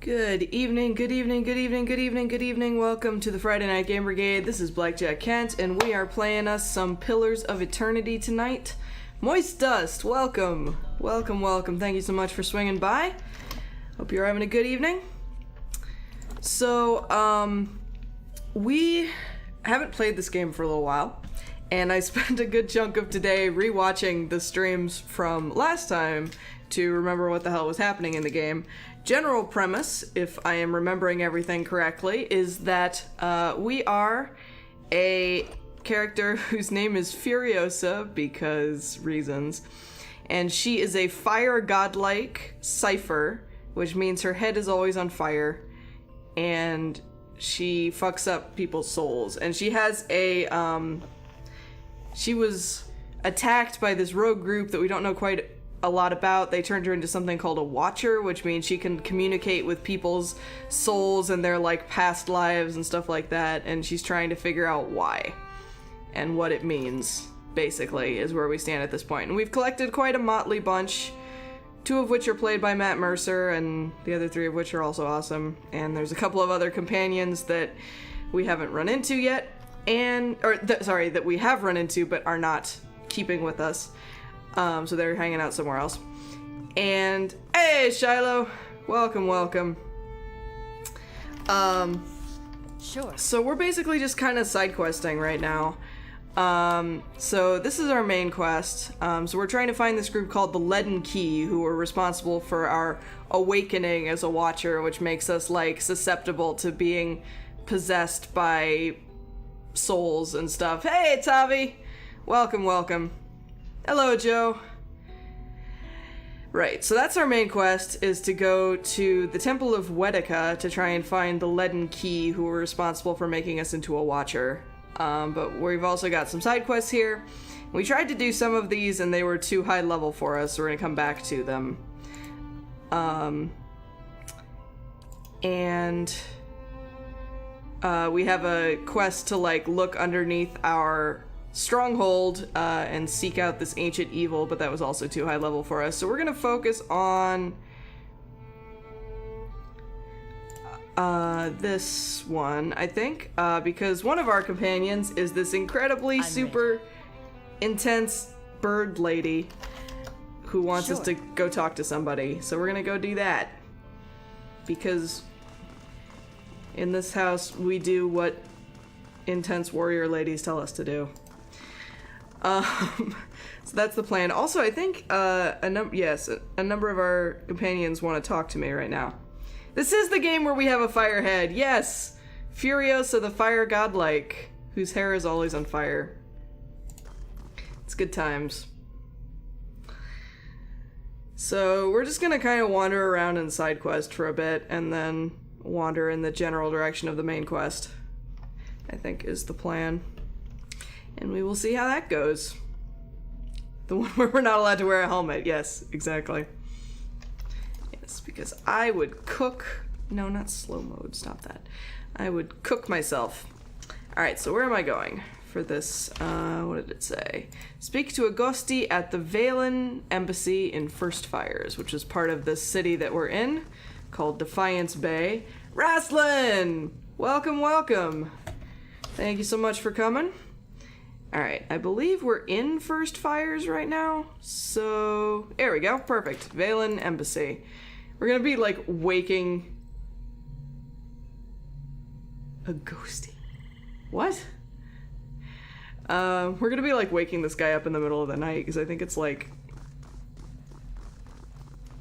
Good evening, good evening, good evening, good evening, good evening. Welcome to the Friday Night Game Brigade. This is Blackjack Kent, and we are playing us some Pillars of Eternity tonight. Moist Dust, welcome. Welcome, welcome. Thank you so much for swinging by. Hope you're having a good evening. So, we haven't played this game for a little while, and I spent a good chunk of today rewatching the streams from last time to remember what the hell was happening in the game. General premise, if I am remembering everything correctly, is that we are a character whose name is Furiosa, because reasons, and she is a fire godlike cipher, which means her head is always on fire, and she fucks up people's souls. And she has a, she was attacked by this rogue group that we don't know quite a lot about. They turned her into something called a Watcher, which means she can communicate with people's souls and their, like, past lives and stuff like that, and she's trying to figure out why and what it means, basically, is where we stand at this point. And we've collected quite a motley bunch, two of which are played by Matt Mercer, and the other three of which are also awesome. And there's a couple of other companions that we haven't run into yet, that we have run into but are not keeping with us. So they're hanging out somewhere else. And, hey, Shiloh! Welcome, welcome. Sure. So we're basically just kind of side questing right now. So this is our main quest. So we're trying to find this group called the Leaden Key, who are responsible for our awakening as a Watcher, which makes us, like, susceptible to being possessed by souls and stuff. Hey, Tavi! Welcome, welcome. Hello, Joe. Right, so that's our main quest, is to go to the Temple of Wedeka to try and find the Leaden Key, who are responsible for making us into a Watcher. But we've also got some side quests here. We tried to do some of these and they were too high level for us, so we're gonna come back to them. We have a quest to, like, look underneath our stronghold and seek out this ancient evil, but that was also too high level for us. So we're gonna focus on this one, I think, because one of our companions is this incredibly super intense bird lady who wants us to go talk to somebody. So we're gonna go do that, because in this house we do what intense warrior ladies tell us to do. So that's the plan. Also, I think a number of our companions want to talk to me right now. This is the game where we have a firehead. Yes, Furiosa, the fire godlike, whose hair is always on fire. It's good times. So we're just gonna kind of wander around in side quest for a bit, and then wander in the general direction of the main quest, I think is the plan. And we will see how that goes. The one where we're not allowed to wear a helmet. Yes, exactly. Yes, because I would cook... No, not slow mode. Stop that. I would cook myself. Alright, so where am I going for this? What did it say? Speak to a ghostie at the Valen Embassy in First Fires, which is part of this city that we're in, called Defiance Bay. Raslin! Welcome, welcome. Thank you so much for coming. Alright, I believe we're in First Fires right now, so there we go, perfect. Valen Embassy. We're gonna be, like, waking a ghostie. What? We're gonna be, like, waking this guy up in the middle of the night, because I think it's, like,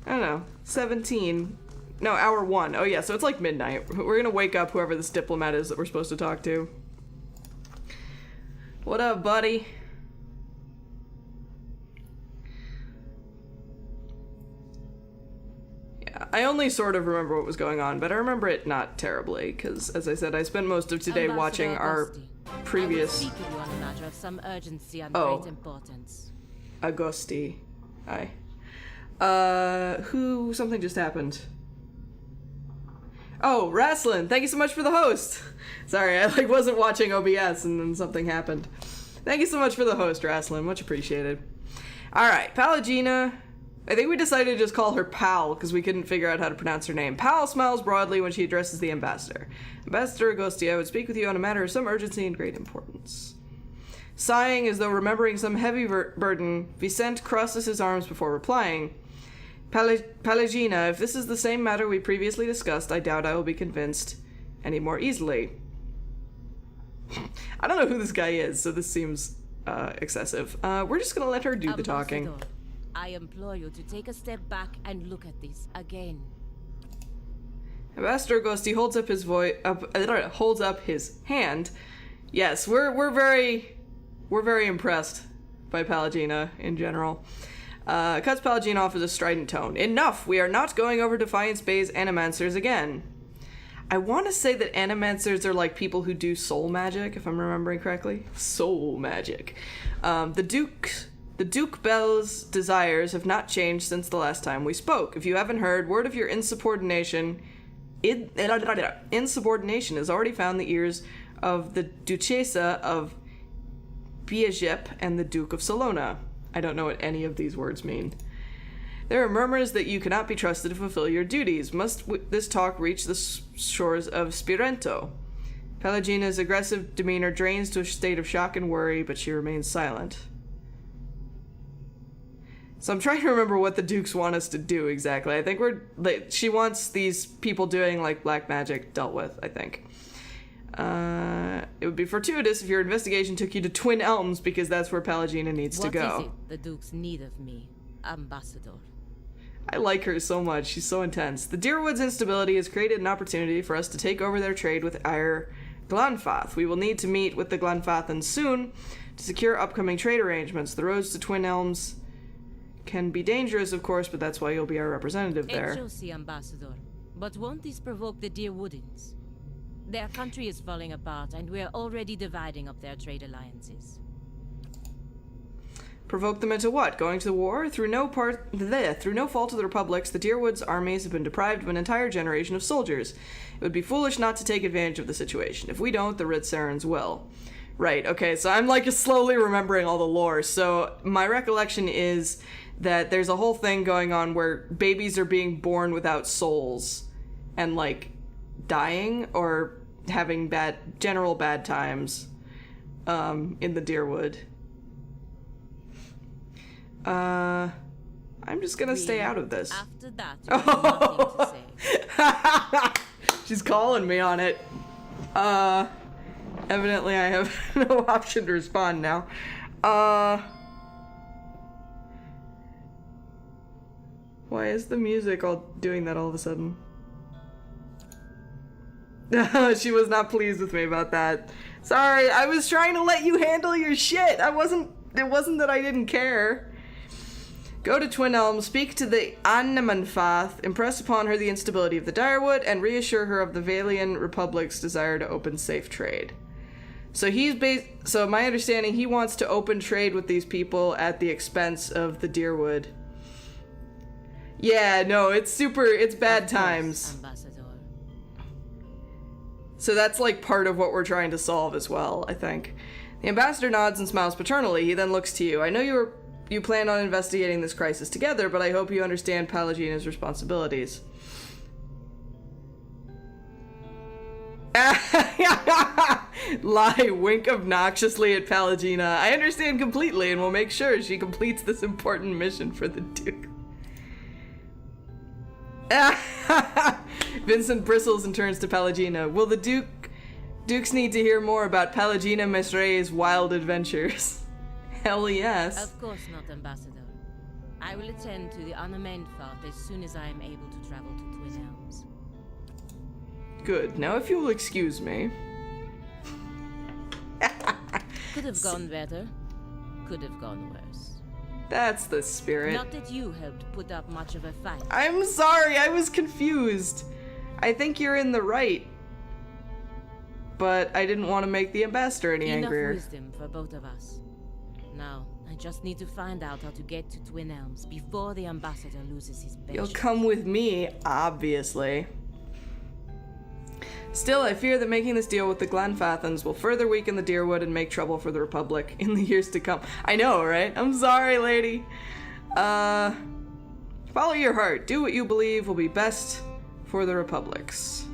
I don't know, 17. No, hour 1. Oh yeah, so it's like midnight. We're gonna wake up whoever this diplomat is that we're supposed to talk to. What up, buddy? Yeah, I only sort of remember what was going on, but I remember it not terribly, because, as I said, I spent most of today watching our previous... I will speak with you on a matter of some urgency and great importance. Agosti. Hi. Something just happened. Oh, Raslin, thank you so much for the host. Sorry, I, like, wasn't watching OBS and then something happened. Thank you so much for the host, Raslin. Much appreciated. Alright, Palagina, I think we decided to just call her Pal because we couldn't figure out how to pronounce her name. Pal smiles broadly when she addresses the ambassador. Ambassador Agosti, I would speak with you on a matter of some urgency and great importance. Sighing as though remembering some heavy burden, Vicente crosses his arms before replying. Palagina, if this is the same matter we previously discussed, I doubt I will be convinced any more easily. I don't know who this guy is, so this seems excessive. We're just gonna let her do the talking. I implore you to take a step back and look at this again. Ambassador Agosti holds up his hand. Yes, we're very impressed by Palagina in general. Cuts Palagina off with a strident tone. Enough! We are not going over Defiance Bay's animancers again. I want to say that animancers are like people who do soul magic, if I'm remembering correctly. Soul magic. The Duke Bell's desires have not changed since the last time we spoke. If you haven't heard, word of your insubordination has already found the ears of the Duchessa of Biajep and the Duke of Salona. I don't know what any of these words mean. There are murmurs that you cannot be trusted to fulfill your duties. Must this talk reach the shores of Spirento? Palagina's aggressive demeanor drains to a state of shock and worry, but she remains silent. So I'm trying to remember what the Dukes want us to do exactly. I think she wants these people doing like black magic dealt with, I think. It would be fortuitous if your investigation took you to Twin Elms, because that's where Palagina needs to go. What is it the Dukes need of me, Ambassador? I like her so much. She's so intense. The Deerwood's instability has created an opportunity for us to take over their trade with Ire Glanfath. We will need to meet with the Glanfathans soon to secure upcoming trade arrangements. The roads to Twin Elms can be dangerous, of course, but that's why you'll be our representative there. Excelsi, Ambassador. But won't this provoke the Deerwoodins? Their country is falling apart, and we're already dividing up their trade alliances. Provoke them into what? Going to war? Through no fault of the Republic's, the Deerwood's armies have been deprived of an entire generation of soldiers. It would be foolish not to take advantage of the situation. If we don't, the Ritzarans will. Right, okay, so I'm like slowly remembering all the lore. So my recollection is that there's a whole thing going on where babies are being born without souls and like dying or having general bad times in the Deerwood. I'm just gonna stay out of this. After that, you have nothing to say. She's calling me on it. Evidently I have no option to respond now. Why is the music all doing that all of a sudden? She was not pleased with me about that. Sorry, I was trying to let you handle your shit. It wasn't that I didn't care. Go to Twin Elms, speak to the Annemanfath, impress upon her the instability of the Direwood, and reassure her of the Valian Republic's desire to open safe trade. So so my understanding, he wants to open trade with these people at the expense of the Deerwood. Yeah, no, it's bad times. Ambassador. So that's like part of what we're trying to solve as well, I think. The ambassador nods and smiles paternally. He then looks to you. I know you plan on investigating this crisis together, but I hope you understand Palagina's responsibilities. Lie, wink obnoxiously at Palagina. I understand completely and will make sure she completes this important mission for the Duke. Vincent bristles and turns to Palagina. Will the Dukes need to hear more about Palagina Mesray's wild adventures? Hell yes. Of course not, Ambassador. I will attend to the Annemanfath as soon as I am able to travel to Twin Elms. Good. Now if you'll excuse me. Could have gone better. Could have gone worse. That's the spirit. Not that you helped put up much of a fight. I'm sorry, I was confused. I think you're in the right. But I didn't want to make the ambassador any angrier. Enough wisdom for both of us. Now, I just need to find out how to get to Twin Elms before the ambassador loses his patience. You'll come with me, obviously. Still, I fear that making this deal with the Glanfathans will further weaken the Deerwood and make trouble for the Republic in the years to come. I know, right? I'm sorry, lady. Follow your heart. Do what you believe will be best for the Republics.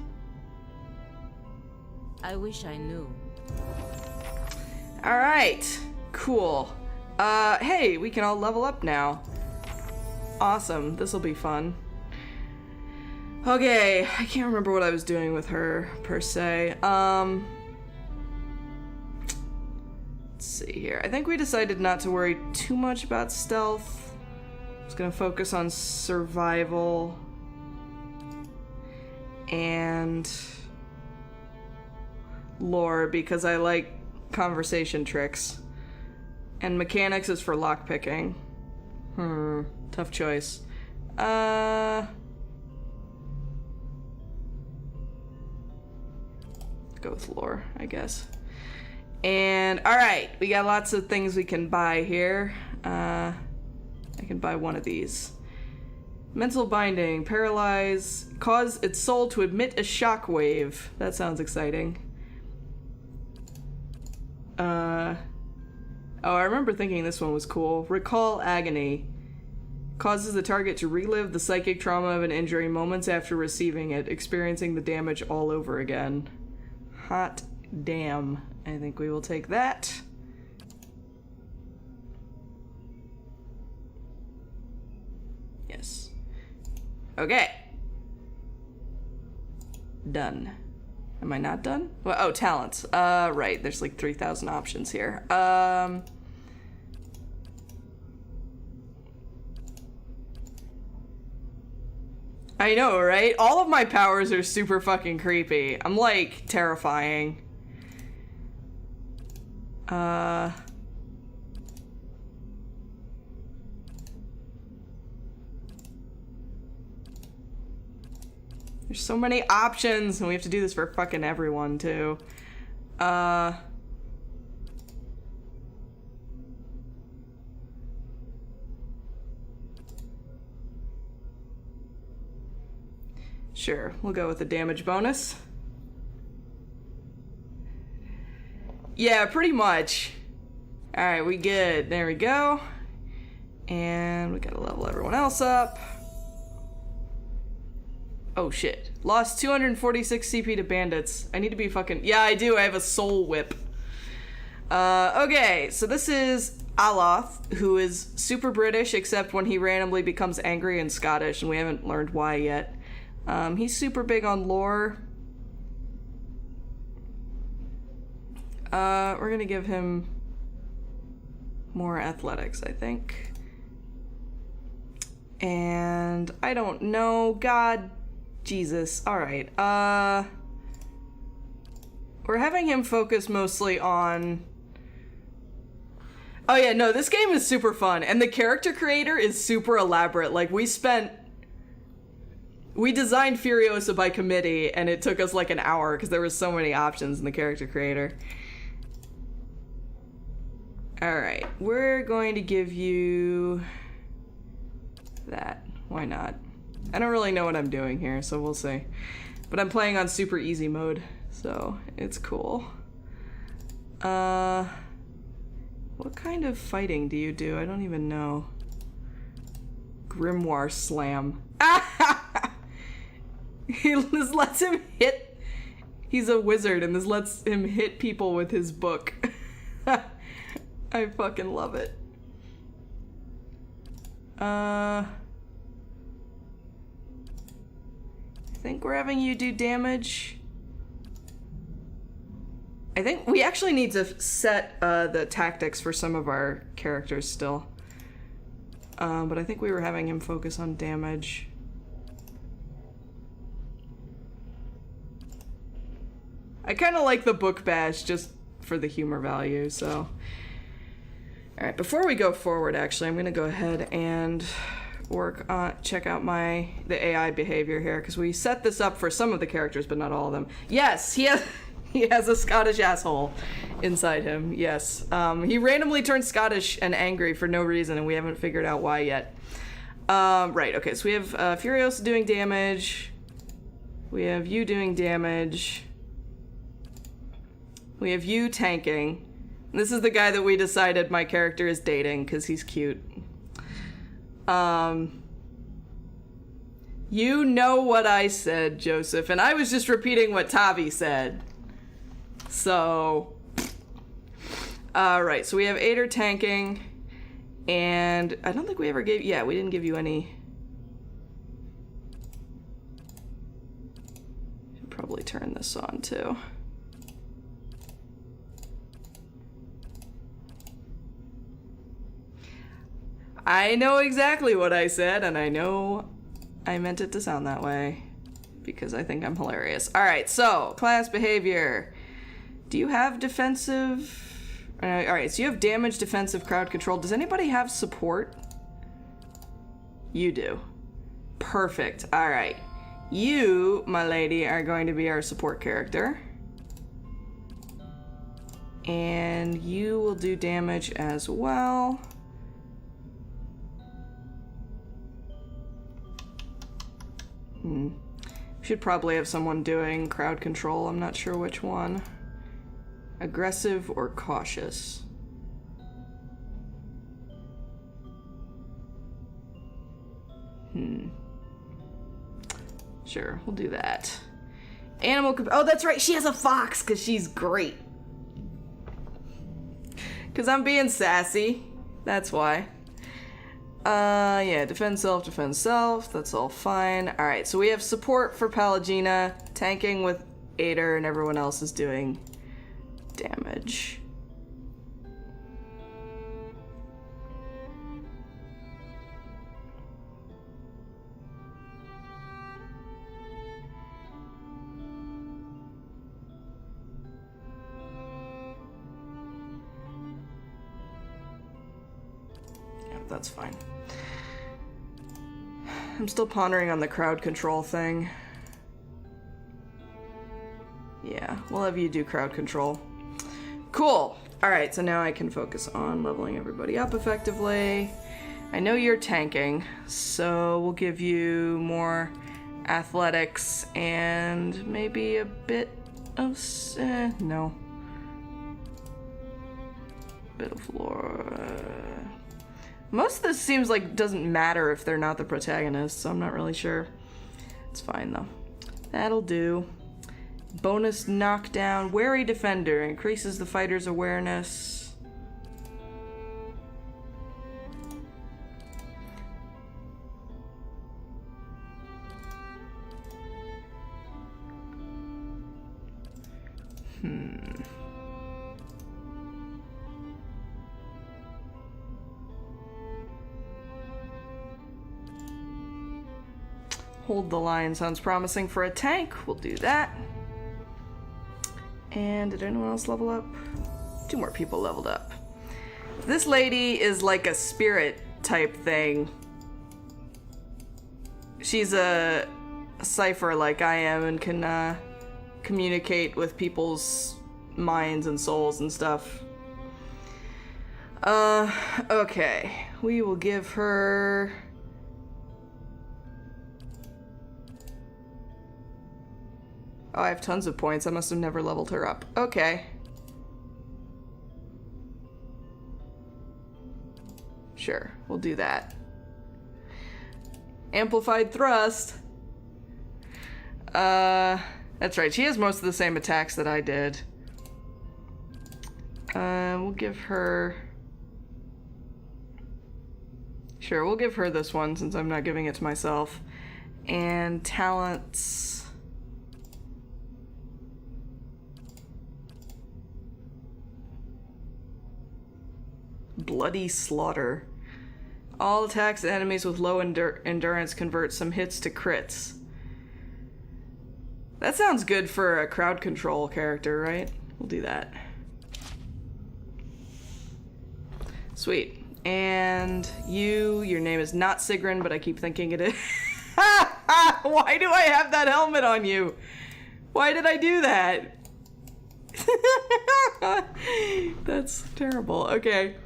I wish I knew. Alright. Cool. Hey, we can all level up now. Awesome. This'll be fun. Okay, I can't remember what I was doing with her, per se. Let's see here. I think we decided not to worry too much about stealth. I was gonna focus on survival. And lore, because I like conversation tricks. And mechanics is for lockpicking. Tough choice. Go with lore, I guess. And alright, we got lots of things we can buy here. I can buy one of these. Mental binding, paralyze, cause its soul to emit a shockwave. That sounds exciting. Oh, I remember thinking this one was cool. Recall agony. Causes the target to relive the psychic trauma of an injury moments after receiving it, experiencing the damage all over again. Hot damn. I think we will take that. Yes. Okay. Done. Am I not done? Well, oh, talents. Right. There's like 3,000 options here. I know, right? All of my powers are super fucking creepy. I'm like terrifying. There's so many options, and we have to do this for fucking everyone, too. Sure, we'll go with the damage bonus. Yeah, pretty much. Alright, we good. There we go. And we gotta level everyone else up. Oh shit. Lost 246 CP to bandits. I need to be fucking... Yeah, I do. I have a soul whip. Okay, so this is Aloth, who is super British, except when he randomly becomes angry and Scottish, and we haven't learned why yet. He's super big on lore. We're gonna give him more athletics, I think. And I don't know. God... Jesus. Alright. We're having him focus mostly on... Oh yeah, no, this game is super fun. And the character creator is super elaborate. Like, we designed Furiosa by committee, and it took us like an hour because there were so many options in the character creator. Alright, we're going to give you... that. Why not? I don't really know what I'm doing here, so we'll see. But I'm playing on super easy mode, so it's cool. What kind of fighting do you do? I don't even know. Grimoire slam. This lets him hit... He's a wizard, and this lets him hit people with his book. I fucking love it. I think we're having you do damage. I think we actually need to set the tactics for some of our characters still. But I think we were having him focus on damage. I kind of like the book bash just for the humor value, so... Alright, before we go forward, actually, I'm going to go ahead and check out the AI behavior here, because we set this up for some of the characters, but not all of them. Yes, he has a Scottish asshole inside him, yes. He randomly turns Scottish and angry for no reason, and we haven't figured out why yet. Right, okay, so we have Furiosa doing damage. We have you doing damage. We have you tanking. This is the guy that we decided my character is dating, because he's cute. You know what I said, Joseph, and I was just repeating what Tavi said. So, alright, so we have Ader tanking, and I don't think we ever gave, yeah, we didn't give you any. Should probably turn this on too. I know exactly what I said, and I know I meant it to sound that way because I think I'm hilarious. Alright, so, class behavior. Do you have defensive? Alright, so you have damage, defensive, crowd control. Does anybody have support? You do. Perfect. Alright. You, my lady, are going to be our support character. And you will do damage as well. Should probably have someone doing crowd control. I'm not sure which one. Aggressive or cautious? Sure, we'll do that. Animal. Oh, that's right. She has a fox because she's great. Because I'm being sassy. That's why. Yeah, defend self, that's all fine. Alright, so we have support for Pallegina, tanking with Ader, and everyone else is doing damage. Yeah, that's fine. I'm still pondering on the crowd control thing. Yeah, we'll have you do crowd control. Cool! Alright, so now I can focus on leveling everybody up effectively. I know you're tanking, so we'll give you more athletics and maybe a bit of... no. Bit of flora... Most of this seems like doesn't matter if they're not the protagonists, so I'm not really sure. It's fine though. That'll do. Bonus knockdown. Wary defender. Increases the fighter's awareness. Hold the line sounds promising for a tank. We'll do that. And did anyone else level up? 2 more people leveled up. This lady is like a spirit type thing. She's a cipher like I am and can communicate with people's minds and souls and stuff. Okay. We will give her... Oh, I have tons of points. I must have never leveled her up. Okay. Sure, we'll do that. Amplified thrust. That's right. She has most of the same attacks that I did. We'll give her... Sure, we'll give her this one since I'm not giving it to myself. And talents... Bloody Slaughter. All attacks and enemies with low endurance convert some hits to crits. That sounds good for a crowd control character, right? We'll do that. Sweet. And your name is not Sigrun, but I keep thinking it is. Why do I have that helmet on you? Why did I do that? That's terrible. Okay.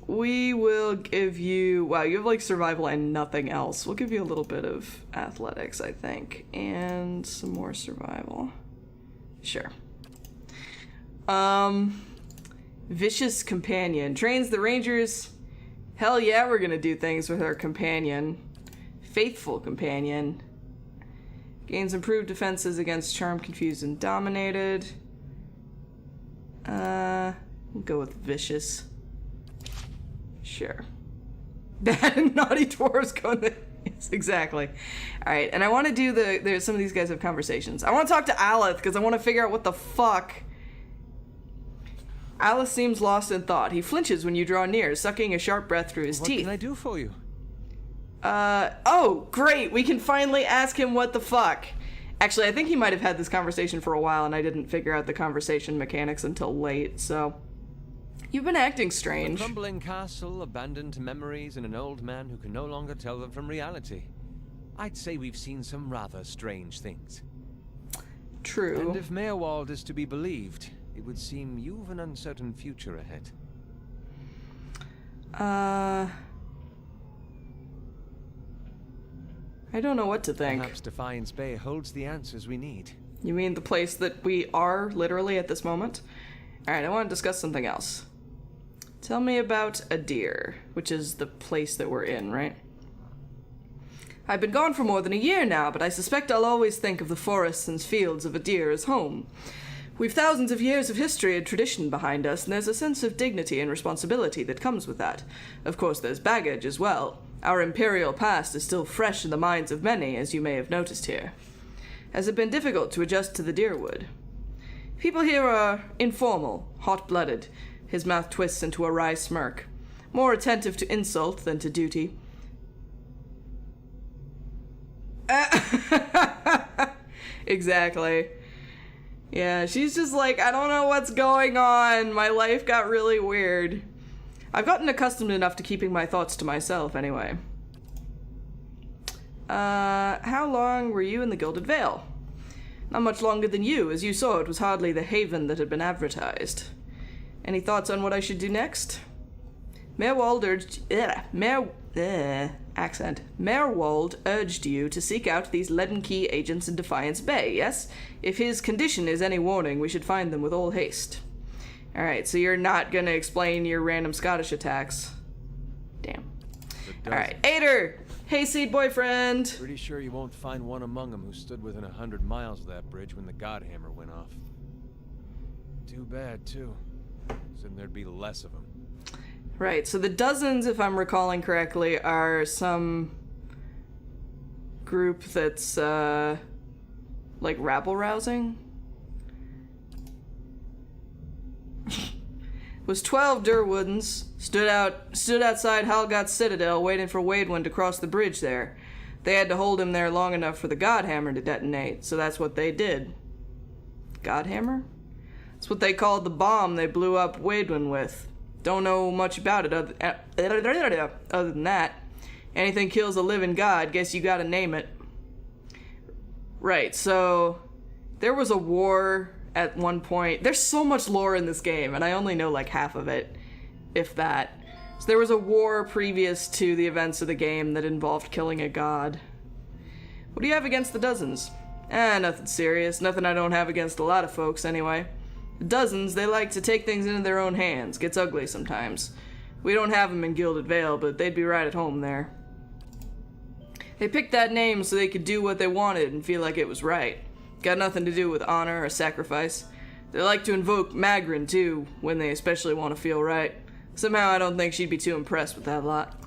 We will give you... Wow, you have like survival and nothing else. We'll give you a little bit of athletics, I think. And some more survival. Sure. Vicious Companion. Trains the Rangers. Hell yeah, we're gonna do things with our companion. faithful companion. Gains improved defenses against charmed, confused, and dominated. We'll go with vicious. Sure. Bad and naughty dwarves go in the... Yes, exactly. Alright, and I want to do there's some of these guys have conversations. I want to talk to Aleth, because I want to figure out what the fuck. Aleth seems lost in thought. He flinches when you draw near, sucking a sharp breath through his teeth. What can I do for you? Oh, great! We can finally ask him what the fuck. Actually, I think he might have had this conversation for a while, and I didn't figure out the conversation mechanics until late, so... You've been acting strange. A crumbling castle, abandoned memories, and an old man who can no longer tell them from reality. I'd say we've seen some rather strange things. True. And if Meerwald is to be believed, it would seem you've an uncertain future ahead. I don't know what to think. Perhaps Defiance Bay holds the answers we need. You mean the place that we are, literally, at this moment? Alright, I want to discuss something else. Tell me about Adir, which is the place that we're in, right? I've been gone for more than a year now, but I suspect I'll always think of the forests and fields of Adir as home. We've thousands of years of history and tradition behind us, and there's a sense of dignity and responsibility that comes with that. Of course, there's baggage as well. Our imperial past is still fresh in the minds of many, as you may have noticed here. Has it been difficult to adjust to the Deerwood? People here are informal, hot-blooded. His mouth twists into a wry smirk. More attentive to insult than to duty. Exactly. Yeah, she's just like, I don't know what's going on. My life got really weird. I've gotten accustomed enough to keeping my thoughts to myself, anyway. How long were you in the Gilded Vale? Not much longer than you. As you saw, it was hardly the haven that had been advertised. Any thoughts on what I should do next? Meerwald urged you to seek out these Leaden Key agents in Defiance Bay, yes? If his condition is any warning, we should find them with all haste. Alright, so you're not gonna explain your random Scottish attacks. Damn. Alright, Ader! Hayseed boyfriend! Pretty sure you won't find one among them who stood within 100 miles of that bridge when the Godhammer went off. Too bad, too. Then there'd be less of them. Right, so the dozens, if I'm recalling correctly, are some group that's, like rabble-rousing? Was 12 Durwoodens stood outside Halgot's citadel waiting for Waidwin to cross the bridge there. They had to hold him there long enough for the Godhammer to detonate, so that's what they did. Godhammer? That's what they called the bomb they blew up Waidwin with. Don't know much about it other than that. Anything kills a living god, guess you gotta name it. Right, so there was a war at one point. There's so much lore in this game, and I only know like half of it, if that. So there was a war previous to the events of the game that involved killing a god. What do you have against the dozens? Nothing serious. Nothing I don't have against a lot of folks, anyway. The dozens, they like to take things into their own hands. Gets ugly sometimes. We don't have them in Gilded Vale, but they'd be right at home there. They picked that name so they could do what they wanted and feel like it was right. Got nothing to do with honor or sacrifice. They like to invoke Magrin, too, when they especially want to feel right. Somehow I don't think she'd be too impressed with that lot.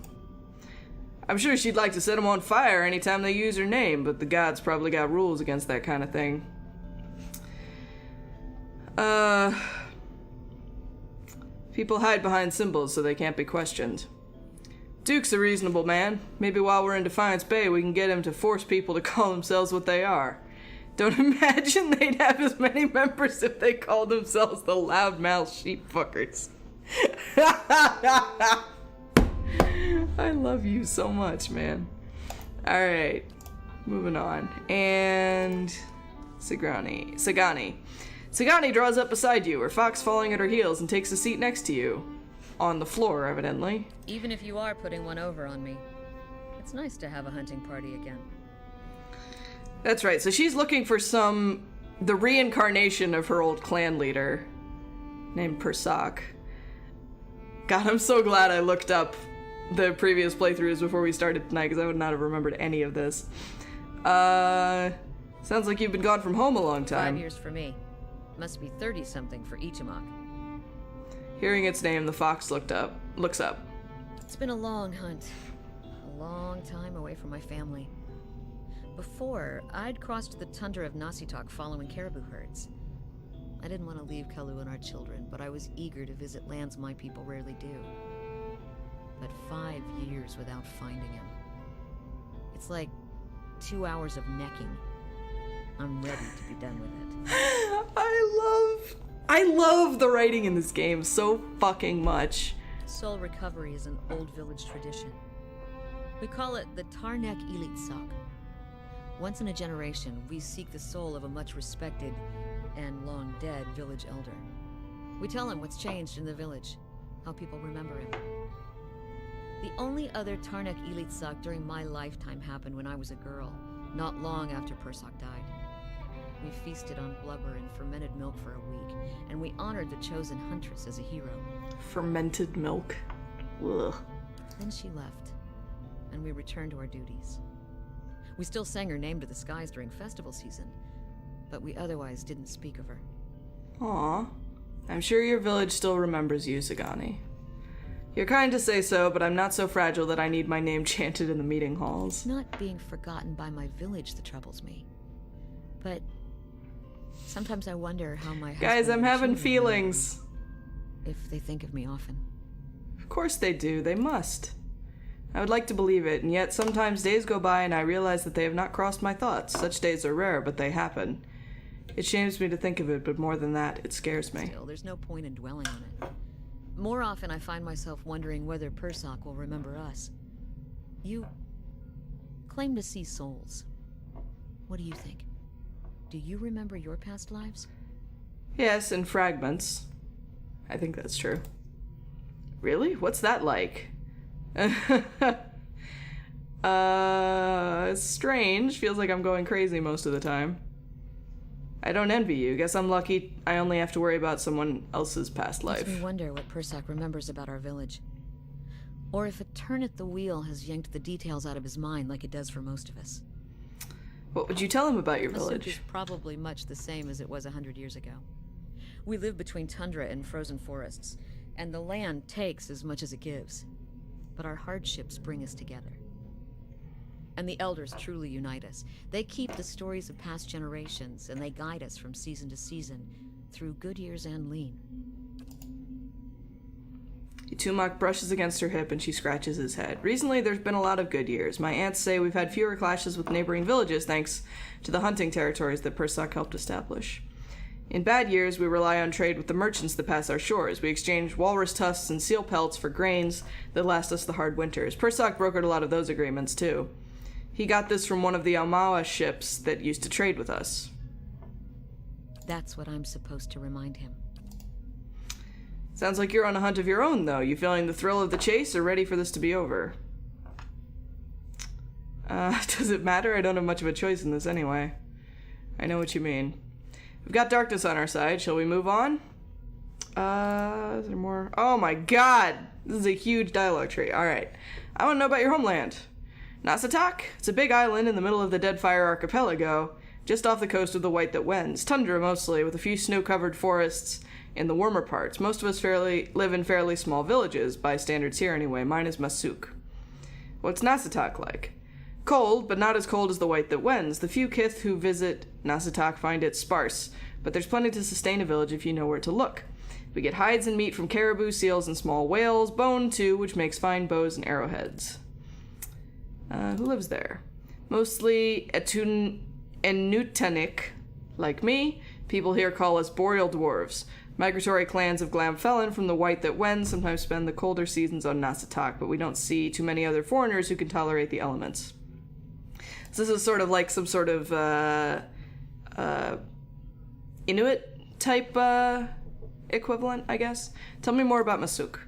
I'm sure she'd like to set them on fire anytime they use her name, but the gods probably got rules against that kind of thing. People hide behind symbols so they can't be questioned. Duke's a reasonable man. Maybe while we're in Defiance Bay we can get him to force people to call themselves what they are. Don't imagine they'd have as many members if they called themselves the loudmouth sheepfuckers. I love you so much, man. Alright, moving on. And Sagani. Sagani draws up beside you, her fox falling at her heels, and takes a seat next to you. On the floor, evidently. Even if you are putting one over on me, it's nice to have a hunting party again. That's right, so she's looking for the reincarnation of her old clan leader, named Persak. God, I'm so glad I looked up the previous playthroughs before we started tonight, because I would not have remembered any of this. Sounds like you've been gone from home a long time. 5 years for me. Must be 30-something for Ichimak. Hearing its name, the fox looks up. It's been a long hunt. A long time away from my family. Before, I'd crossed the tundra of Nasitok following caribou herds. I didn't want to leave Kalu and our children, but I was eager to visit lands my people rarely do. But 5 years without finding him. It's like 2 hours of necking. I'm ready to be done with it. I love the writing in this game so fucking much. Soul recovery is an old village tradition. We call it the Tarnek Ilitsak. Once in a generation, we seek the soul of a much respected and long dead village elder. We tell him what's changed in the village, how people remember him. The only other Tarnek Ilitsak during my lifetime happened when I was a girl, not long after Persak died. We feasted on blubber and fermented milk for a week, and we honored the chosen huntress as a hero. Fermented milk. Ugh. Then she left, and we returned to our duties. We still sang her name to the skies during festival season, but we otherwise didn't speak of her. Aw. I'm sure your village still remembers you, Sagani. You're kind to say so, but I'm not so fragile that I need my name chanted in the meeting halls. It's not being forgotten by my village that troubles me. But sometimes I wonder how my husband Guys, I'm and having children feelings. remember, if they think of me often. Of course they do. They must. I would like to believe it, and yet sometimes days go by and I realize that they have not crossed my thoughts. Such days are rare, but they happen. It shames me to think of it, but more than that, it scares me. Still, there's no point in dwelling on it. More often I find myself wondering whether Persak will remember us. You claim to see souls. What do you think? Do you remember your past lives? Yes, in fragments. I think that's true. Really? What's that like? It's strange. Feels like I'm going crazy most of the time. I don't envy you. Guess I'm lucky I only have to worry about someone else's past life. Makes me wonder what Persak remembers about our village. Or if a turn at the wheel has yanked the details out of his mind like it does for most of us. What would you tell him about your Masuk village? is probably much the same as it was 100 years ago. We live between tundra and frozen forests, and the land takes as much as it gives. But our hardships bring us together. And the elders truly unite us. They keep the stories of past generations, and they guide us from season to season, through good years and lean. Tumak brushes against her hip and she scratches his head. Recently, there's been a lot of good years. My aunts say we've had fewer clashes with neighboring villages thanks to the hunting territories that Persak helped establish. In bad years, we rely on trade with the merchants that pass our shores. We exchange walrus tusks and seal pelts for grains that last us the hard winters. Persak brokered a lot of those agreements, too. He got this from one of the Almawa ships that used to trade with us. That's what I'm supposed to remind him. Sounds like you're on a hunt of your own, though. You feeling the thrill of the chase or ready for this to be over? Does it matter? I don't have much of a choice in this anyway. I know what you mean. We've got darkness on our side. Shall we move on? Is there more? Oh my god! This is a huge dialogue tree. Alright. I want to know about your homeland. Nasitok? It's a big island in the middle of the Deadfire Archipelago, just off the coast of the White That Wends. Tundra mostly, with a few snow-covered forests in the warmer parts. Most of us live in fairly small villages, by standards here anyway. Mine is Masuk. What's Nasitok like? Cold, but not as cold as the White That Wends. The few kith who visit Nasitok find it sparse, but there's plenty to sustain a village if you know where to look. We get hides and meat from caribou, seals, and small whales, bone too, which makes fine bows and arrowheads. Who lives there? Mostly Enutanik, like me. People here call us boreal dwarves. Migratory clans of Glamfellan from the White That Wends sometimes spend the colder seasons on Nasitok, but we don't see too many other foreigners who can tolerate the elements. So this is sort of like some sort of Inuit type equivalent, I guess. Tell me more about Masuk.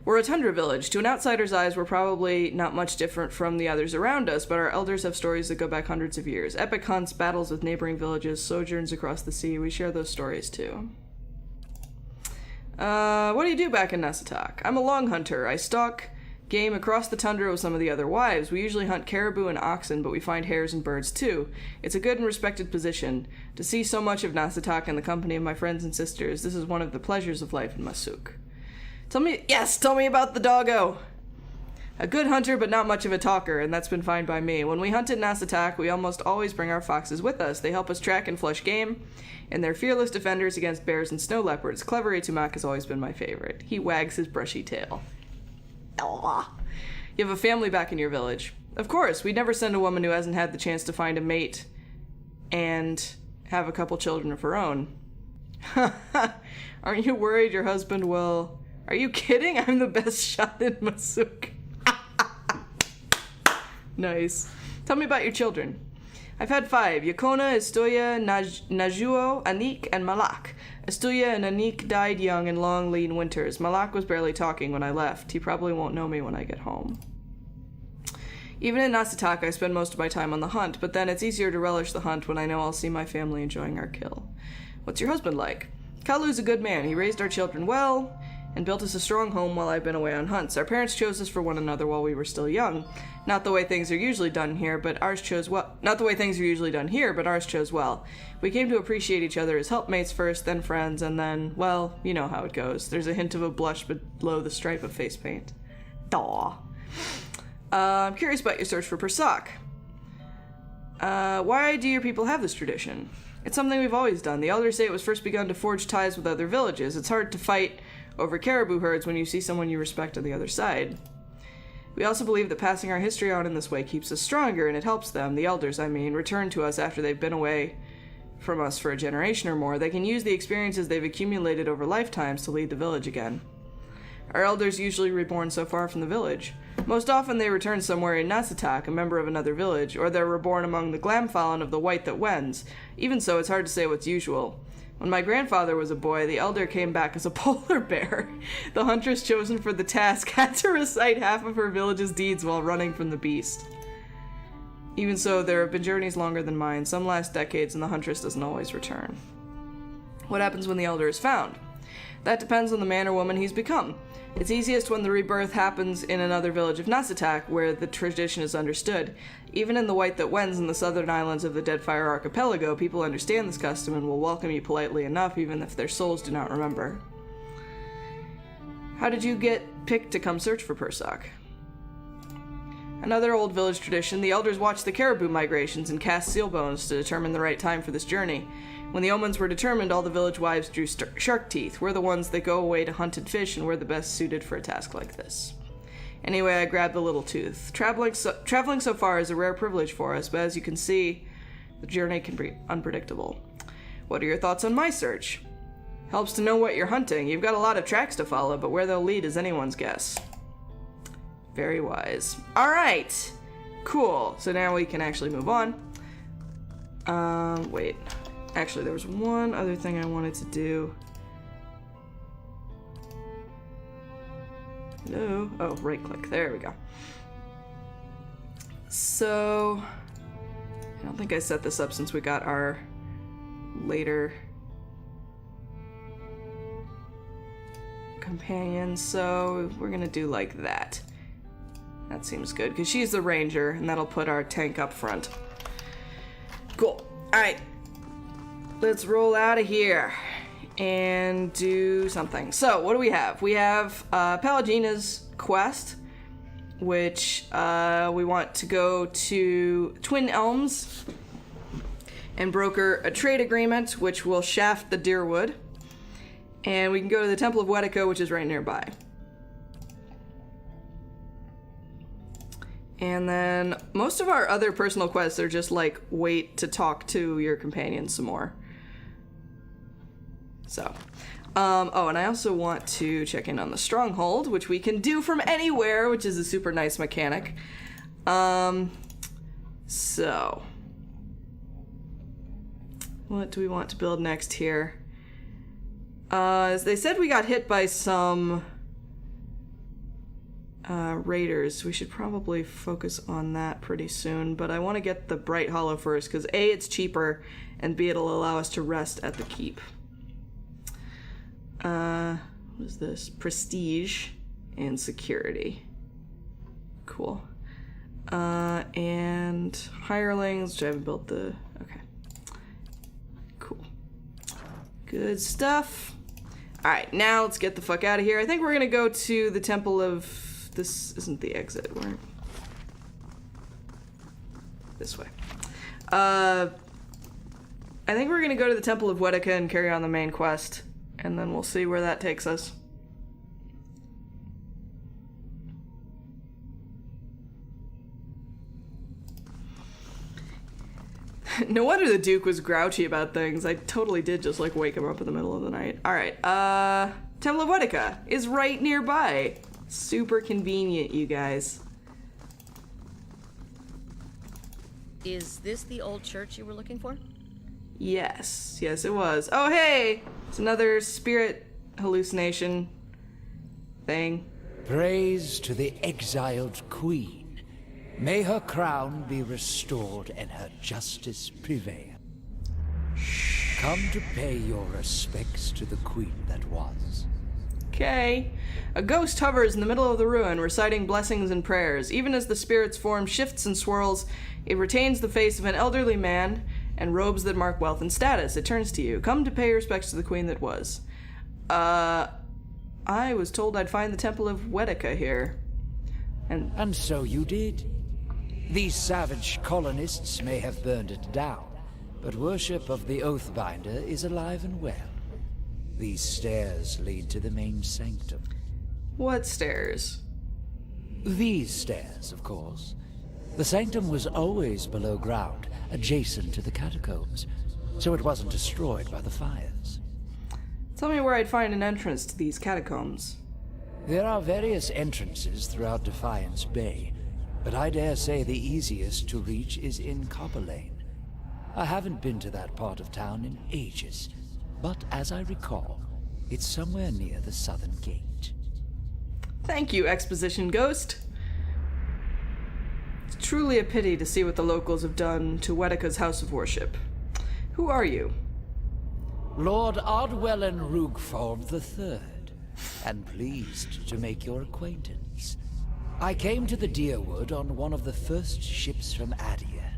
We're a tundra village. To an outsider's eyes, we're probably not much different from the others around us, but our elders have stories that go back hundreds of years. Epic hunts, battles with neighboring villages, sojourns across the sea. We share those stories too. What do you do back in Nasitok? I'm a long hunter. I stalk game across the tundra with some of the other wives. We usually hunt caribou and oxen, but we find hares and birds too. It's a good and respected position. To see so much of Nasatak in the company of my friends and sisters, this is one of the pleasures of life in Masuk. Tell me about the doggo! A good hunter, but not much of a talker, and that's been fine by me. When we hunt in Nasatak, we almost always bring our foxes with us. They help us track and flush game, and they're fearless defenders against bears and snow leopards. Clever Itumak has always been my favorite. He wags his brushy tail. Aww. You have a family back in your village. Of course, we'd never send a woman who hasn't had the chance to find a mate and have a couple children of her own. Aren't you worried your husband will... Are you kidding? I'm the best shot in Masuk. Nice. Tell me about your children. I've had 5. Yakona, Estoya, Najuo, Anik, and Malak. Estoya and Anik died young in long, lean winters. Malak was barely talking when I left. He probably won't know me when I get home. Even in Nasatak, I spend most of my time on the hunt, but then it's easier to relish the hunt when I know I'll see my family enjoying our kill. What's your husband like? Kalu's a good man. He raised our children well and built us a strong home while I've been away on hunts. Our parents chose us for one another while we were still young. Not the way things are usually done here, but ours chose well. Not the way things are usually done here, but ours chose well. We came to appreciate each other as helpmates first, then friends, and then, well, you know how it goes. There's a hint of a blush below the stripe of face paint. Daw. I'm curious about your search for Persak. Why do your people have this tradition? It's something we've always done. The elders say it was first begun to forge ties with other villages. It's hard to fight over caribou herds when you see someone you respect on the other side. We also believe that passing our history on in this way keeps us stronger, and it helps them, the elders I mean, return to us after they've been away from us for a generation or more. They can use the experiences they've accumulated over lifetimes to lead the village again. Our elders usually reborn so far from the village. Most often they return somewhere in Nasatak, a member of another village, or they're reborn among the Glamfallen of the White that Wends. Even so, it's hard to say what's usual. When my grandfather was a boy, the elder came back as a polar bear. The huntress chosen for the task had to recite half of her village's deeds while running from the beast. Even so, there have been journeys longer than mine. Some last decades, and the huntress doesn't always return. What happens when the elder is found? That depends on the man or woman he's become. It's easiest when the rebirth happens in another village of Nasatak, where the tradition is understood. Even in the White that Wends in the southern islands of the Deadfire Archipelago, people understand this custom and will welcome you politely enough, even if their souls do not remember. How did you get picked to come search for Persak? Another old village tradition, the elders watch the caribou migrations and cast seal bones to determine the right time for this journey. When the omens were determined, all the village wives drew shark teeth. We're the ones that go away to hunted fish, and we're the best suited for a task like this. Anyway, I grabbed the little tooth. Traveling so far is a rare privilege for us, but as you can see, the journey can be unpredictable. What are your thoughts on my search? Helps to know what you're hunting. You've got a lot of tracks to follow, but where they'll lead is anyone's guess. Very wise. Alright! Cool. So now we can actually move on. Wait. Actually, there was one other thing I wanted to do. Hello? Oh, right click. There we go. So, I don't think I set this up since we got our later companion, so we're gonna do like that. That seems good, because she's the ranger, and that'll put our tank up front. Cool. Alright. Let's roll out of here and do something. So, what do we have? We have Palagina's quest, which we want to go to Twin Elms and broker a trade agreement, which will shaft the Deerwood. And we can go to the Temple of Wetiko, which is right nearby. And then most of our other personal quests are just like, wait to talk to your companion some more. So, oh, and I also want to check in on the Stronghold, which we can do from anywhere, which is a super nice mechanic. So, what do we want to build next here? As they said, we got hit by some raiders. We should probably focus on that pretty soon, but I want to get the Bright Hollow first, because A, it's cheaper, and B, it'll allow us to rest at the keep. What is this? Prestige and security. Cool. And hirelings, which I haven't built the... Okay. Cool. Good stuff. Alright, now let's get the fuck out of here. I think we're gonna go to the Temple of... This isn't the exit, right? This way. I think we're gonna go to the Temple of Wetica and carry on the main quest. And then we'll see where that takes us. No wonder the Duke was grouchy about things. I totally did just, like, wake him up in the middle of the night. Alright, Temple of Wetica is right nearby. Super convenient, you guys. Is this the old church you were looking for? Yes. Yes, it was. Oh, hey! It's another spirit hallucination thing. Praise to the exiled queen. May her crown be restored and her justice prevail. Come to pay your respects to the queen that was. Okay. A ghost hovers in the middle of the ruin, reciting blessings and prayers. Even as the spirit's form shifts and swirls, it retains the face of an elderly man and robes that mark wealth and status. It turns to you. Come to pay respects to the queen that was. I was told I'd find the Temple of Wetica here. And so you did. These savage colonists may have burned it down, but worship of the Oathbinder is alive and well. These stairs lead to the main sanctum. What stairs? These stairs, of course. The sanctum was always below ground, adjacent to the catacombs, so it wasn't destroyed by the fires. Tell me where I'd find an entrance to these catacombs. There are various entrances throughout Defiance Bay, but I dare say the easiest to reach is in Copper Lane. I haven't been to that part of town in ages, but as I recall, it's somewhere near the southern gate. Thank you, Exposition Ghost. It's truly a pity to see what the locals have done to Wetica's house of worship. Who are you? Lord Ardwellen Rugform III, and pleased to make your acquaintance. I came to the Deerwood on one of the first ships from Adia,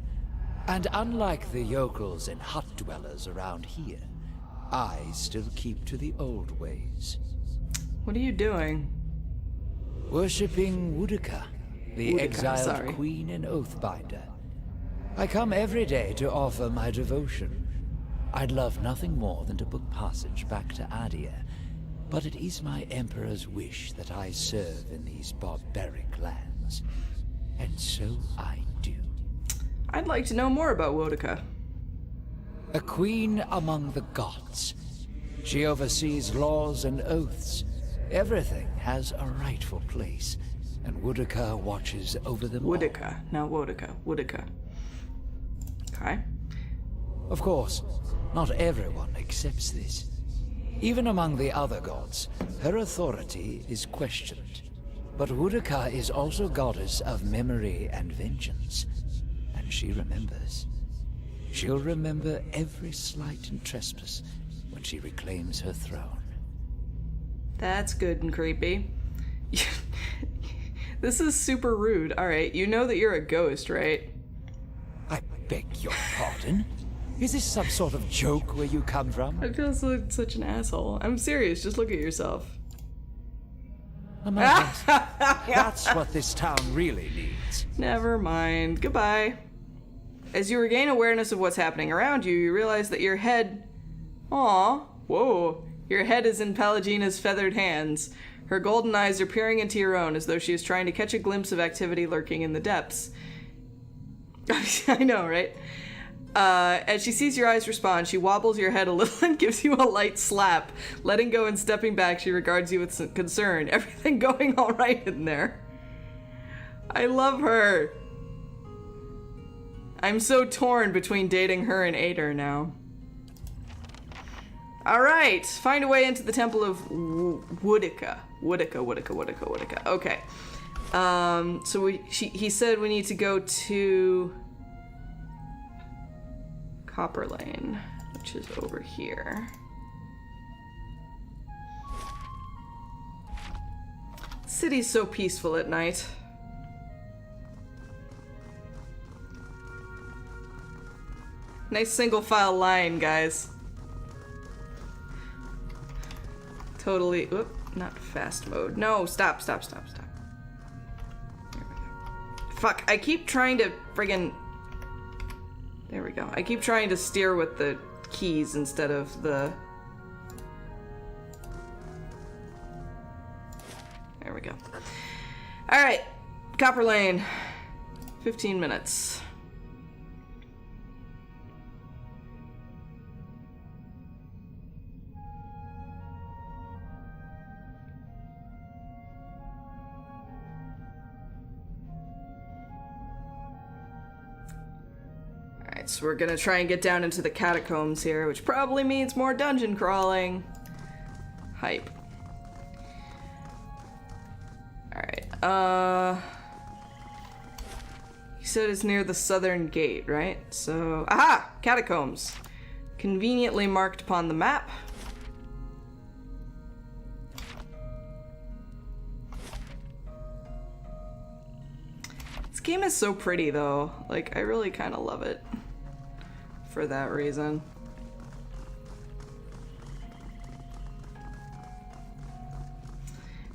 and unlike the yokels and hut dwellers around here, I still keep to the old ways. What are you doing? Worshipping Wetica, the Wetica, exiled sorry. queen and oathbinder. I come every day to offer my devotion. I'd love nothing more than to book passage back to Adia, but it is my emperor's wish that I serve in these barbaric lands. And so I do. I'd like to know more about Wetica. A queen among the gods. She oversees laws and oaths. Everything has a rightful place, and Wetica watches over them all. Wetica, not Wetica. Wetica. Okay. Of course, not everyone accepts this. Even among the other gods, her authority is questioned. But Wetica is also goddess of memory and vengeance, and she remembers. She'll remember every slight and trespass when she reclaims her throne. That's good and creepy. This is super rude. Alright, you know that you're a ghost, right? I beg your pardon? Is this some sort of joke where you come from? I feel like such an asshole. I'm serious, just look at yourself. That's what this town really needs. Never mind. Goodbye. As you regain awareness of what's happening around you, you realize that your head... Aw. Whoa. Your head is in Palagina's feathered hands. Her golden eyes are peering into your own as though she is trying to catch a glimpse of activity lurking in the depths. I know, right? As she sees your eyes respond, she wobbles your head a little and gives you a light slap. Letting go and stepping back, she regards you with concern. Everything going all right in there? I love her. I'm so torn between dating her and Ader now. Alright, find a way into the Temple of Wetica. Wetica. Okay. So he said we need to go to Copper Lane, which is over here. City's so peaceful at night. Nice single file line, guys. Totally. Whoop, not fast mode. No, stop. There we go. Fuck, I keep trying to friggin'. There we go. I keep trying to steer with the keys instead of the. There we go. Alright. Copper Lane. 15 minutes. Alright, so we're gonna try and get down into the catacombs here, which probably means more dungeon crawling. Hype. Alright, he said it's near the southern gate, right? So, aha! Catacombs. Conveniently marked upon the map. This game is so pretty, though. Like, I really kind of love it. For that reason.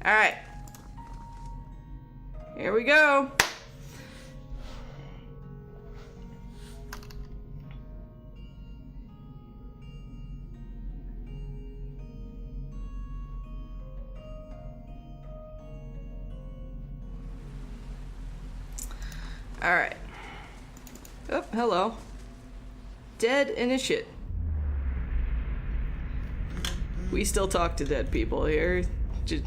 Alright. Here we go. Alright. Oh, hello. Dead initiate. We still talk to dead people here.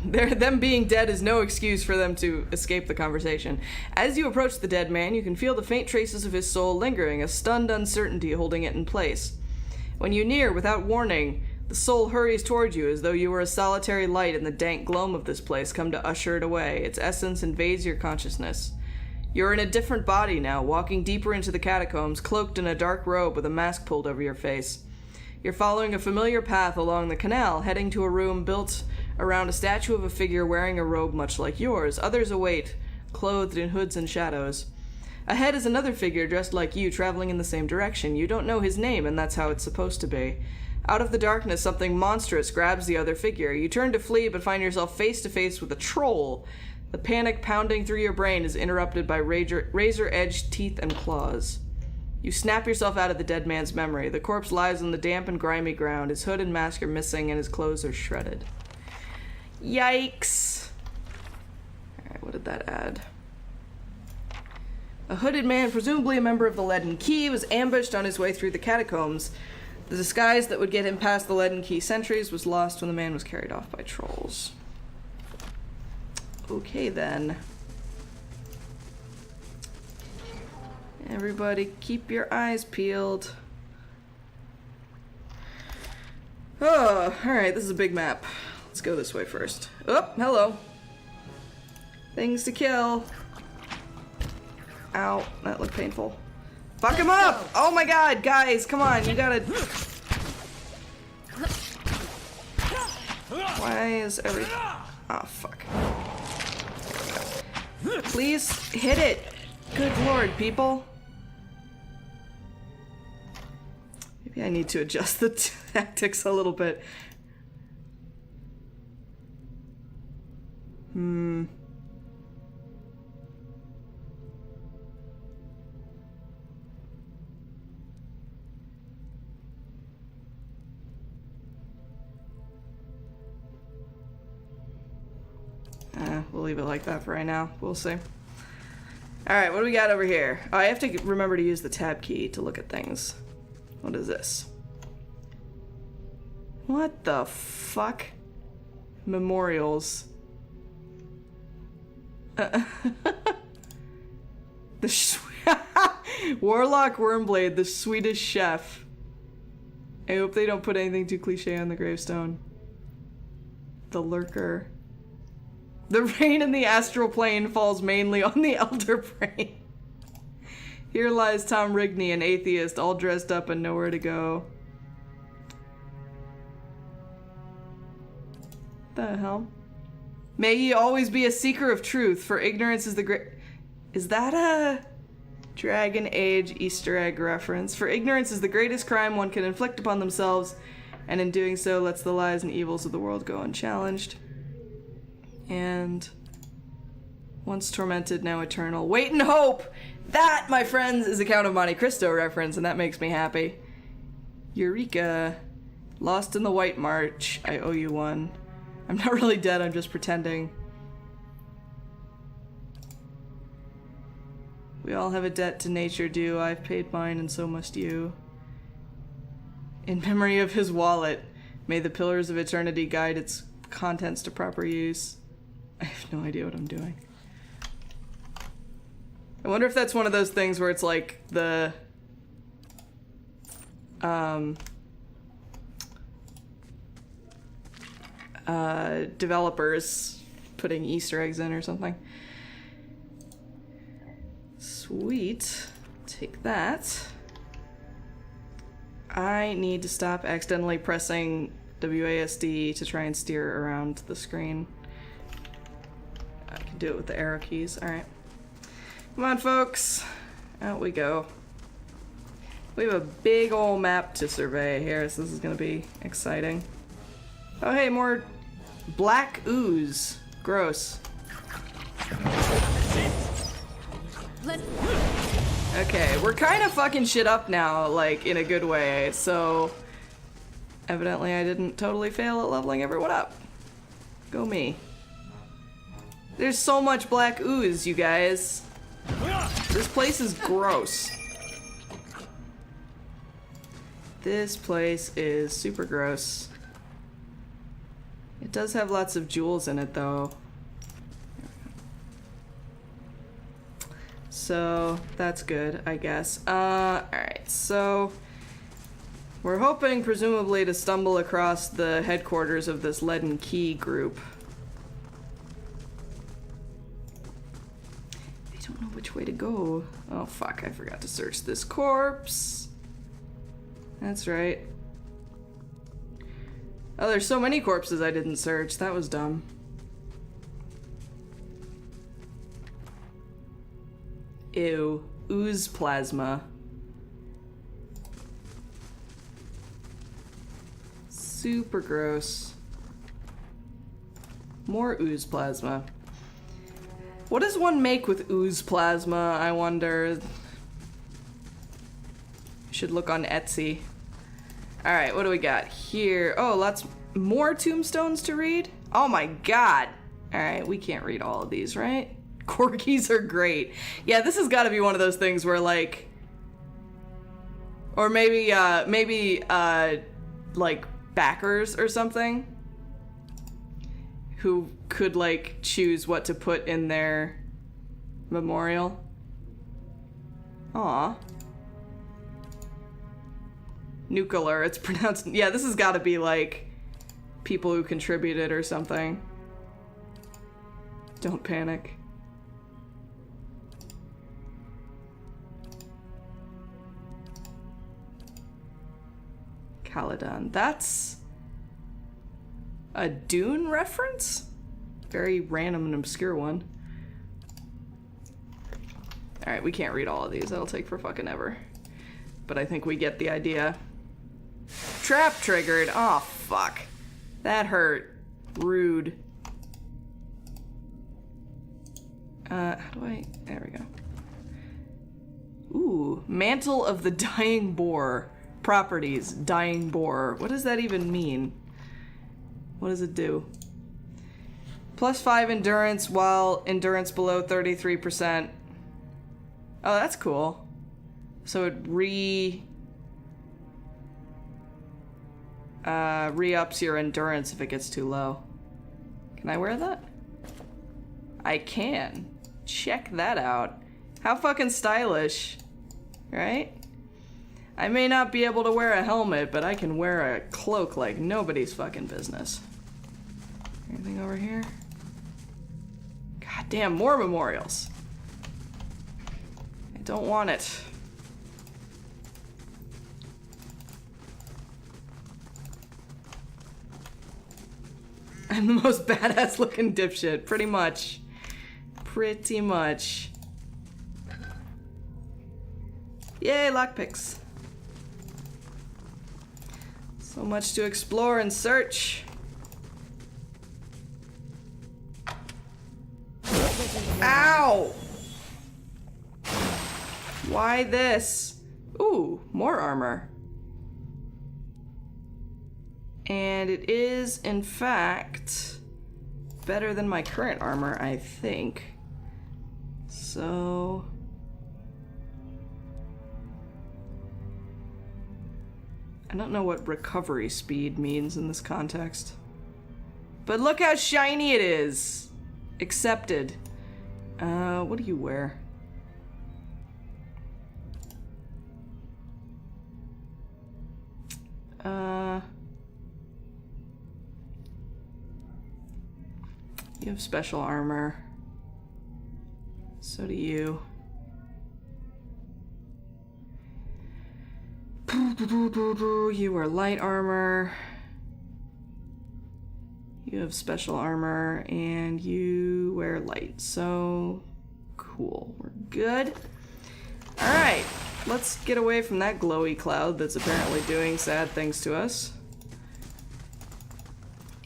Them being dead is no excuse for them to escape the conversation. As you approach the dead man, you can feel the faint traces of his soul lingering, a stunned uncertainty holding it in place. When you near, without warning, the soul hurries towards you as though you were a solitary light in the dank gloom of this place come to usher it away. Its essence invades your consciousness. You're in a different body now, walking deeper into the catacombs, cloaked in a dark robe with a mask pulled over your face. You're following a familiar path along the canal, heading to a room built around a statue of a figure wearing a robe much like yours. Others await, clothed in hoods and shadows. Ahead is another figure dressed like you, traveling in the same direction. You don't know his name, and that's how it's supposed to be. Out of the darkness, something monstrous grabs the other figure. You turn to flee, but find yourself face to face with a troll. The panic pounding through your brain is interrupted by razor-edged teeth and claws. You snap yourself out of the dead man's memory. The corpse lies on the damp and grimy ground. His hood and mask are missing, and his clothes are shredded. Yikes. Alright, what did that add? A hooded man, presumably a member of the Leaden Key, was ambushed on his way through the catacombs. The disguise that would get him past the Leaden Key sentries was lost when the man was carried off by trolls. Okay then. Everybody keep your eyes peeled. Oh, alright, this is a big map. Let's go this way first. Oh, hello. Things to kill. Ow, that looked painful. Fuck him up! Oh my god, guys, come on, you gotta... Why is every... Oh, fuck. Please hit it. Good lord, people. Maybe I need to adjust the tactics a little bit. We'll leave it like that for right now. We'll see. Alright, what do we got over here? Oh, I have to remember to use the tab key to look at things. What is this? What the fuck? Memorials. The Warlock Wormblade, the Swedish chef. I hope they don't put anything too cliche on the gravestone. The Lurker. The rain in the astral plane falls mainly on the Elder Brain. Here lies Tom Rigney, an atheist, all dressed up and nowhere to go. The hell? May ye always be a seeker of truth, for ignorance is the great... Is that a... Dragon Age Easter egg reference. For ignorance is the greatest crime one can inflict upon themselves, and in doing so lets the lies and evils of the world go unchallenged. And once tormented, now eternal. Wait and hope! That, my friends, is a Count of Monte Cristo reference, and that makes me happy. Eureka. Lost in the White March. I owe you one. I'm not really dead, I'm just pretending. We all have a debt to nature due. I've paid mine, and so must you. In memory of his wallet, may the pillars of eternity guide its contents to proper use. I have no idea what I'm doing. I wonder if that's one of those things where it's like the developers putting Easter eggs in or something. Sweet. Take that. I need to stop accidentally pressing WASD to try and steer around the screen. I can do it with the arrow keys. Alright. Come on, folks. Out we go. We have a big old map to survey here, so this is gonna be exciting. Oh, hey, more black ooze. Gross. Okay, we're kind of fucking shit up now, like, in a good way, so evidently I didn't totally fail at leveling everyone up. Go me. There's so much black ooze, you guys. This place is gross. This place is super gross. It does have lots of jewels in it, though. So, that's good, I guess. Alright, so we're hoping, presumably, to stumble across the headquarters of this Lead and Key group. I don't know which way to go. Oh, fuck, I forgot to search this corpse. That's right. Oh, there's so many corpses I didn't search. That was dumb. Ew. Ooze plasma. Super gross. More ooze plasma. What does one make with ooze plasma, I wonder? Should look on Etsy. Alright, what do we got here? Oh, lots more tombstones to read? Oh my god! Alright, we can't read all of these, right? Corgis are great. Yeah, this has got to be one of those things where, like... Or maybe, like, backers or something? Who could, like, choose what to put in their memorial. Aw. Nuclear, it's pronounced... Yeah, this has got to be, like, people who contributed or something. Don't panic. Caledon. That's a Dune reference? Very random and obscure one. Alright, we can't read all of these. That'll take for fucking ever. But I think we get the idea. Trap triggered. Oh, fuck. That hurt. Rude. How do I... There we go. Ooh. Mantle of the Dying Boar. Properties. Dying Boar. What does that even mean? What does it do? +5 endurance while endurance below 33%. Oh, that's cool. So it re-ups your endurance if it gets too low. Can I wear that? I can. Check that out. How fucking stylish. Right? I may not be able to wear a helmet, but I can wear a cloak like nobody's fucking business. Anything over here? God damn, more memorials. I don't want it. I'm the most badass looking dipshit, pretty much. Pretty much. Yay, lockpicks. So much to explore and search. Ow! Why this? Ooh, more armor. And it is, in fact, better than my current armor, I think. So... I don't know what recovery speed means in this context. But look how shiny it is! Accepted. What do you wear? You have special armor. So do you. You wear light armor. You have special armor, and you wear light. So cool. We're good. Alright, let's get away from that glowy cloud that's apparently doing sad things to us.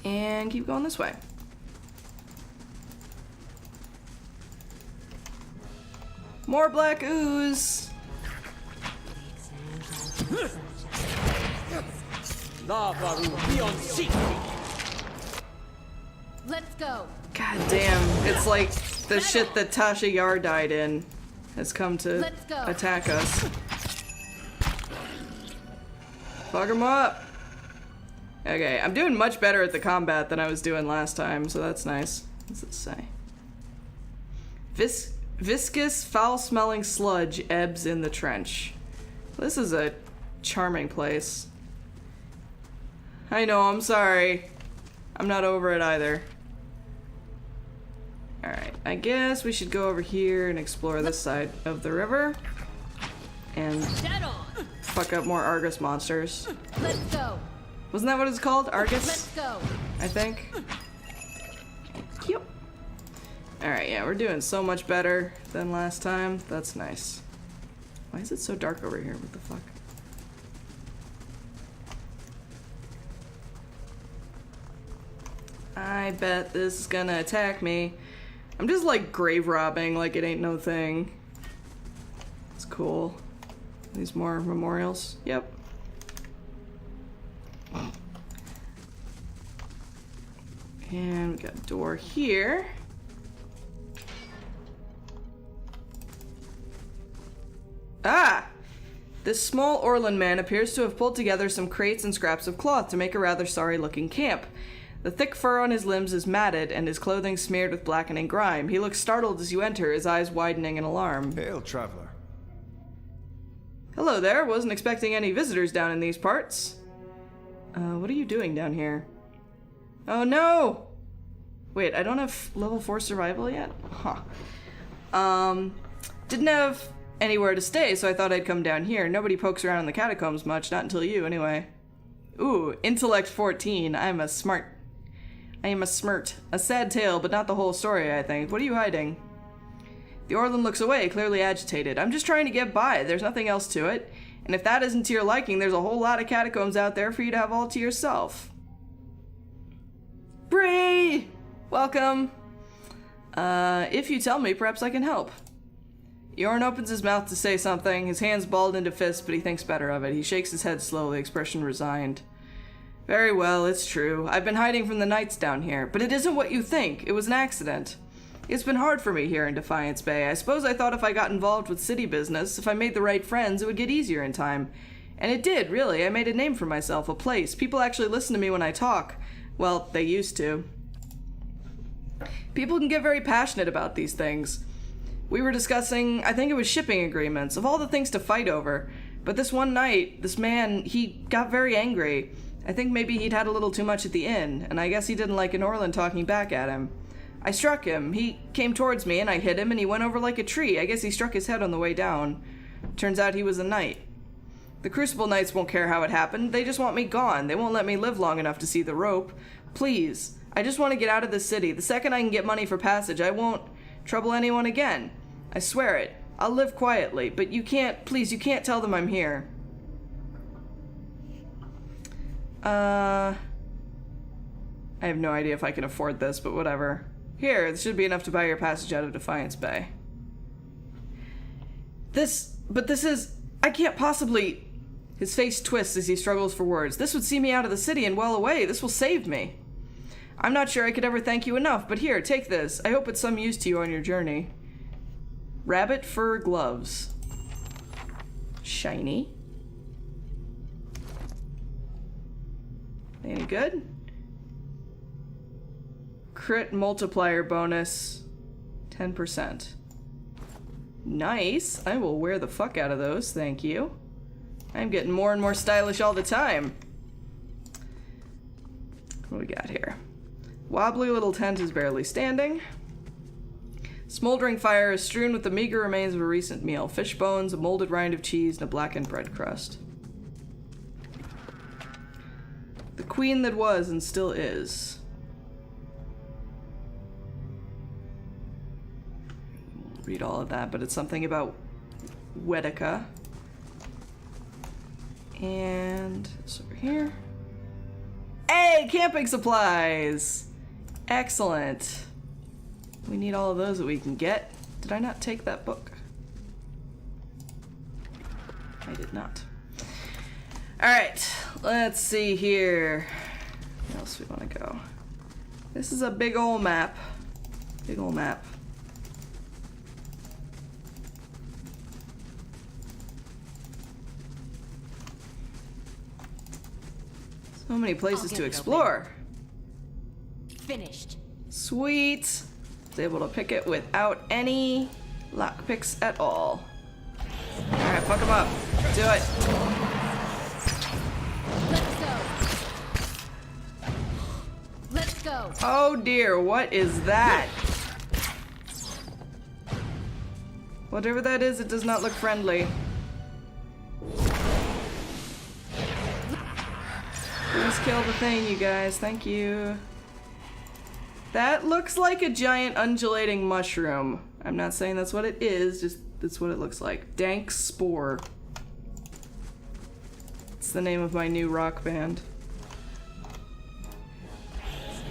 And keep going this way. More black ooze! Let's go. God damn, it's like the shit that Tasha Yar died in has come to attack us. Fuck him up! Okay, I'm doing much better at the combat than I was doing last time, so that's nice. What's it say? Viscous, foul-smelling sludge ebbs in the trench. This is a charming place. I know, I'm sorry. I'm not over it either. Alright, I guess we should go over here and explore this side of the river. And fuck up more Argus monsters. Let's go. Wasn't that what it's called? Argus? Let's go. I think. Yep. Alright, yeah, we're doing so much better than last time. That's nice. Why is it so dark over here? What the fuck? I bet this is gonna attack me. I'm just like grave robbing like it ain't no thing. It's cool. These more memorials. Yep. And we got a door here. Ah! This small Orlan man appears to have pulled together some crates and scraps of cloth to make a rather sorry-looking camp. The thick fur on his limbs is matted, and his clothing smeared with blackening grime. He looks startled as you enter, his eyes widening in alarm. Hail, traveler. Hello there, wasn't expecting any visitors down in these parts. What are you doing down here? Oh no! Wait, I don't have level 4 survival yet? Huh. Didn't have anywhere to stay, so I thought I'd come down here. Nobody pokes around in the catacombs much, not until you, anyway. Ooh, intellect 14. I am a smirt. A sad tale, but not the whole story, I think. What are you hiding? The Orlan looks away, clearly agitated. I'm just trying to get by. There's nothing else to it. And if that isn't to your liking, there's a whole lot of catacombs out there for you to have all to yourself. Bree! Welcome. If you tell me, perhaps I can help. Yorn opens his mouth to say something, his hands balled into fists, but he thinks better of it. He shakes his head slowly, expression resigned. Very well, it's true. I've been hiding from the knights down here, but it isn't what you think. It was an accident. It's been hard for me here in Defiance Bay. I suppose I thought if I got involved with city business, if I made the right friends, it would get easier in time. And it did, really. I made a name for myself, a place. People actually listen to me when I talk. Well, they used to. People can get very passionate about these things. We were discussing, I think it was shipping agreements, of all the things to fight over. But this one night, this man, he got very angry. I think maybe he'd had a little too much at the inn, and I guess he didn't like an Orlan talking back at him. I struck him. He came towards me, and I hit him, and he went over like a tree. I guess he struck his head on the way down. Turns out he was a knight. The Crucible Knights won't care how it happened. They just want me gone. They won't let me live long enough to see the rope. Please. I just want to get out of this city. The second I can get money for passage, I won't trouble anyone again. I swear it. I'll live quietly, but you can't, please, you can't tell them I'm here. I have no idea if I can afford this, but whatever. Here, this should be enough to buy your passage out of Defiance Bay. But this is, I can't possibly... His face twists as he struggles for words. This would see me out of the city and well away. This will save me. I'm not sure I could ever thank you enough, but here, take this. I hope it's some use to you on your journey. Rabbit fur gloves. Shiny. Any good? Crit multiplier bonus. 10%. Nice. I will wear the fuck out of those, thank you. I'm getting more and more stylish all the time. What do we got here? Wobbly little tent is barely standing. Smoldering fire is strewn with the meager remains of a recent meal. Fish bones, a molded rind of cheese, and a blackened bread crust. The queen that was and still is. We'll read all of that, but it's something about Wedeka. And this over here. Hey, camping supplies! Excellent. We need all of those that we can get. Did I not take that book? I did not. Alright, let's see here. Where else we want to go? This is a big old map. Big old map. So many places to explore. Finished. Sweet. Was able to pick it without any lockpicks at all. Alright, fuck him up. Do it. Let's go. Oh dear, what is that? Whatever that is, it does not look friendly. Please kill the thing, you guys. Thank you. That looks like a giant undulating mushroom. I'm not saying that's what it is, just that's what it looks like. Dank Spore. It's the name of my new rock band.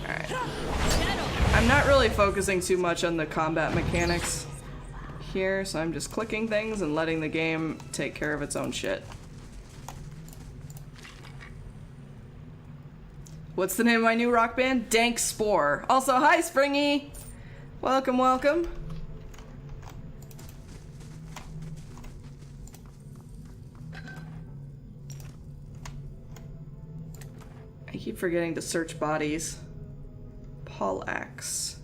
Alright. I'm not really focusing too much on the combat mechanics here, so I'm just clicking things and letting the game take care of its own shit. What's the name of my new rock band? Dank Spore. Also, hi Springy! Welcome, welcome. I keep forgetting to search bodies. Poleaxe.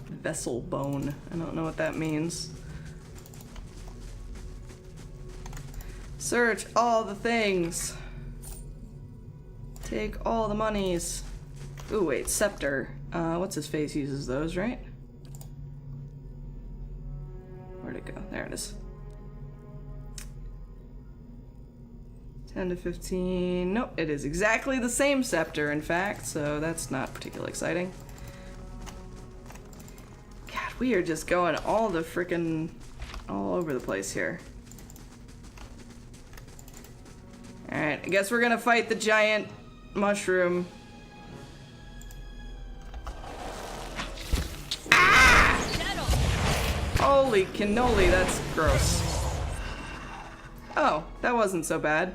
Vessel bone. I don't know what that means. Search all the things. Take all the monies. Ooh, wait, scepter. What's his face uses those, right? Where'd it go? There it is. 10 to 15. Nope, it is exactly the same scepter, in fact, so that's not particularly exciting. God, we are just going all over the place here. Alright, I guess we're gonna fight the giant mushroom. Ah! Holy cannoli, that's gross. Oh, that wasn't so bad.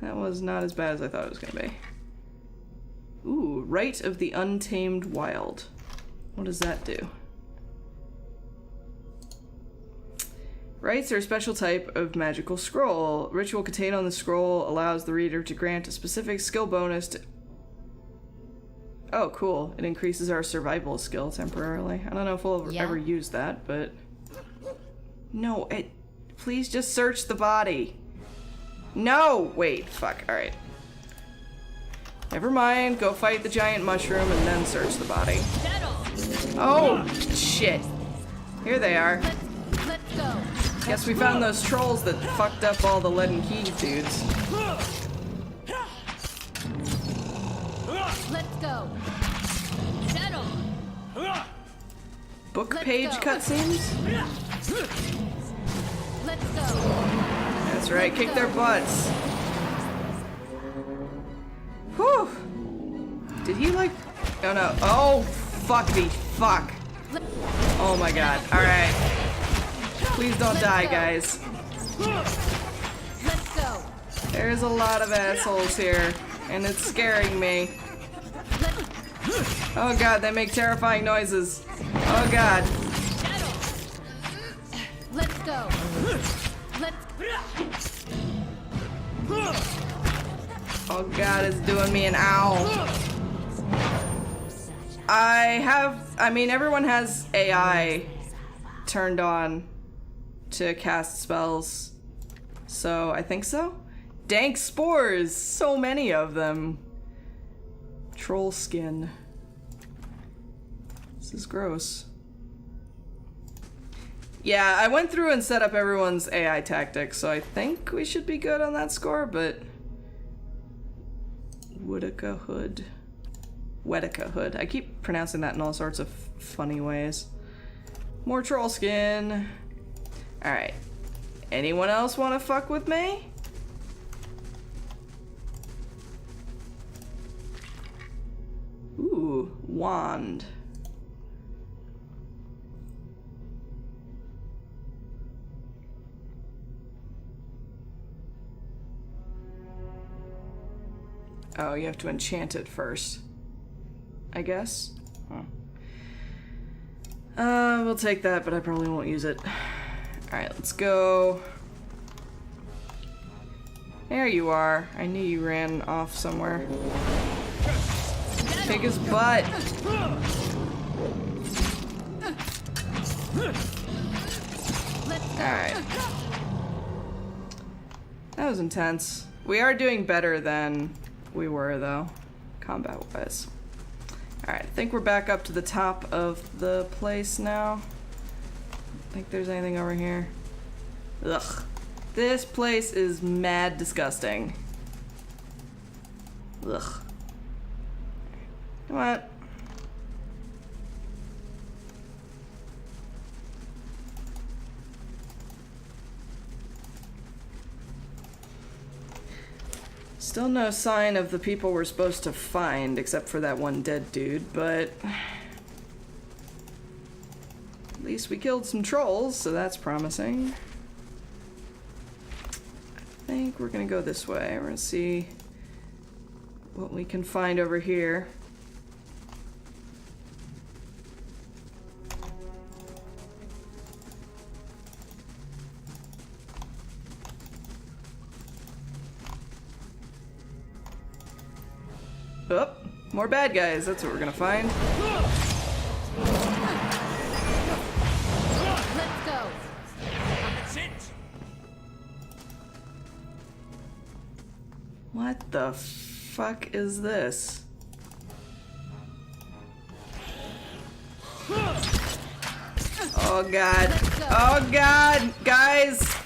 That was not as bad as I thought it was gonna be. Ooh, Rite of the Untamed Wild. What does that do? Rites are a special type of magical scroll. Ritual contained on the scroll allows the reader to grant a specific skill bonus to... Oh, cool. It increases our survival skill temporarily. I don't know if we'll ever use that, but... No, please just search the body. No! Wait, fuck. Alright. Never mind. Go fight the giant mushroom and then search the body. Oh, shit. Here they are. Let's go. Guess we found those trolls that fucked up all the lead and key dudes. Let's go. Settle. Book Let's page go. cutscenes? Let's go. That's right, kick their butts. Whew! Did he like... Oh no. Oh, fuck me. Fuck. Oh my god. Alright. Please don't die, guys. Let's go. There's a lot of assholes here, and it's scaring me. Oh god, they make terrifying noises. Oh god. Let's go. Let's. Oh god, it's doing me an ow. I mean, everyone has AI turned on to cast spells. So, I think so? Dank spores! So many of them. Troll skin. This is gross. Yeah, I went through and set up everyone's AI tactics, so I think we should be good on that score, but... Woodica Hood. Wedica Hood. I keep pronouncing that in all sorts of funny ways. More troll skin. Alright. Anyone else want to fuck with me? Ooh, wand. Oh, you have to enchant it first, I guess. Huh. We'll take that, but I probably won't use it. Alright, let's go. There you are. I knew you ran off somewhere. Kick his butt. Alright. That was intense. We are doing better than we were, though, combat-wise. Alright, I think we're back up to the top of the place now. I think there's anything over here. Ugh. This place is mad disgusting. Ugh. Come on. Still no sign of the people we're supposed to find, except for that one dead dude, but... At least we killed some trolls, so that's promising. I think we're gonna go this way. We're gonna see what we can find over here. Oh, more bad guys. That's what we're gonna find. Let's go. That's it. What the fuck is this? Oh god. Oh god, guys!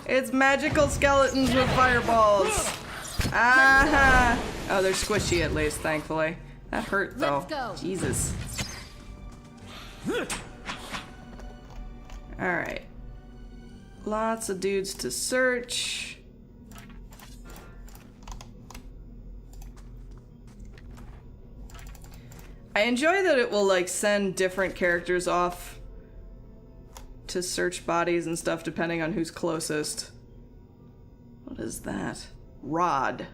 It's magical skeletons with fireballs. Aha! Oh, they're squishy at least, thankfully. That hurt though. Let's go. Jesus. Alright. Lots of dudes to search. I enjoy that it will like send different characters off to search bodies and stuff depending on who's closest. What is that? Rod.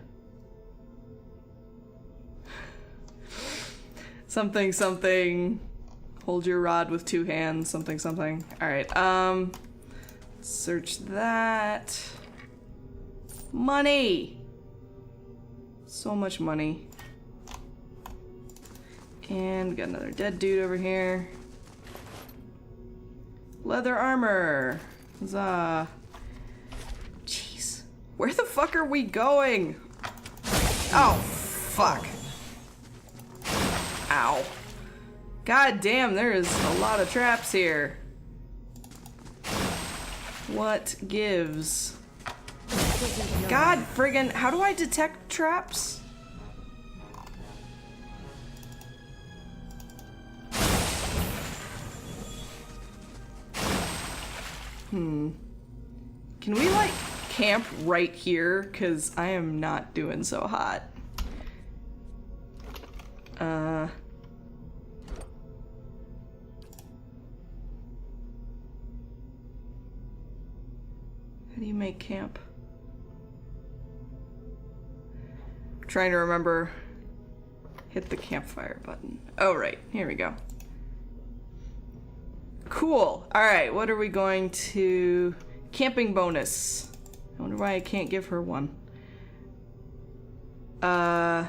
Something, something. Hold your rod with two hands. Something, something. Alright, search that. Money! So much money. And we got another dead dude over here. Leather armor. Huzzah. Jeez. Where the fuck are we going? Oh, fuck. Ow. God damn, there is a lot of traps here. What gives? God friggin', how do I detect traps? Can we, like, camp right here? Because I am not doing so hot. How do you make camp? I'm trying to remember. Hit the campfire button. Oh, right. Here we go. Cool. Alright, what are we going to... Camping bonus. I wonder why I can't give her one. Oh,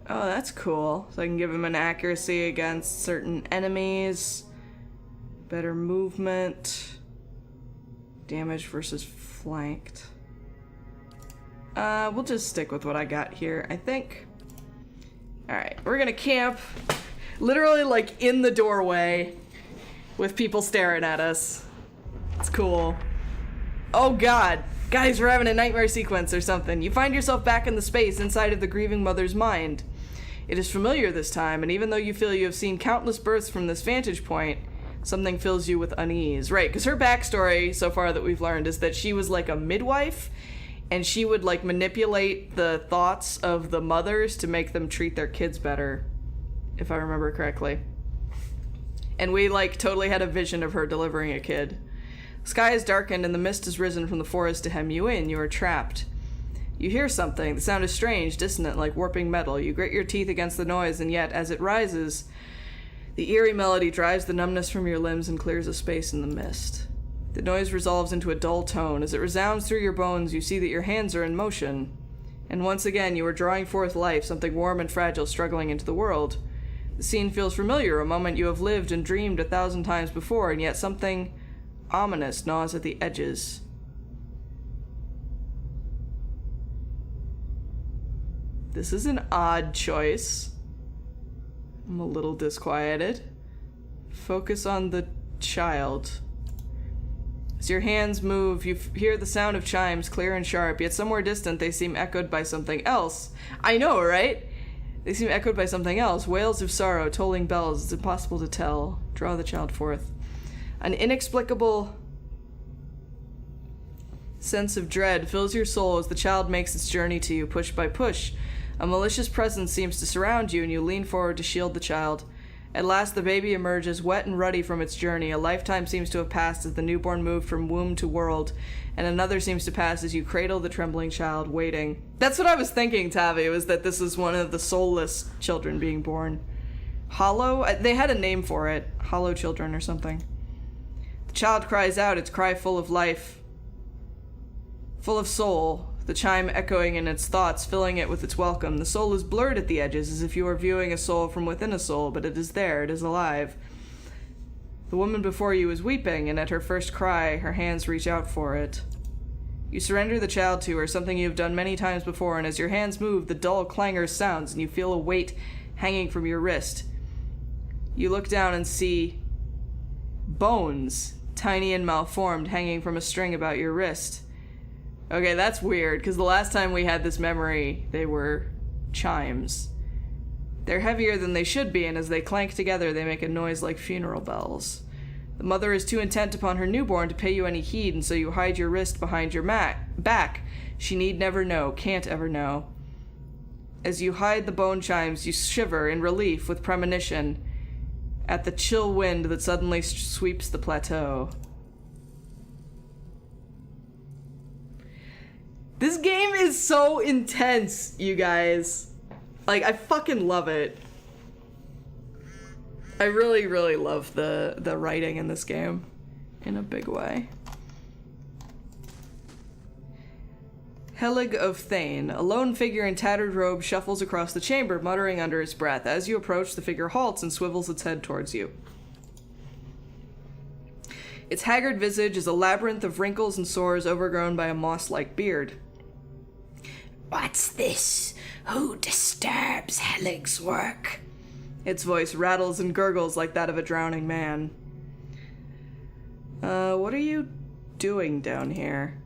that's cool. So I can give him an accuracy against certain enemies. Better movement. Damage versus flanked. We'll just stick with what I got here, I think. Alright, we're gonna camp literally like in the doorway with people staring at us. It's cool. Oh god. Guys, we're having a nightmare sequence or something. You find yourself back in the space inside of the grieving mother's mind. It is familiar this time, and even though you feel you have seen countless births from this vantage point, something fills you with unease. Right, because her backstory so far that we've learned is that she was like a midwife, and she would like manipulate the thoughts of the mothers to make them treat their kids better, if I remember correctly. And we like totally had a vision of her delivering a kid. The sky is darkened and the mist has risen from the forest to hem you in. You are trapped. You hear something. The sound is strange, dissonant, like warping metal. You grit your teeth against the noise, and yet, as it rises, the eerie melody drives the numbness from your limbs and clears a space in the mist. The noise resolves into a dull tone. As it resounds through your bones, you see that your hands are in motion. And once again, you are drawing forth life, something warm and fragile struggling into the world. The scene feels familiar, a moment you have lived and dreamed 1,000 times before, and yet something ominous gnaws at the edges. This is an odd choice. I'm a little disquieted. Focus on the child. As your hands move, you hear the sound of chimes clear and sharp, yet somewhere distant they seem echoed by something else. I know, right? They seem echoed by something else. Wails of sorrow, tolling bells. It's impossible to tell. Draw the child forth. An inexplicable sense of dread fills your soul as the child makes its journey to you, push by push. A malicious presence seems to surround you, and you lean forward to shield the child. At last, the baby emerges, wet and ruddy from its journey. A lifetime seems to have passed as the newborn moved from womb to world, and another seems to pass as you cradle the trembling child, waiting. That's what I was thinking, Tavi, was that this is one of the soulless children being born. Hollow? They had a name for it. Hollow children or something. The child cries out, its cry full of life, full of soul, the chime echoing in its thoughts, filling it with its welcome. The soul is blurred at the edges, as if you are viewing a soul from within a soul, but it is there, it is alive. The woman before you is weeping, and at her first cry, her hands reach out for it. You surrender the child to her, something you have done many times before, and as your hands move, the dull clangor sounds, and you feel a weight hanging from your wrist. You look down and see bones, tiny and malformed, hanging from a string about your wrist. Okay, that's weird, because the last time we had this memory, they were chimes. They're heavier than they should be, and as they clank together, they make a noise like funeral bells. The mother is too intent upon her newborn to pay you any heed, and so you hide your wrist behind your back. She need never know, can't ever know. As you hide the bone chimes, you shiver in relief with premonition at the chill wind that suddenly sweeps the plateau. This game is so intense, you guys. Like, I fucking love it. I really, really love the writing in this game in a big way. Helig of Thane. A lone figure in tattered robe shuffles across the chamber, muttering under its breath. As you approach, the figure halts and swivels its head towards you. Its haggard visage is a labyrinth of wrinkles and sores overgrown by a moss-like beard. What's this? Who disturbs Helig's work? Its voice rattles and gurgles like that of a drowning man. What are you doing down here?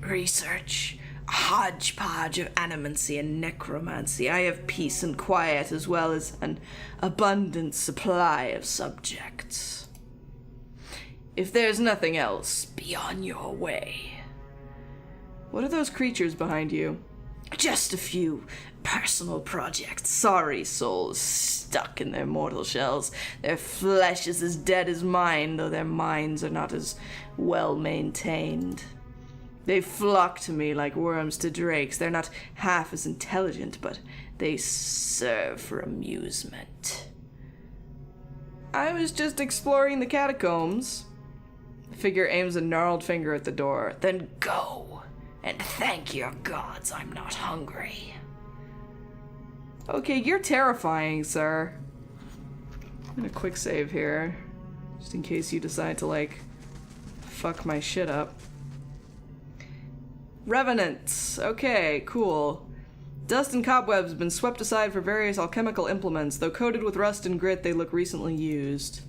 Research. A hodgepodge of animancy and necromancy. I have peace and quiet as well as an abundant supply of subjects. If there's nothing else, be on your way. What are those creatures behind you? Just a few personal projects. Sorry souls stuck in their mortal shells. Their flesh is as dead as mine, though their minds are not as well maintained. They flock to me like worms to drakes. They're not half as intelligent, but they serve for amusement. I was just exploring the catacombs. The figure aims a gnarled finger at the door. Then go, and thank your gods I'm not hungry. Okay, you're terrifying, sir. I'm gonna quick save here, just in case you decide to, like, fuck my shit up. Revenants. Okay, cool. Dust and cobwebs have been swept aside for various alchemical implements. Though coated with rust and grit, they look recently used.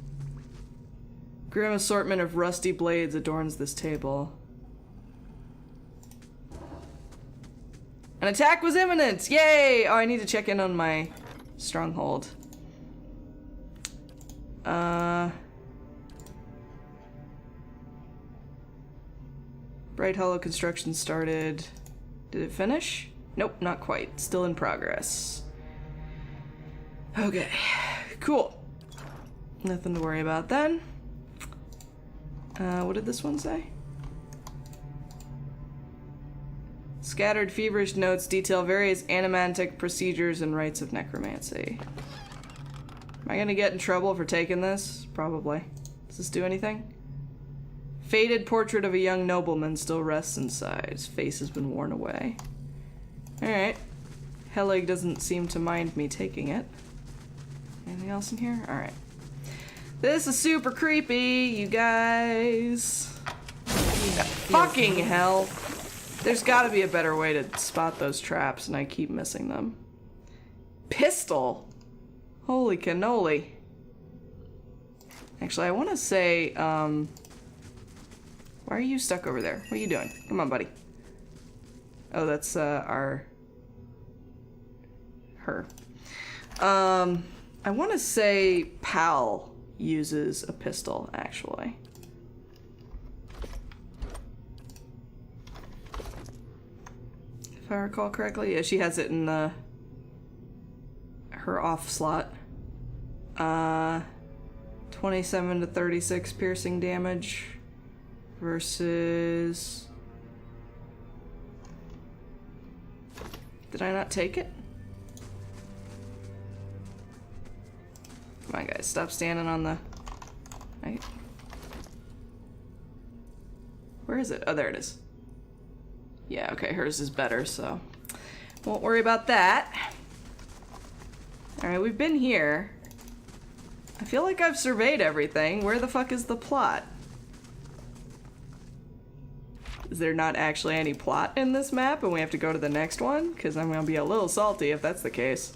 Grim assortment of rusty blades adorns this table. An attack was imminent! Yay! Oh, I need to check in on my stronghold. Bright Hollow construction started. Did it finish? Nope, not quite. Still in progress. Okay, cool. Nothing to worry about then. What did this one say? Scattered feverish notes detail various animantic procedures and rites of necromancy. Am I gonna get in trouble for taking this? Probably. Does this do anything? Faded portrait of a young nobleman still rests inside. His face has been worn away. Alright. Helig doesn't seem to mind me taking it. Anything else in here? Alright. This is super creepy, you guys. Fucking hell. There's gotta be a better way to spot those traps, and I keep missing them. Pistol? Holy cannoli. Actually, I want to say, why are you stuck over there? What are you doing? Come on, buddy. Oh, that's, her. I want to say Pal uses a pistol, actually. If I recall correctly. Yeah, she has it in the... her off slot. 27 to 36 piercing damage versus... Did I not take it? Come on, guys, stop standing on the... Where is it? Oh, there it is. Yeah, okay, hers is better, so... won't worry about that. Alright, we've been here. I feel like I've surveyed everything. Where the fuck is the plot? Is there not actually any plot in this map and we have to go to the next one? Because I'm gonna be a little salty if that's the case.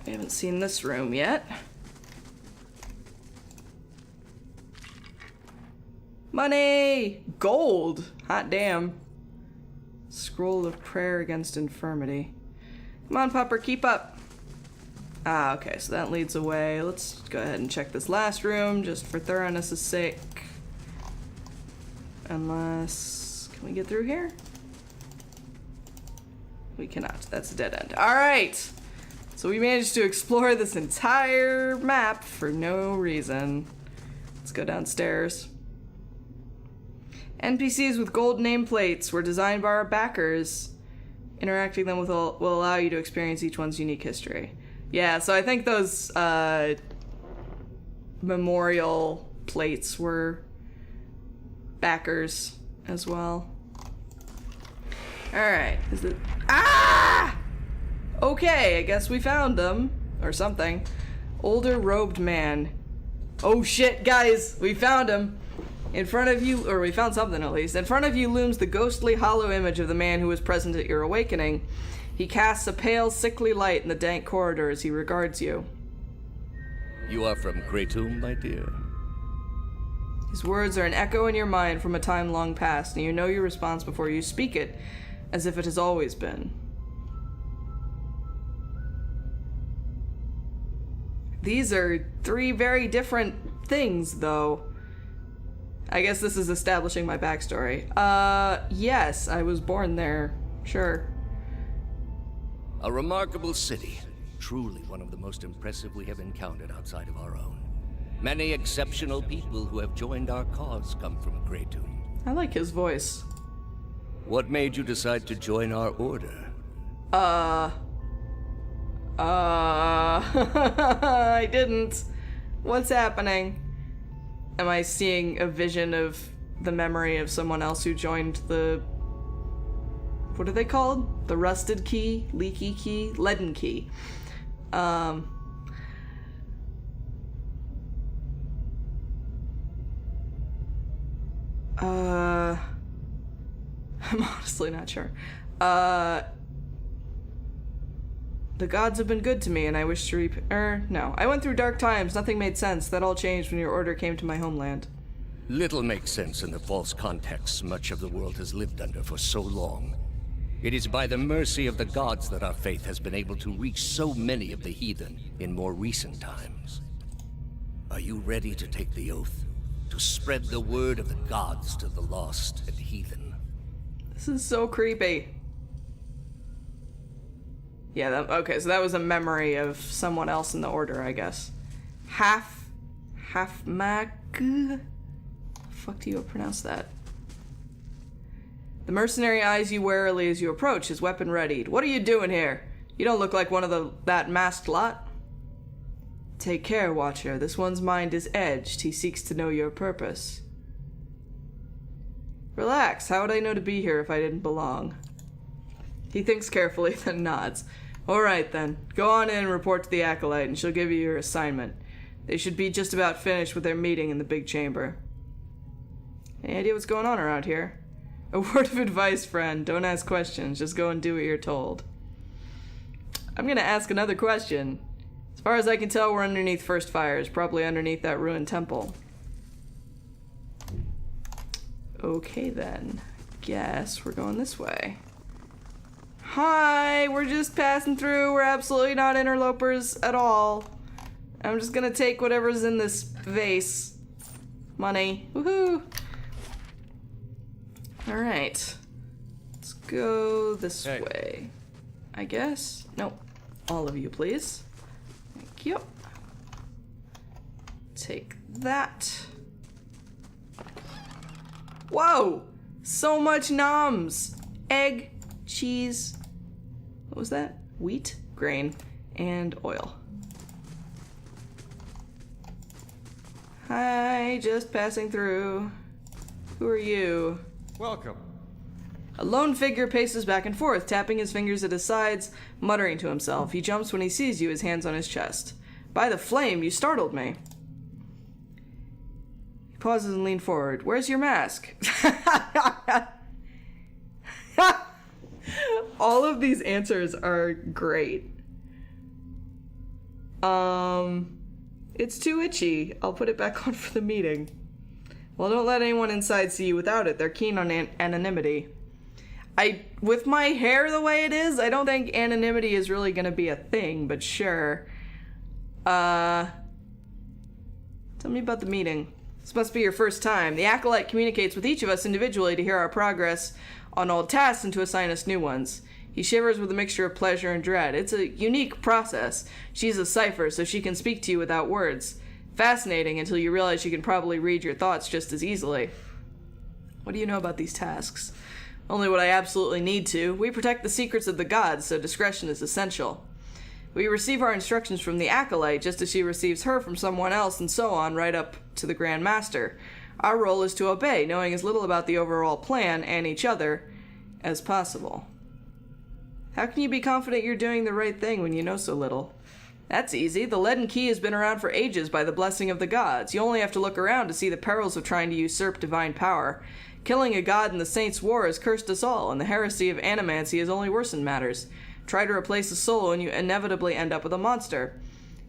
We haven't seen this room yet. Money! Gold! Hot damn. Scroll of prayer against infirmity. Come on, Pupper, keep up. Ah, okay, so that leads away. Let's go ahead and check this last room, just for thoroughness' sake. Unless... can we get through here? We cannot. That's a dead end. Alright! So we managed to explore this entire map for no reason. Let's go downstairs. NPCs with gold nameplates were designed by our backers. Interacting them with will allow you to experience each one's unique history. Yeah, so I think those memorial plates were backers as well. Alright, is it... Ah! Okay, I guess we found them. Or something. Older robed man. Oh shit, guys! We found him! In front of you, or we found something at least. In front of you looms the ghostly, hollow image of the man who was present at your awakening. He casts a pale, sickly light in the dank corridor as he regards you. You are from Kratom, my dear? His words are an echo in your mind from a time long past, and you know your response before you speak it, as if it has always been. These are three very different things, though. I guess this is establishing my backstory. Yes, I was born there. Sure. A remarkable city. Truly one of the most impressive we have encountered outside of our own. Many exceptional people who have joined our cause come from Kratom. I like his voice. What made you decide to join our order? I didn't. What's happening? Am I seeing a vision of the memory of someone else who joined the... What are they called? The rusted key? Leaky key? Leaden key. I'm honestly not sure. The gods have been good to me, and I wish to no. I went through dark times. Nothing made sense. That all changed when your order came to my homeland. Little makes sense in the false contexts much of the world has lived under for so long. It is by the mercy of the gods that our faith has been able to reach so many of the heathen in more recent times. Are you ready to take the oath? To spread the word of the gods to the lost and heathen? This is so creepy. Yeah, okay, so that was a memory of someone else in the order, I guess. Half-mag? How the fuck do you pronounce that? The mercenary eyes you warily as you approach, his weapon readied. What are you doing here? You don't look like one of that masked lot. Take care, Watcher. This one's mind is edged. He seeks to know your purpose. Relax. How would I know to be here if I didn't belong? He thinks carefully, then nods. Alright then. Go on in and report to the Acolyte, and she'll give you your assignment. They should be just about finished with their meeting in the big chamber. Any idea what's going on around here? A word of advice, friend. Don't ask questions. Just go and do what you're told. I'm gonna ask another question. As far as I can tell, we're underneath First Fires. Probably underneath that ruined temple. Okay then. Guess we're going this way. Hi, we're just passing through. We're absolutely not interlopers at all. I'm just gonna take whatever's in this vase. Money. Woohoo! Alright. Let's go this way. I guess? Nope. All of you, please. Thank you. Take that. Whoa! So much noms! Egg, cheese, what was that? Wheat, grain, and oil. Hi, just passing through. Who are you? Welcome. A lone figure paces back and forth, tapping his fingers at his sides, muttering to himself. He jumps when he sees you, his hands on his chest. By the flame, you startled me. He pauses and leans forward. Where's your mask? All of these answers are great. It's too itchy. I'll put it back on for the meeting. Well, don't let anyone inside see you without it. They're keen on anonymity. With my hair the way it is, I don't think anonymity is really gonna be a thing, but sure. Tell me about the meeting. This must be your first time. The Acolyte communicates with each of us individually to hear our progress on old tasks and to assign us new ones. He shivers with a mixture of pleasure and dread. It's a unique process. She's a cipher, so she can speak to you without words. Fascinating until you realize she can probably read your thoughts just as easily. What do you know about these tasks? Only what I absolutely need to. We protect the secrets of the gods, so discretion is essential. We receive our instructions from the Acolyte just as she receives her from someone else, and so on, right up to the Grand Master. Our role is to obey, knowing as little about the overall plan and each other as possible. How can you be confident you're doing the right thing when you know so little? That's easy. The leaden key has been around for ages by the blessing of the gods. You only have to look around to see the perils of trying to usurp divine power. Killing a god in the Saints' War has cursed us all, and the heresy of animancy has only worsened matters. Try to replace a soul and you inevitably end up with a monster.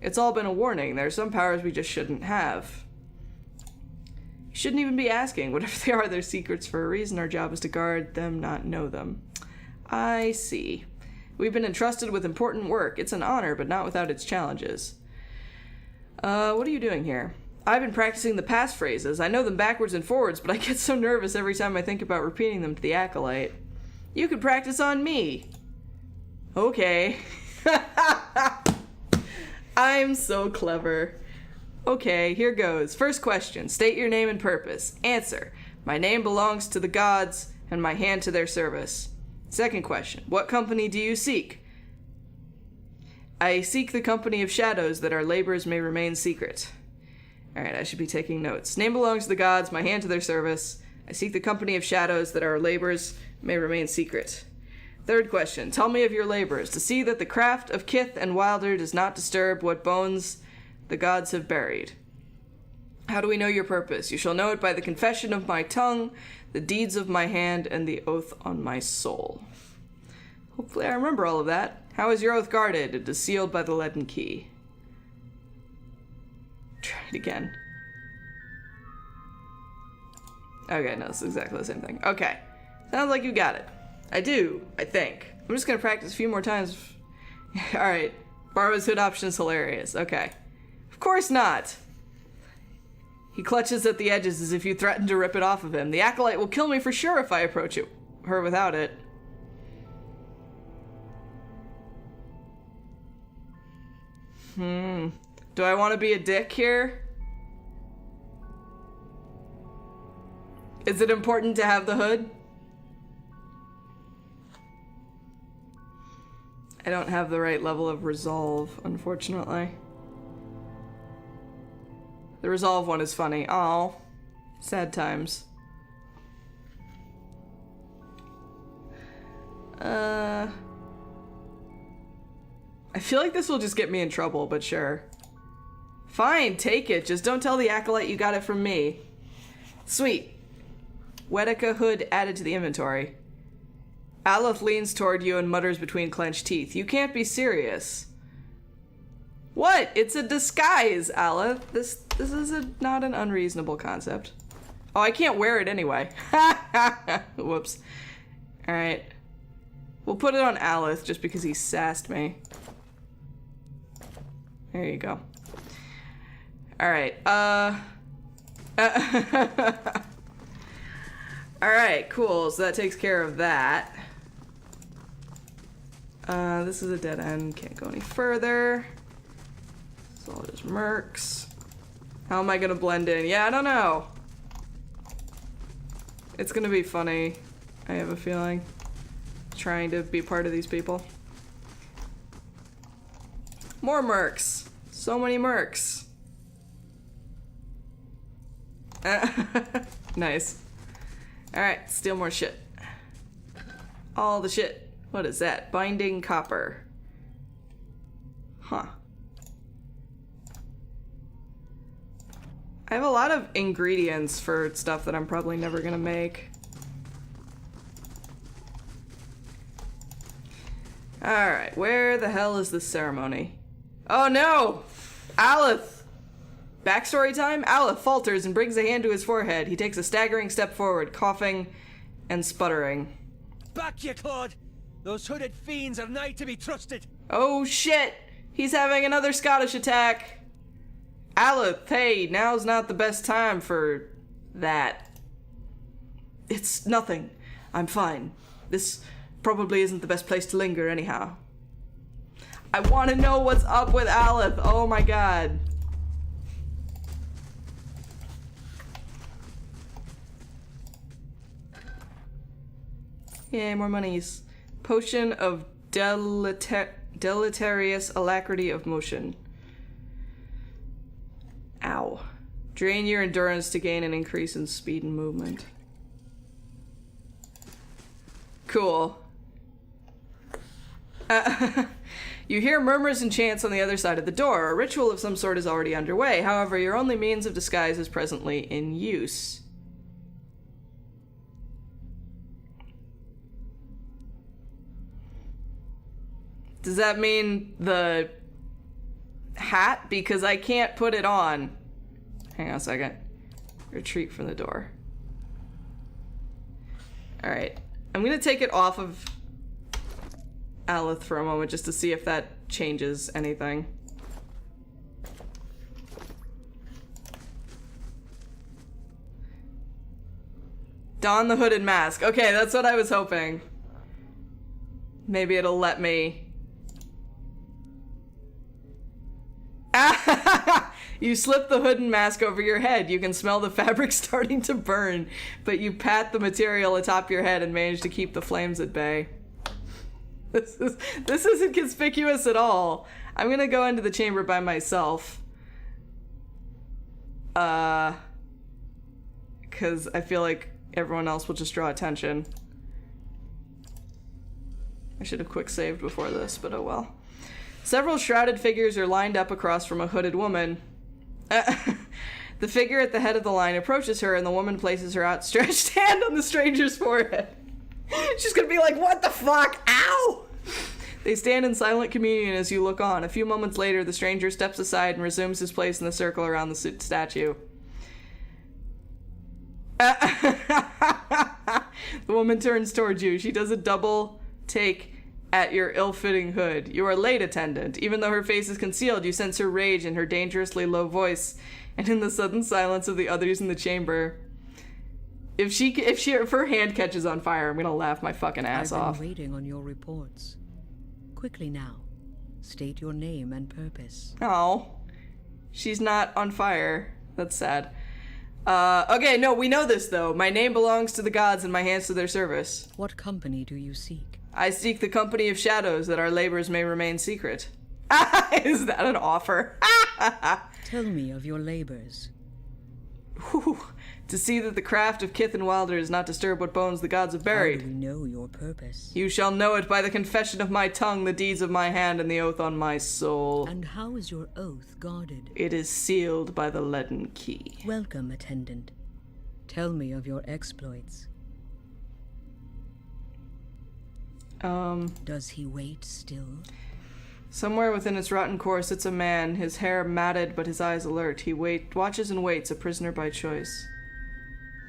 It's all been a warning. There are some powers we just shouldn't have. You shouldn't even be asking. Whatever they are, they're secrets for a reason. Our job is to guard them, not know them. I see. We've been entrusted with important work. It's an honor, but not without its challenges. What are you doing here? I've been practicing the passphrases. I know them backwards and forwards, but I get so nervous every time I think about repeating them to the acolyte. You can practice on me. Okay. I'm so clever. Okay, here goes. First question. State your name and purpose. Answer. My name belongs to the gods, and my hand to their service. Second question. What company do you seek? I seek the company of shadows that our labors may remain secret. Alright, I should be taking notes. Name belongs to the gods, my hand to their service. I seek the company of shadows that our labors may remain secret. Third question. Tell me of your labors, to see that the craft of Kith and Wilder does not disturb what bones the gods have buried. How do we know your purpose? You shall know it by the confession of my tongue, the deeds of my hand, and the oath on my soul. Hopefully I remember all of that. How is your oath guarded? It is sealed by the leaden key. Try it again. Okay, no, it's exactly the same thing. Okay. Sounds like you got it. I do, I think. I'm just gonna practice a few more times. Alright. Barbara's hood option is hilarious. Okay. Of course not! He clutches at the edges as if you threaten to rip it off of him. The acolyte will kill me for sure if I approach her without it. Do I want to be a dick here? Is it important to have the hood? I don't have the right level of resolve, unfortunately. The resolve one is funny. Aw. Sad times. I feel like this will just get me in trouble, but sure. Fine, take it. Just don't tell the acolyte you got it from me. Sweet. Wedeka hood added to the inventory. Aleph leans toward you and mutters between clenched teeth. You can't be serious. What? It's a disguise, Aleph. This is not an unreasonable concept. Oh, I can't wear it anyway. Whoops. Alright. We'll put it on Aleph just because he sassed me. There you go. Alright, Alright, cool. So that takes care of that. This is a dead end. Can't go any further. It's all just mercs. How am I gonna blend in? Yeah, I don't know. It's gonna be funny. I have a feeling. Trying to be part of these people. More mercs. So many mercs. Nice. Alright, steal more shit. All the shit. What is that? Binding copper. Huh. I have a lot of ingredients for stuff that I'm probably never gonna make. Alright, where the hell is this ceremony? Oh no! Aleph! Backstory time? Aleph falters and brings a hand to his forehead. He takes a staggering step forward, coughing and sputtering. Back, you clod! Those hooded fiends are nigh to be trusted! Oh shit! He's having another Scottish attack! Aleph, hey, now's not the best time for that. It's nothing. I'm fine. This probably isn't the best place to linger anyhow. I want to know what's up with Aleph. Oh my god. Yay, more monies. Potion of deleterious alacrity of motion. Ow. Drain your endurance to gain an increase in speed and movement. You hear murmurs and chants on the other side of the door. A ritual of some sort is already underway. However, your only means of disguise is presently in use. Does that mean the hat? Because I can't put it on. Hang on a second. Retreat from the door. Alright. I'm gonna take it off of Aleph for a moment just to see if that changes anything. Don the hooded mask. Okay, that's what I was hoping. Maybe it'll let me... You slip the hood and mask over your head. You can smell the fabric starting to burn, but you pat the material atop your head and manage to keep the flames at bay. This isn't conspicuous at all. I'm gonna go into the chamber by myself. Because I feel like everyone else will just draw attention. I should have quick saved before this, but oh well. Several shrouded figures are lined up across from a hooded woman. The figure at the head of the line approaches her, and the woman places her outstretched hand on the stranger's forehead. She's gonna be like, what the fuck? Ow! They stand in silent communion as you look on. A few moments later, the stranger steps aside and resumes his place in the circle around the statue. The woman turns towards you. She does a double take at your ill-fitting hood. You are late, attendant. Even though her face is concealed, you sense her rage in her dangerously low voice and in the sudden silence of the others in the chamber. If her hand catches on fire, I'm gonna laugh my fucking ass off. I've been waiting on your reports. Quickly now, state your name and purpose. Oh, she's not on fire. That's sad. Okay, no, we know this though. My name belongs to the gods and my hands to their service. What company do you seek? I seek the company of shadows that our labors may remain secret. Is that an offer? Tell me of your labors. Whew. To see that the craft of Kith and Wilder does not disturb what bones the gods have buried. How do we know your purpose? You shall know it by the confession of my tongue, the deeds of my hand, and the oath on my soul. And how is your oath guarded? It is sealed by the leaden key. Welcome, attendant. Tell me of your exploits. Does he wait still? Somewhere within its rotten core sits a man, his hair matted but his eyes alert. He watches and waits, a prisoner by choice.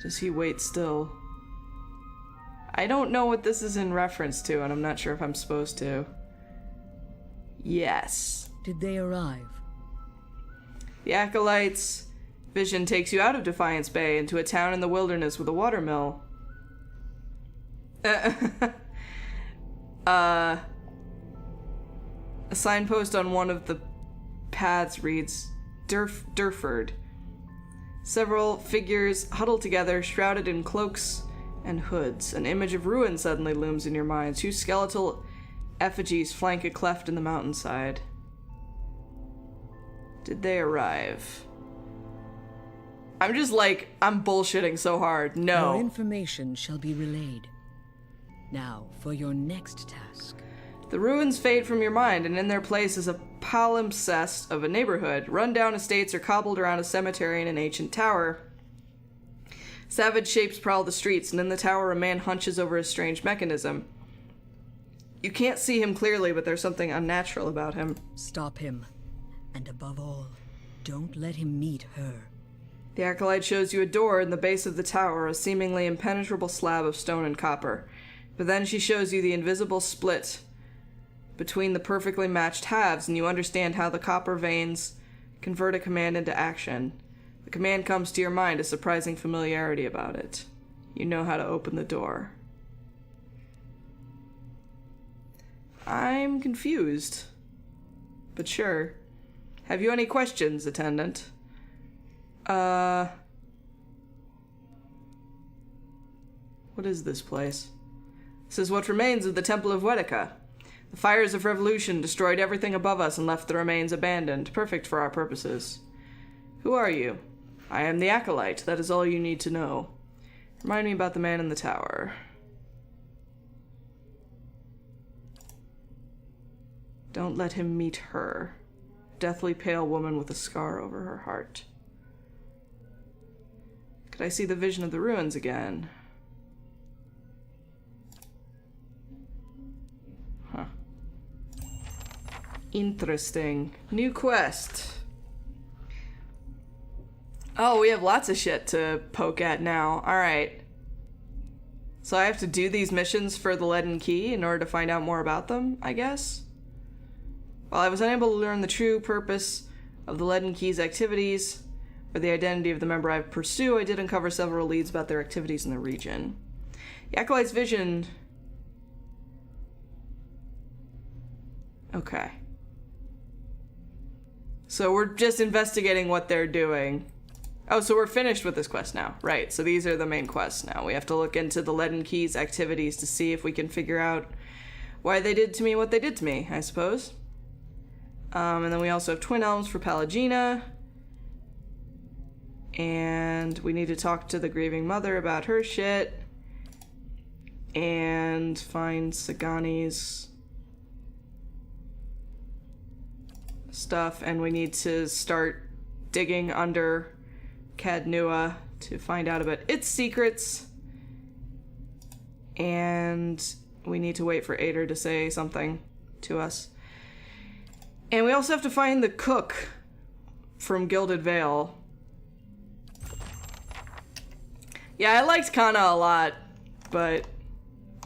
Does he wait still? I don't know what this is in reference to, and I'm not sure if I'm supposed to. Yes. Did they arrive? The Acolyte's vision takes you out of Defiance Bay into a town in the wilderness with a watermill. A signpost on one of the paths reads, Durford. Several figures huddled together, shrouded in cloaks and hoods. An image of ruin suddenly looms in your mind. 2 skeletal effigies flank a cleft in the mountainside. Did they arrive? I'm just like, I'm bullshitting so hard. No. Your information shall be relayed. Now, for your next task. The ruins fade from your mind, and in their place is a palimpsest of a neighborhood. Run-down estates are cobbled around a cemetery and an ancient tower. Savage shapes prowl the streets, and in the tower a man hunches over a strange mechanism. You can't see him clearly, but there's something unnatural about him. Stop him. And above all, don't let him meet her. The Acolyte shows you a door in the base of the tower, a seemingly impenetrable slab of stone and copper. But then she shows you the invisible split between the perfectly matched halves, and you understand how the copper veins convert a command into action. The command comes to your mind, a surprising familiarity about it. You know how to open the door. I'm confused. But sure. Have you any questions, attendant? What is this place? This is what remains of the Temple of Wedeka. The fires of revolution destroyed everything above us and left the remains abandoned, perfect for our purposes. Who are you? I am the Acolyte. That is all you need to know. Remind me about the man in the tower. Don't let him meet her. Deathly pale woman with a scar over her heart. Could I see the vision of the ruins again? Huh. Interesting. New quest. Oh, we have lots of shit to poke at now. Alright. So I have to do these missions for the Leaden Key in order to find out more about them, I guess? While I was unable to learn the true purpose of the Leaden Key's activities, or the identity of the member I pursue, I did uncover several leads about their activities in the region. The Acolyte's vision... Okay. So we're just investigating what they're doing. Oh, so we're finished with this quest now. Right, so these are the main quests now. We have to look into the Leaden Key's activities to see if we can figure out why they did to me what they did to me, I suppose. And then we also have Twin Elms for Pallegina. And we need to talk to the grieving mother about her shit. And find Sagani's stuff. And we need to start digging under Cadnua to find out about its secrets. And we need to wait for Ader to say something to us. And we also have to find the cook from Gilded Vale. Yeah, I liked Kana a lot, but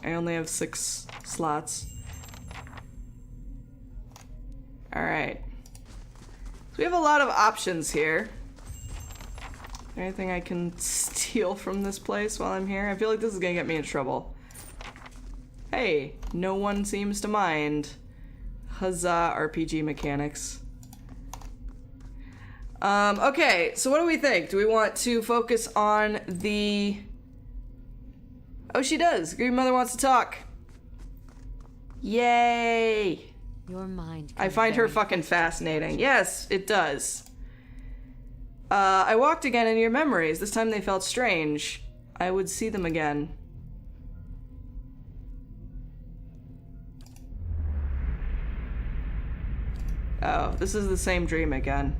I only have 6 slots. Alright. So we have a lot of options here. Anything I can steal from this place while I'm here? I feel like this is gonna get me in trouble. Hey, no one seems to mind. Huzzah, RPG mechanics. Okay, so what do we think? Do we want to focus on the... Oh, she does! Grieving Mother wants to talk. Yay! Your mind. I find her fucking fascinating. Yes, it does. I walked again in your memories. This time they felt strange. I would see them again. Oh, this is the same dream again.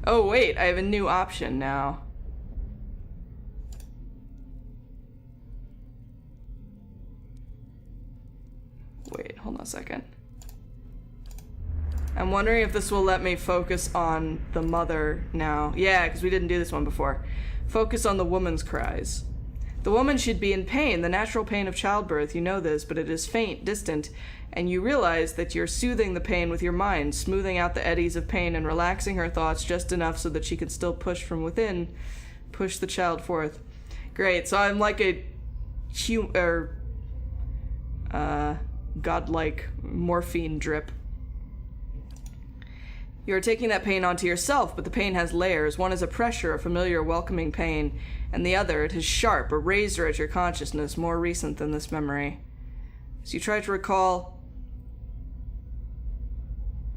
Oh wait, I have a new option now. Wait, hold on a second. I'm wondering if this will let me focus on the mother now. Yeah, because we didn't do this one before. Focus on the woman's cries. The woman should be in pain, the natural pain of childbirth. You know this, but it is faint, distant, and you realize that you're soothing the pain with your mind, smoothing out the eddies of pain and relaxing her thoughts just enough so that she can still push from within, push the child forth. Great, so I'm like a godlike morphine drip. You are taking that pain onto yourself, but the pain has layers. One is a pressure, a familiar, welcoming pain, and the other, it is sharp, a razor at your consciousness, more recent than this memory. As you try to recall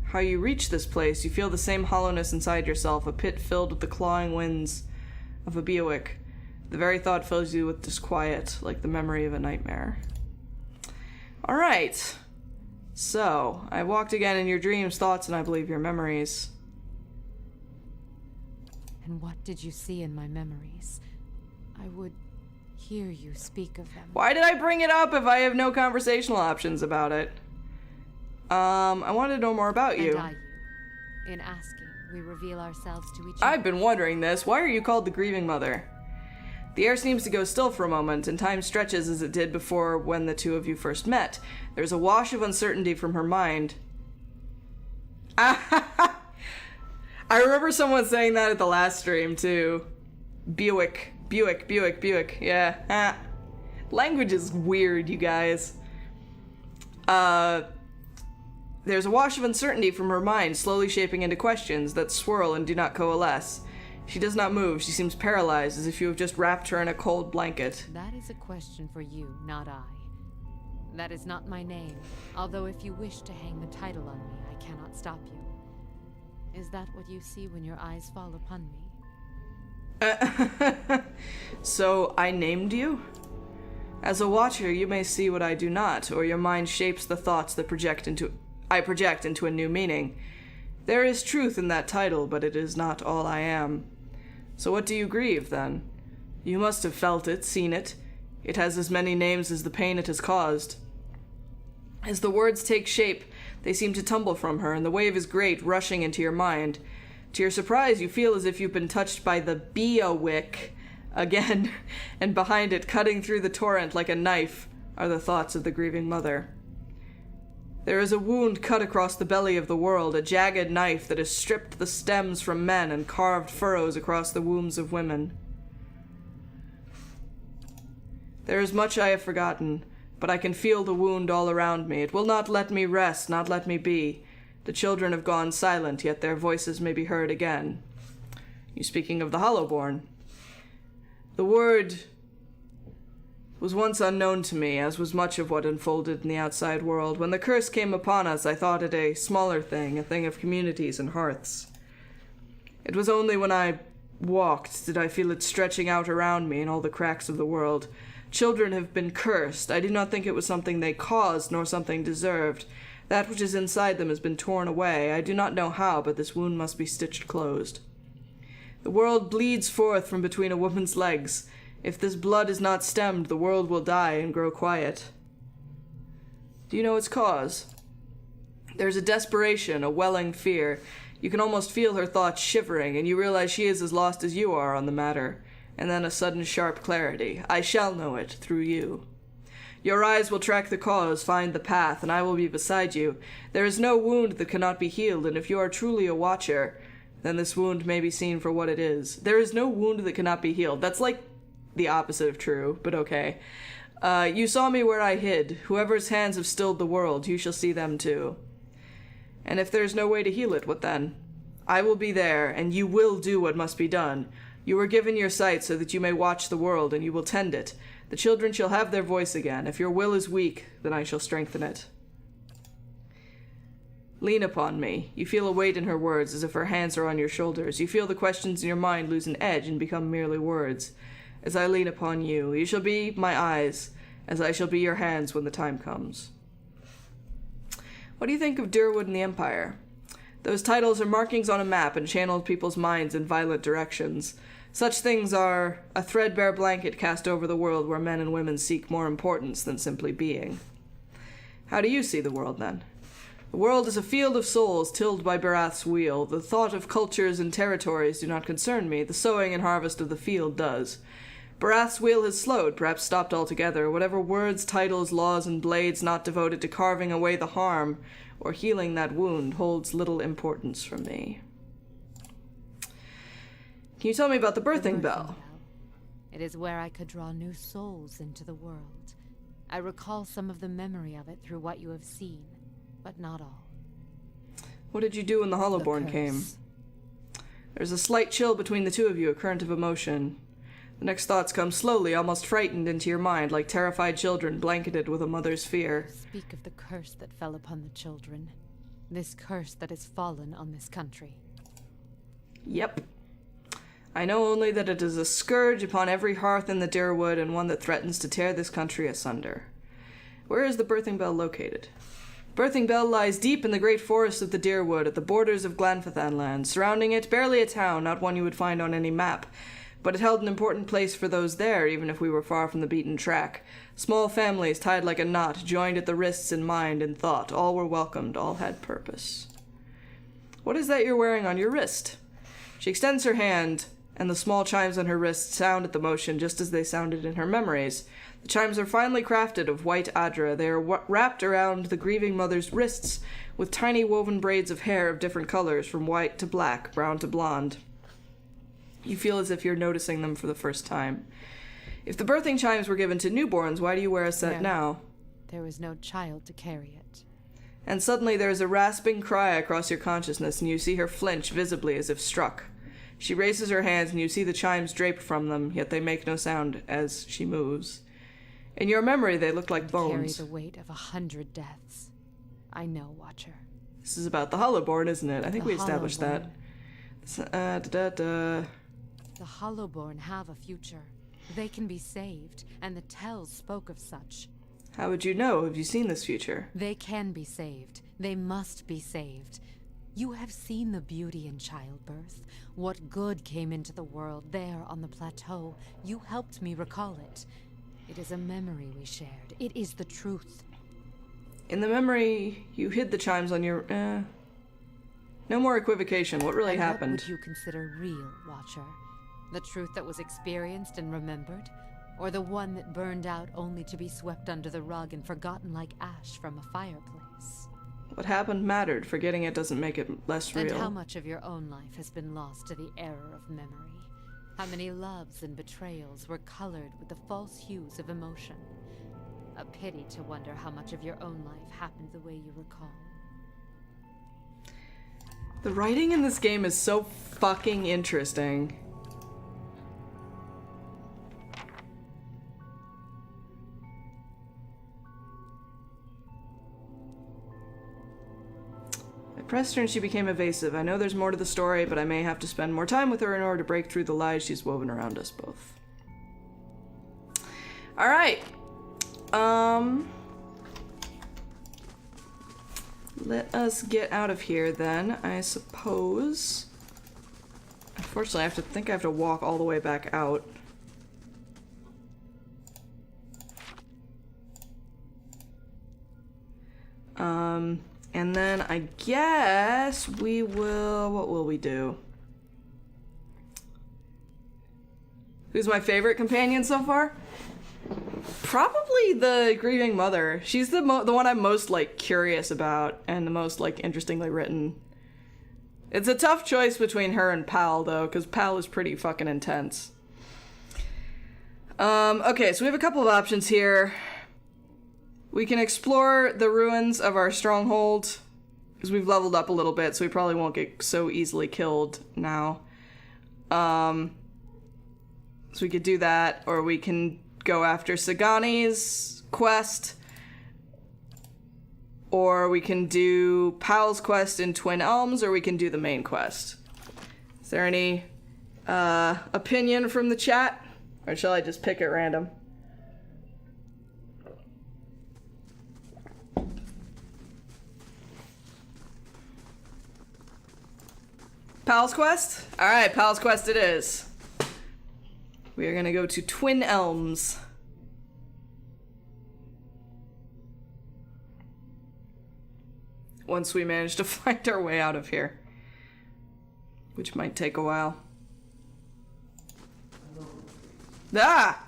how you reached this place, you feel the same hollowness inside yourself, a pit filled with the clawing winds of a Buick. The very thought fills you with disquiet, like the memory of a nightmare. Alright. So, I walked again in your dreams, thoughts, and I believe your memories. And what did you see in my memories? I would hear you speak of them. Why did I bring it up if I have no conversational options about it? I wanted to know more about you. And I you. In asking, we reveal ourselves to each other. I've been wondering this. Why are you called the Grieving Mother? The air seems to go still for a moment, and time stretches as it did before when the two of you first met. There's a wash of uncertainty from her mind. I remember someone saying that at the last stream, too. Buick. Yeah. Language is weird, you guys. There's a wash of uncertainty from her mind, slowly shaping into questions that swirl and do not coalesce. She does not move. She seems paralyzed, as if you have just wrapped her in a cold blanket. That is a question for you, not I. That is not my name, although if you wish to hang the title on me, I cannot stop you. Is that what you see when your eyes fall upon me? So, I named you? As a watcher, you may see what I do not, or your mind shapes the thoughts that project into I project into a new meaning. There is truth in that title, but it is not all I am. So what do you grieve, then? You must have felt it, seen it. It has as many names as the pain it has caused. As the words take shape, they seem to tumble from her, and the wave is great, rushing into your mind. To your surprise, you feel as if you've been touched by the Beowick again, and behind it, cutting through the torrent like a knife, are the thoughts of the grieving mother. There is a wound cut across the belly of the world, a jagged knife that has stripped the stems from men and carved furrows across the wombs of women. There is much I have forgotten, but I can feel the wound all around me. It will not let me rest, not let me be. The children have gone silent, yet their voices may be heard again. You speaking of the Hollowborn? The word was once unknown to me, as was much of what unfolded in the outside world. When the curse came upon us, I thought it a smaller thing, a thing of communities and hearths. It was only when I walked did I feel it stretching out around me in all the cracks of the world. Children have been cursed. I do not think it was something they caused, nor something deserved. That which is inside them has been torn away. I do not know how, but this wound must be stitched closed. The world bleeds forth from between a woman's legs. If this blood is not stemmed, the world will die and grow quiet. Do you know its cause? There's a desperation, a welling fear. You can almost feel her thoughts shivering, and you realize she is as lost as you are on the matter. And then a sudden sharp clarity. I shall know it, through you. Your eyes will track the cause, find the path, and I will be beside you. There is no wound that cannot be healed, and if you are truly a watcher, then this wound may be seen for what it is. There is no wound that cannot be healed. That's like the opposite of true, but okay. You saw me where I hid. Whoever's hands have stilled the world, you shall see them too. And if there's no way to heal it, what then? I will be there, and you will do what must be done. You were given your sight so that you may watch the world, and you will tend it. The children shall have their voice again. If your will is weak, then I shall strengthen it. Lean upon me. You feel a weight in her words, as if her hands are on your shoulders. You feel the questions in your mind lose an edge and become merely words. As I lean upon you, you shall be my eyes, as I shall be your hands when the time comes. What do you think of Durwood and the Empire? Those titles are markings on a map and channeled people's minds in violent directions. Such things are a threadbare blanket cast over the world where men and women seek more importance than simply being. How do you see the world, then? The world is a field of souls tilled by Barath's wheel. The thought of cultures and territories do not concern me. The sowing and harvest of the field does. Barath's wheel has slowed, perhaps stopped altogether. Whatever words, titles, laws, and blades not devoted to carving away the harm or healing that wound holds little importance for me. Can you tell me about the birthing bell? It is where I could draw new souls into the world. I recall some of the memory of it through what you have seen, but not all. What did you do when the Hollowborn came? There's a slight chill between the two of you, a current of emotion. The next thoughts come slowly, almost frightened into your mind, like terrified children blanketed with a mother's fear. Speak of the curse that fell upon the children. This curse that has fallen on this country. Yep. I know only that it is a scourge upon every hearth in the Durwood and one that threatens to tear this country asunder. Where is the birthing bell located? Birthing Bell lies deep in the great forest of the Deerwood, at the borders of Glanfathan land. Surrounding it, barely a town, not one you would find on any map. But it held an important place for those there, even if we were far from the beaten track. Small families tied like a knot, joined at the wrists in mind and thought. All were welcomed, all had purpose. What is that you're wearing on your wrist? She extends her hand, and the small chimes on her wrist sound at the motion just as they sounded in her memories. The chimes are finely crafted of white adra. They are wrapped around the grieving mother's wrists with tiny woven braids of hair of different colors, from white to black, brown to blonde. You feel as if you're noticing them for the first time. If the birthing chimes were given to newborns, why do you wear a set now? There was no child to carry it. And suddenly there is a rasping cry across your consciousness, and you see her flinch visibly as if struck. She raises her hands, and you see the chimes drape from them, yet they make no sound as she moves. In your memory, they look like bones. Carry the weight of 100 deaths. I know, Watcher. This is about the Hollowborn, isn't it? I think we established that. The Hollowborn have a future. They can be saved, and the tells spoke of such. How would you know? Have you seen this future? They can be saved. They must be saved. You have seen the beauty in childbirth. What good came into the world there on the plateau. You helped me recall it. It is a memory we shared. It is the truth. In the memory, you hid the chimes on your... No more equivocation. What really happened? What would you consider real, Watcher? The truth that was experienced and remembered? Or the one that burned out only to be swept under the rug and forgotten like ash from a fireplace? What happened mattered. Forgetting it doesn't make it less real. And how much of your own life has been lost to the error of memory? How many loves and betrayals were colored with the false hues of emotion? A pity to wonder how much of your own life happened the way you recall. The writing in this game is so fucking interesting. I pressed her and she became evasive. I know there's more to the story, but I may have to spend more time with her in order to break through the lies she's woven around us both. Alright. Let us get out of here then, I suppose. Unfortunately, I have to walk all the way back out. And then I guess we will... What will we do? Who's my favorite companion so far? Probably the grieving mother. She's the one I'm most, like, curious about and the most, like, interestingly written. It's a tough choice between her and Pal, though, because Pal is pretty fucking intense. Okay, so we have a couple of options here. We can explore the ruins of our stronghold, because we've leveled up a little bit, so we probably won't get so easily killed now. So we could do that, or we can go after Sagani's quest, or we can do Pal's quest in Twin Elms, or we can do the main quest. Is there any opinion from the chat, or shall I just pick at random? Pal's quest? Alright, Pal's quest it is. We are gonna go to Twin Elms. Once we manage to find our way out of here. Which might take a while. Ah!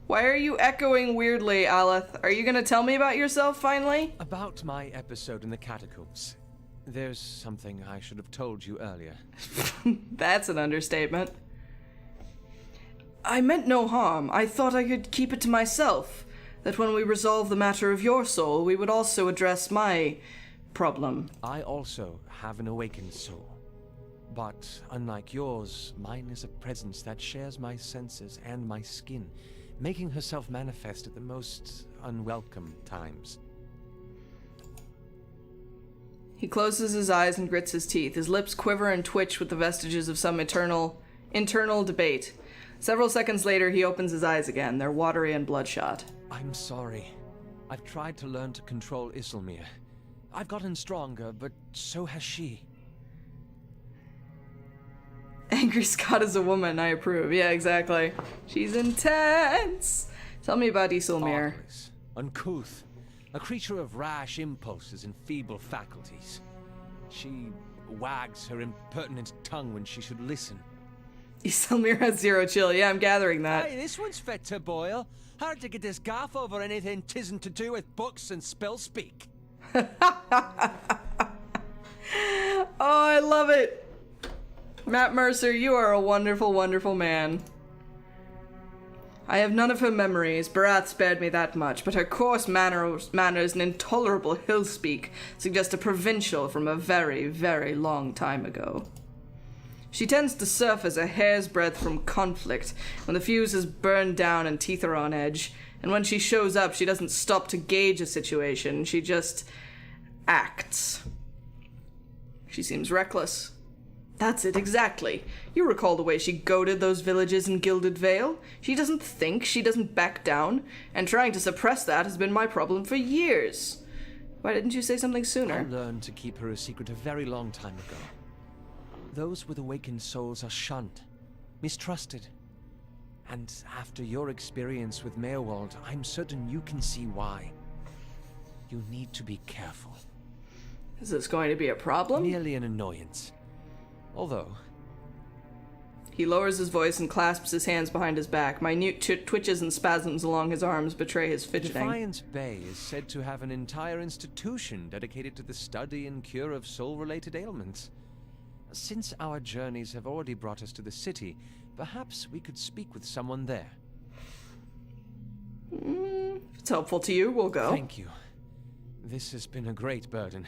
Why are you echoing weirdly, Aleph? Are you gonna tell me about yourself, finally? About my episode in the catacombs. There's something I should have told you earlier. That's an understatement. I meant no harm. I thought I could keep it to myself. That when we resolve the matter of your soul, we would also address my problem. I also have an awakened soul. But unlike yours, mine is a presence that shares my senses and my skin, making herself manifest at the most unwelcome times. He closes his eyes and grits his teeth. His lips quiver and twitch with the vestiges of some internal debate. Several seconds later, he opens his eyes again. They're watery and bloodshot. I'm sorry. I've tried to learn to control Isilmir. I've gotten stronger, but so has she. Angry Scott is a woman, I approve. Yeah, exactly. She's intense. Tell me about Isilmir. Heartless, uncouth, a creature of rash impulses and feeble faculties. She wags her impertinent tongue when she should listen. Isilmir has zero chill. Yeah, I'm gathering that. Hey, this one's fit to boil. Hard to get this gaff over anything tisn't to do with books and spill speak. Oh, I love it. Matt Mercer, you are a wonderful, wonderful man. I have none of her memories. Barath spared me that much, but her coarse manners and intolerable hill speak suggest a provincial from a very, very long time ago. She tends to surface a hair's breadth from conflict when the fuse is burned down and teeth are on edge, and when she shows up, she doesn't stop to gauge a situation, she just acts. She seems reckless. That's it, exactly. You recall the way she goaded those villages in Gilded Vale? She doesn't think, she doesn't back down, and trying to suppress that has been my problem for years. Why didn't you say something I sooner? learned to keep her a secret a very long time ago. Those with awakened souls are shunned, mistrusted. And after your experience with Meerwald, I'm certain you can see why. You need to be careful. Is this going to be a problem? Merely an annoyance. Although, He lowers his voice and clasps his hands behind his back. Minute twitches and spasms along his arms betray his fidgeting. Defiance Bay is said to have an entire institution dedicated to the study and cure of soul-related ailments. Since our journeys have already brought us to the city, perhaps we could speak with someone there. If it's helpful to you, we'll go. Thank you. This has been a great burden.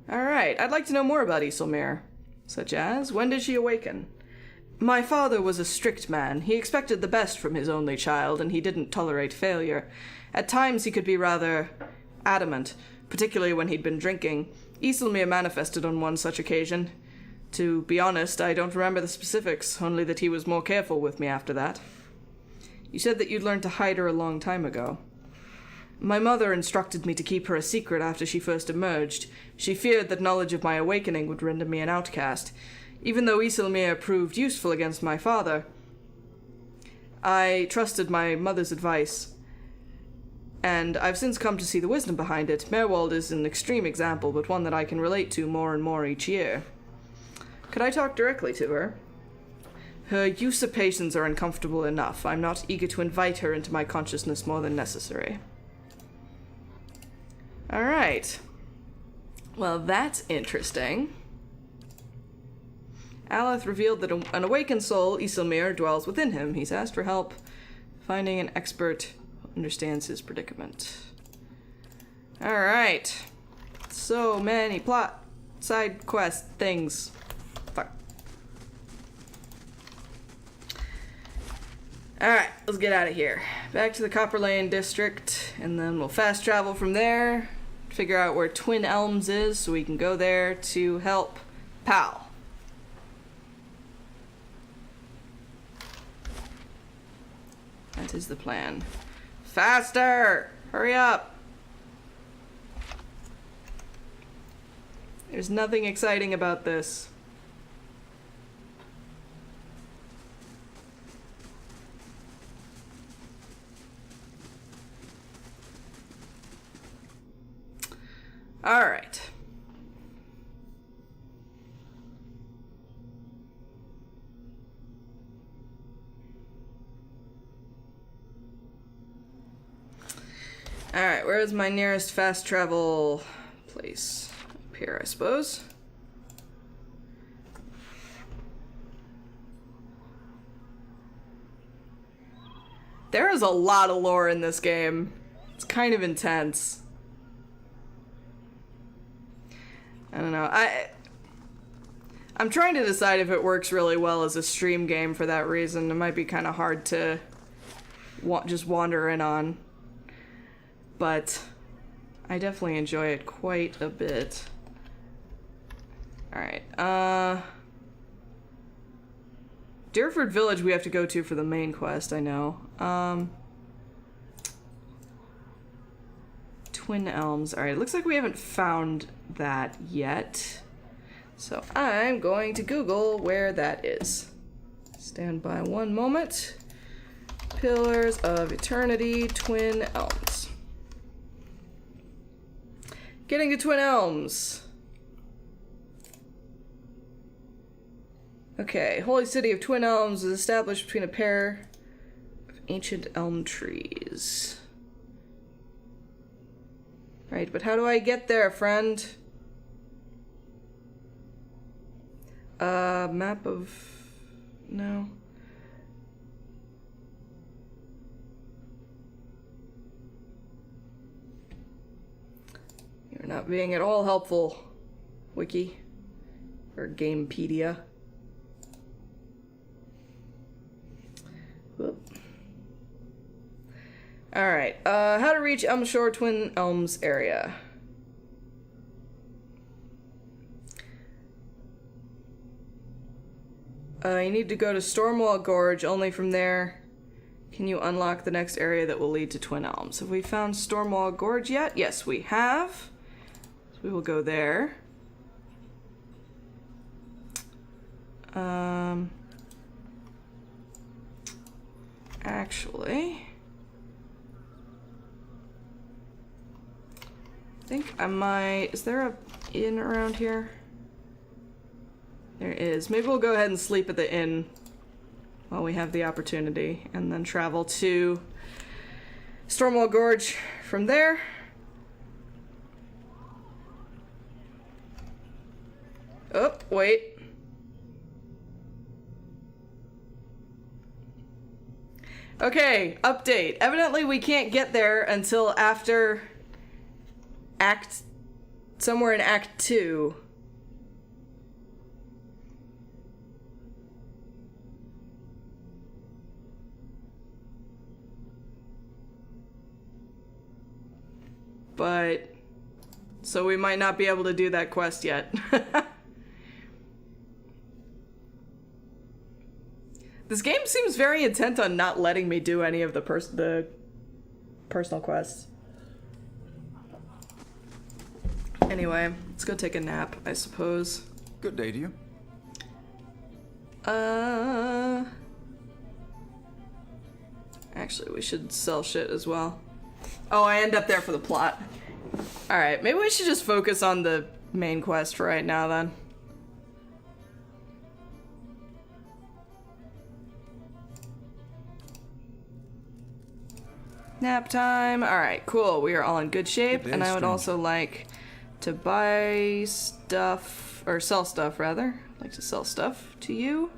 Alright, I'd like to know more about Isilmir. Such as, when did she awaken? My father was a strict man. He expected the best from his only child, and he didn't tolerate failure. At times he could be rather adamant, particularly when he'd been drinking. Isilmir manifested on one such occasion. To be honest, I don't remember the specifics, only that he was more careful with me after that. You said that you'd learned to hide her a long time ago. My mother instructed me to keep her a secret after she first emerged. She feared that knowledge of my awakening would render me an outcast. Even though Isilmir proved useful against my father, I trusted my mother's advice, and I've since come to see the wisdom behind it. Meerwald is an extreme example, but one that I can relate to more and more each year. Could I talk directly to her? Her usurpations are uncomfortable enough. I'm not eager to invite her into my consciousness more than necessary. Alright. Well, that's interesting. Aleth revealed that an awakened soul, Isilmir, dwells within him. He's asked for help finding an expert who understands his predicament. Alright. So many plot, side quest things. Fuck. Alright, let's get out of here. Back to the Copper Lane district, and then we'll fast travel from there, figure out where Twin Elms is so we can go there to help Pal. That is the plan. Faster! Hurry up! There's nothing exciting about this. Alright. Alright, where is my nearest fast travel place? Up here, I suppose. There is a lot of lore in this game. It's kind of intense. I don't know. I'm trying to decide if it works really well as a stream game for that reason. It might be kind of hard to just wander in on. But I definitely enjoy it quite a bit. Alright, Deerford Village we have to go to for the main quest, I know. Twin Elms. Alright, it looks like we haven't found that yet. So I'm going to Google where that is. Stand by one moment. Pillars of Eternity, Twin Elms. Getting to Twin Elms. Okay, Holy City of Twin Elms is established between a pair of ancient elm trees. Right, but how do I get there, friend? Map of... no. You're not being at all helpful, Wiki. Or Gamepedia. Whoop. Alright, how to reach Elmshore Twin Elms area. You need to go to Stormwall Gorge. Only from there can you unlock the next area that will lead to Twin Elms. Have we found Stormwall Gorge yet? Yes, we have. So we will go there. Actually, I think I might... Is there a inn around here? There is. Maybe we'll go ahead and sleep at the inn while we have the opportunity, and then travel to Stormwall Gorge from there. Oh, wait. Okay, update. Evidently we can't get there until after somewhere in Act 2. But, so we might not be able to do that quest yet. This game seems very intent on not letting me do any of the personal quests. Anyway, let's go take a nap, I suppose. Good day to you. Actually, we should sell shit as well. Oh, I end up there for the plot. Alright, maybe we should just focus on the main quest for right now, then. Nap time. Alright, cool. We are all in good shape, and I would also like to buy stuff, or sell stuff, rather. I'd like to sell stuff to you.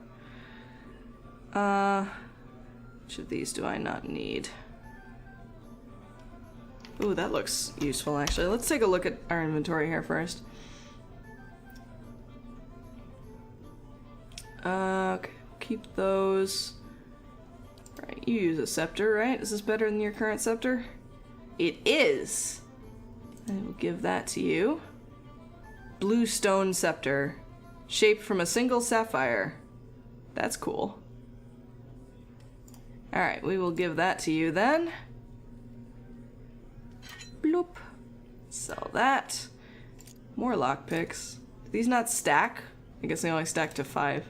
Which of these do I not need? Ooh, that looks useful, actually. Let's take a look at our inventory here first. Okay, keep those. Right, you use a scepter, right? Is this better than your current scepter? It is! I will give that to you. Blue stone scepter. Shaped from a single sapphire. That's cool. Alright, we will give that to you then. Bloop. Sell that. More lockpicks. Do these not stack? I guess they only stack to 5.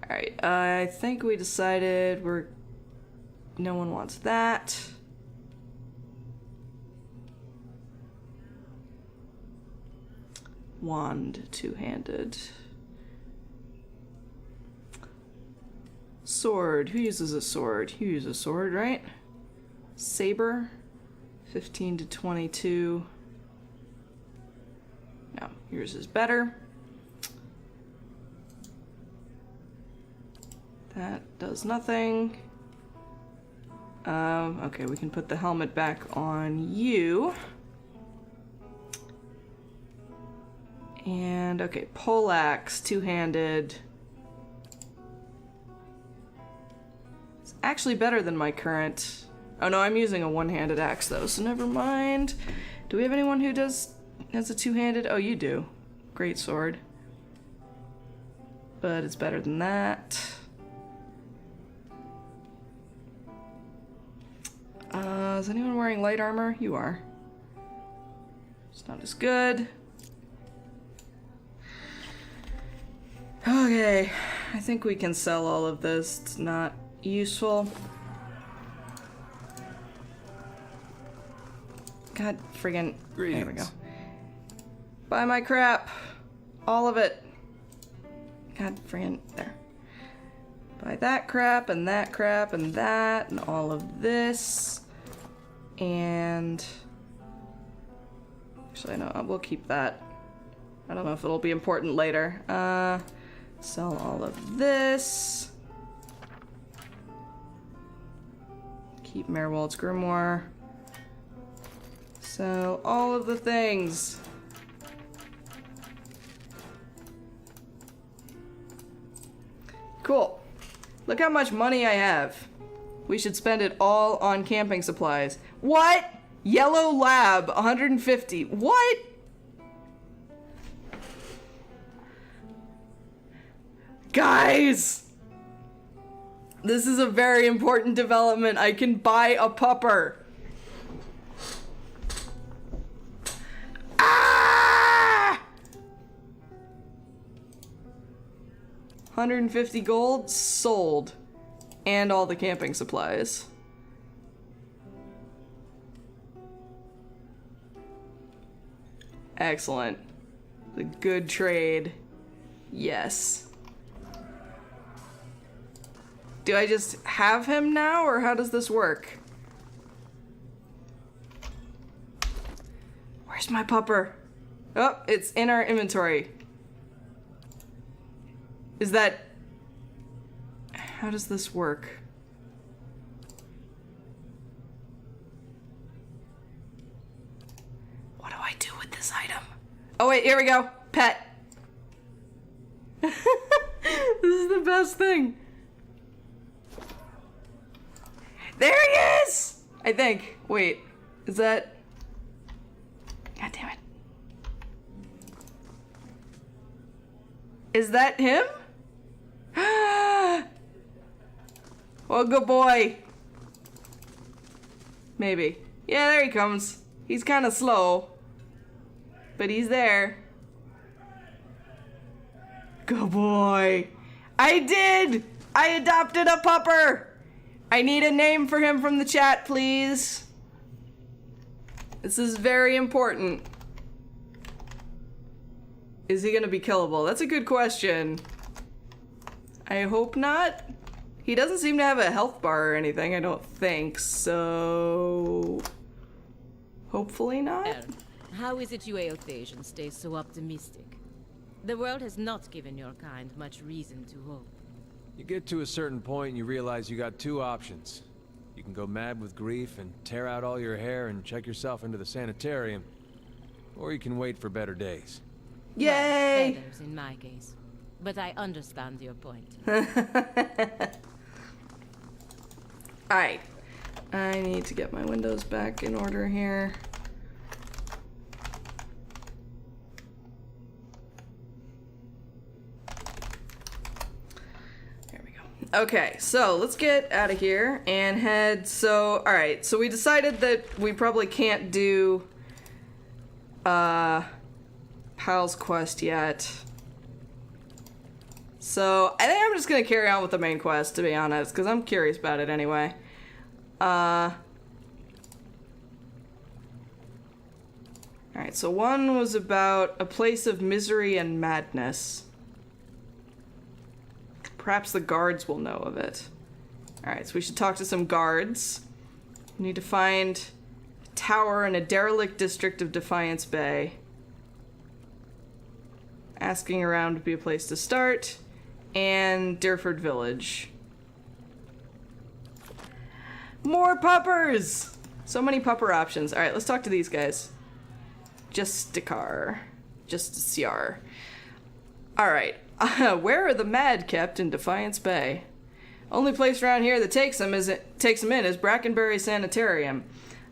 Alright, I think we decided no one wants that. Wand, two-handed. Sword. Who uses a sword? You use a sword, right? Saber. 15 to 22. No, yours is better. That does nothing. Okay, we can put the helmet back on you. And, okay, poleaxe, two-handed. It's actually better than my current... Oh no, I'm using a one-handed axe though, so never mind. Do we have anyone who has a two-handed? Oh, you do. Great sword. But it's better than that. Is anyone wearing light armor? You are. It's not as good. Okay, I think we can sell all of this. It's not useful. God friggin'. There we go. Buy my crap. All of it. God friggin'. There. Buy that crap and that crap and that and all of this. And... Actually, no, we'll keep that. I don't know if it'll be important later. Sell all of this. Keep Merwald's Grimoire. Sell all of the things. Cool. Look how much money I have. We should spend it all on camping supplies. What? Yellow lab, 150. What? Guys! This is a very important development. I can buy a pupper. Ah! 150 gold sold. And all the camping supplies. Excellent. The good trade. Yes. Do I just have him now, or how does this work? Where's my pupper? Oh, it's in our inventory. Is that... How does this work? What do I do with this item? Oh wait, here we go. Pet. This is the best thing. There he is! I think. Wait, is that... God damn it. Is that him? Oh, good boy. Maybe. Yeah, there he comes. He's kind of slow. But he's there. Good boy. I did! I adopted a pupper! I need a name for him from the chat, please. This is very important. Is he gonna be killable? That's a good question. I hope not. He doesn't seem to have a health bar or anything, I don't think, so... Hopefully not? Well, how is it you Eothasians stay so optimistic? The world has not given your kind much reason to hope. You get to a certain point and you realize you got two options. You can go mad with grief and tear out all your hair and check yourself into the sanitarium. Or you can wait for better days. Yay! Well, feathers in my case. But I understand your point. Alright. I need to get my windows back in order here. There we go. Okay, so let's get out of here and head... So, alright, so we decided that we probably can't do Pal's quest yet. So, I think I'm just gonna carry on with the main quest, to be honest, because I'm curious about it anyway. Alright, so one was about a place of misery and madness. Perhaps the guards will know of it. Alright, so we should talk to some guards. We need to find a tower in a derelict district of Defiance Bay. Asking around would be a place to start. And Durford Village. More puppers! So many pupper options. Alright, let's talk to these guys. Justiciar. Alright. Where are the mad kept in Defiance Bay? Only place around here that takes them in is Brackenbury Sanitarium.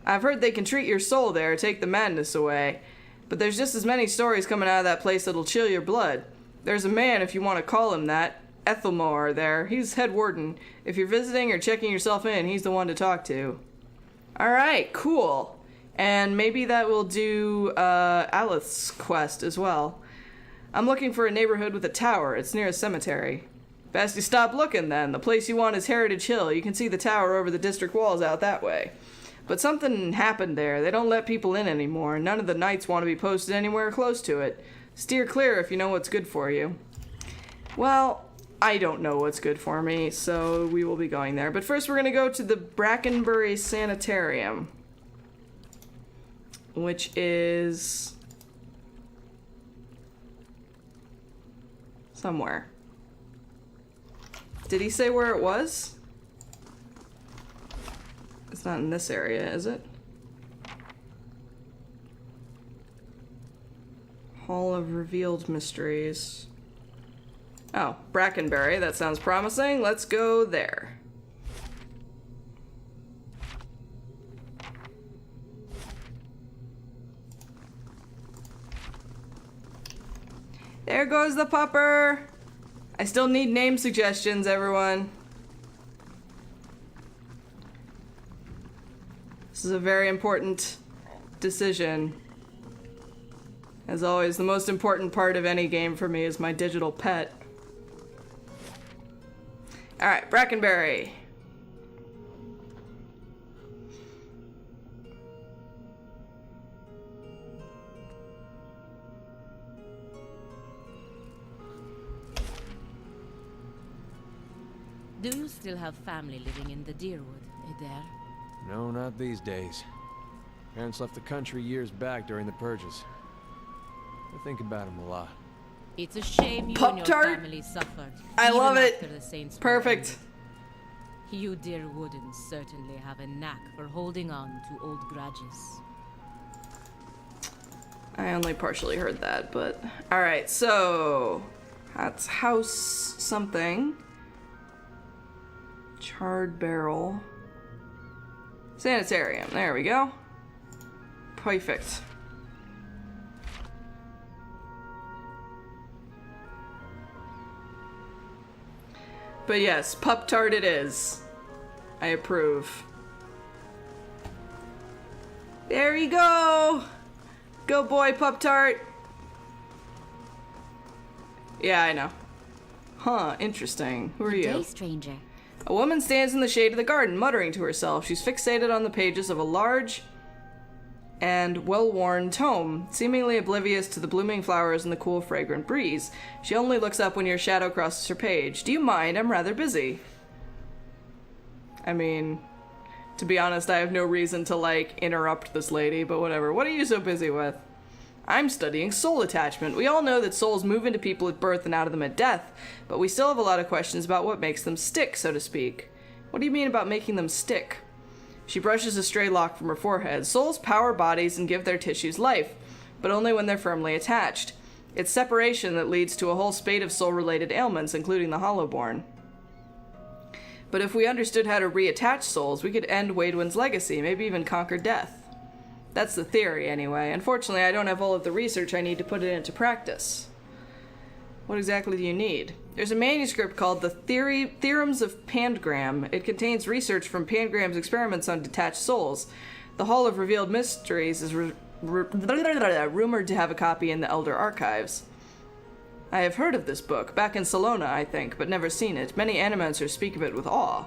I've heard they can treat your soul there, take the madness away. But there's just as many stories coming out of that place that'll chill your blood. There's a man, if you want to call him that, Ethelmore there. He's head warden. If you're visiting or checking yourself in, he's the one to talk to. Alright, cool. And maybe that will do Aleth's quest as well. I'm looking for a neighborhood with a tower. It's near a cemetery. Best you stop looking then. The place you want is Heritage Hill. You can see the tower over the district walls out that way. But something happened there. They don't let people in anymore. None of the knights want to be posted anywhere close to it. Steer clear if you know what's good for you. Well, I don't know what's good for me, so we will be going there. But first we're going to go to the Brackenbury Sanitarium. Which is... somewhere. Did he say where it was? It's not in this area, is it? Hall of Revealed Mysteries. Oh, Brackenbury. That sounds promising. Let's go there. There goes the pupper! I still need name suggestions, everyone. This is a very important decision. As always, the most important part of any game for me is my digital pet. Alright, Brackenberry. Do you still have family living in the Deerwood, Adair? No, not these days. Parents left the country years back during the purges. I think about them a lot. It's a shame you and your Pop-Tart? family suffered. I even love it. after the Saints were Perfect. ended. You Deerwoodens certainly have a knack for holding on to old grudges. I only partially heard that, but... Alright, so... That's house something. Charred barrel. Sanitarium. There we go. Perfect. But yes, Pup Tart it is. I approve. There you go! Go boy, Pup Tart! Yeah, I know. Huh, interesting. Who are Good you? day, stranger. A woman stands in the shade of the garden, muttering to herself. She's fixated on the pages of a large and well-worn tome, seemingly oblivious to the blooming flowers and the cool, fragrant breeze. She only looks up when your shadow crosses her page. Do you mind? I'm rather busy. I mean, to be honest, I have no reason to, like, interrupt this lady, but whatever. What are you so busy with? I'm studying soul attachment. We all know that souls move into people at birth and out of them at death, but we still have a lot of questions about what makes them stick, so to speak. What do you mean about making them stick? She brushes a stray lock from her forehead. Souls power bodies and give their tissues life, but only when they're firmly attached. It's separation that leads to a whole spate of soul-related ailments, including the Hollowborn. But if we understood how to reattach souls, we could end Waidwin's legacy, maybe even conquer death. That's the theory, anyway. Unfortunately, I don't have all of the research I need to put it into practice. What exactly do you need? There's a manuscript called The Theorems of Pangram. It contains research from Pangram's experiments on detached souls. The Hall of Revealed Mysteries is rumored to have a copy in the Elder Archives. I have heard of this book, back in Salona, I think, but never seen it. Many animancers speak of it with awe.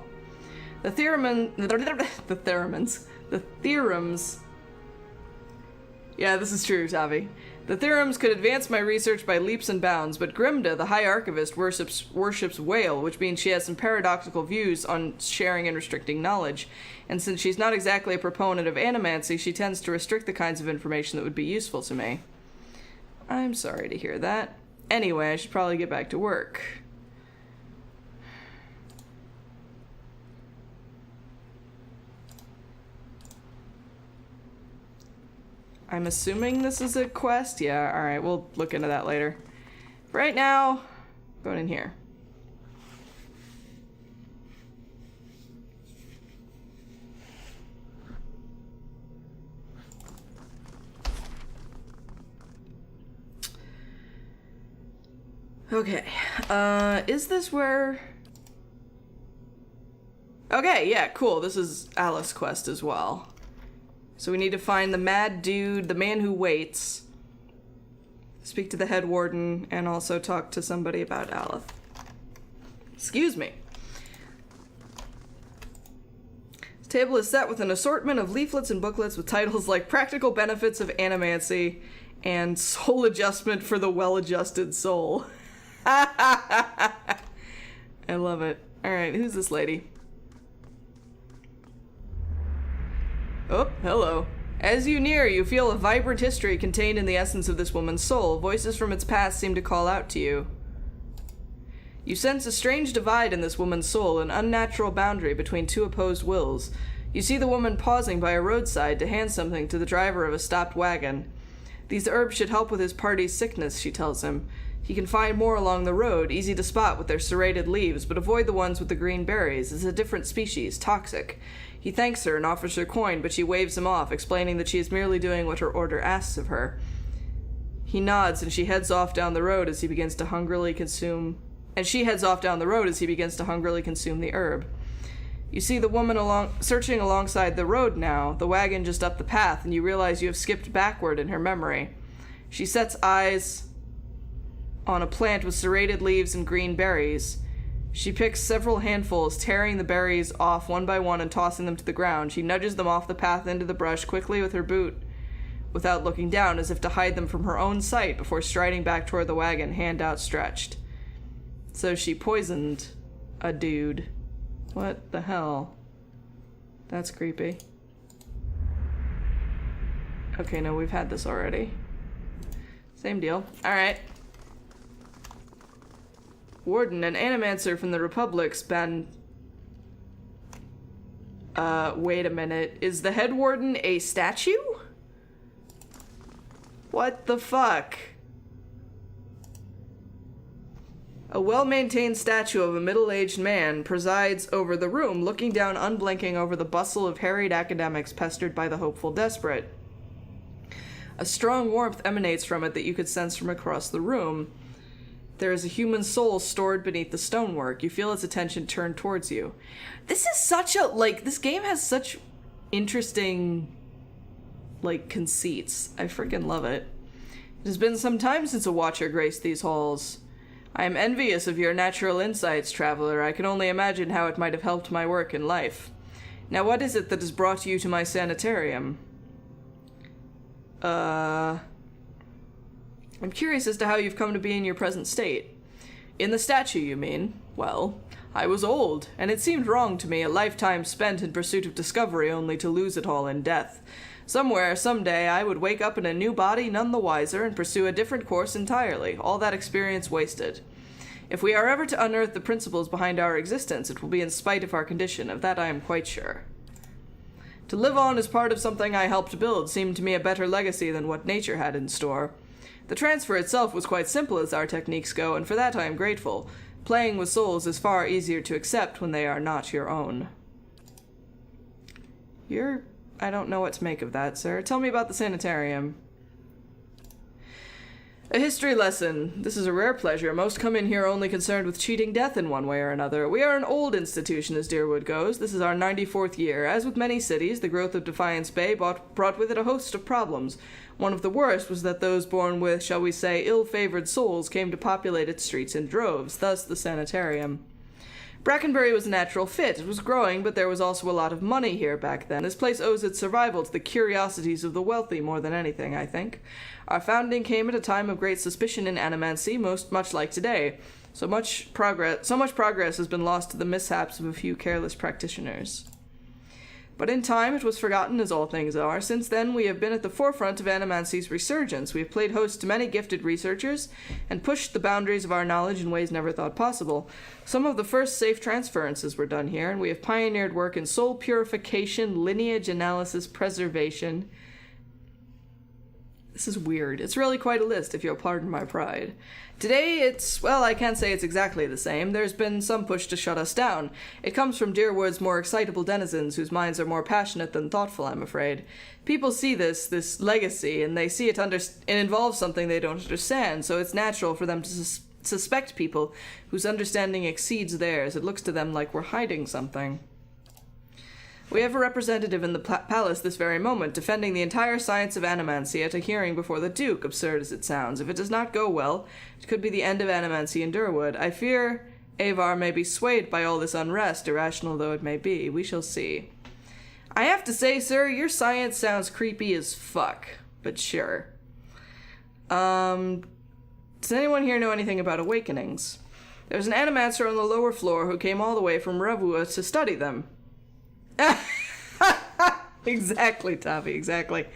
The theorems... Yeah, this is true, Tavi. The theorems could advance my research by leaps and bounds, but Grimda, the High Archivist, worships whale, which means she has some paradoxical views on sharing and restricting knowledge. And since she's not exactly a proponent of animancy, she tends to restrict the kinds of information that would be useful to me. I'm sorry to hear that. Anyway, I should probably get back to work. I'm assuming this is a quest? Yeah, alright, we'll look into that later. Right now, going in here. Okay, is this where... Okay, yeah, cool, this is Alice's quest as well. So we need to find the mad dude, the man who waits, speak to the head warden, and also talk to somebody about Aleph. Excuse me. This table is set with an assortment of leaflets and booklets with titles like Practical Benefits of Animancy and Soul Adjustment for the Well-Adjusted Soul. I love it. Alright, who's this lady? Oh, hello. As you near, you feel a vibrant history contained in the essence of this woman's soul. Voices from its past seem to call out to you. You sense a strange divide in this woman's soul, an unnatural boundary between two opposed wills. You see the woman pausing by a roadside to hand something to the driver of a stopped wagon. These herbs should help with his party's sickness, she tells him. He can find more along the road, easy to spot with their serrated leaves, but avoid the ones with the green berries. It's a different species, toxic. He thanks her and offers her coin, but she waves him off, explaining that she is merely doing what her order asks of her. He nods, and she heads off down the road as he begins to hungrily consume... the herb. You see the woman searching alongside the road now, the wagon just up the path, and you realize you have skipped backward in her memory. She sets eyes on a plant with serrated leaves and green berries. She picks several handfuls, tearing the berries off one by one and tossing them to the ground. She nudges them off the path into the brush quickly with her boot, without looking down, as if to hide them from her own sight, before striding back toward the wagon, hand outstretched. So she poisoned a dude. What the hell? That's creepy. Okay, no, we've had this already. Same deal. Alright. Warden, an animancer from the Republic's been... wait a minute. Is the head warden a statue? What the fuck? A well-maintained statue of a middle-aged man presides over the room, looking down unblinking over the bustle of harried academics pestered by the hopeful desperate. A strong warmth emanates from it that you could sense from across the room. There is a human soul stored beneath the stonework. You feel its attention turned towards you. This is such a, this game has such interesting, conceits. I freaking love it. It has been some time since a watcher graced these halls. I am envious of your natural insights, traveler. I can only imagine how it might have helped my work in life. Now, what is it that has brought you to my sanitarium? I'm curious as to how you've come to be in your present state. In the statue, you mean? Well, I was old, and it seemed wrong to me, a lifetime spent in pursuit of discovery only to lose it all in death. Somewhere, someday, I would wake up in a new body none the wiser and pursue a different course entirely, all that experience wasted. If we are ever to unearth the principles behind our existence, it will be in spite of our condition, of that I am quite sure. To live on as part of something I helped build seemed to me a better legacy than what nature had in store. The transfer itself was quite simple as our techniques go, and for that I am grateful. Playing with souls is far easier to accept when they are not your own. I don't know what to make of that, sir. Tell me about the sanitarium. A history lesson. This is a rare pleasure. Most come in here only concerned with cheating death in one way or another. We are an old institution as Deerwood goes. This is our 94th year. As with many cities, the growth of Defiance Bay brought with it a host of problems. One of the worst was that those born with, shall we say, ill-favored souls came to populate its streets in droves, thus the sanitarium. Brackenbury was a natural fit. It was growing, but there was also a lot of money here back then. This place owes its survival to the curiosities of the wealthy more than anything, I think. Our founding came at a time of great suspicion in animancy, much like today. So much progress has been lost to the mishaps of a few careless practitioners. But in time it was forgotten, as all things are. Since then we have been at the forefront of animancy's resurgence. We have played host to many gifted researchers and pushed the boundaries of our knowledge in ways never thought possible. Some of the first safe transferences were done here, and we have pioneered work in soul purification, lineage analysis, preservation. This is weird. It's really quite a list, if you'll pardon my pride. Today, I can't say it's exactly the same. There's been some push to shut us down. It comes from Deerwood's more excitable denizens, whose minds are more passionate than thoughtful, I'm afraid. People see this legacy, and they see it involves something they don't understand, so it's natural for them to suspect people whose understanding exceeds theirs. It looks to them like we're hiding something. We have a representative in the palace this very moment, defending the entire science of animancy at a hearing before the Duke, absurd as it sounds. If it does not go well, it could be the end of animancy in Deerwood. I fear Avar may be swayed by all this unrest, irrational though it may be. We shall see. I have to say, sir, your science sounds creepy as fuck, but sure. Does anyone here know anything about awakenings? There's an animancer on the lower floor who came all the way from Ravua to study them. Exactly, Tavi, exactly.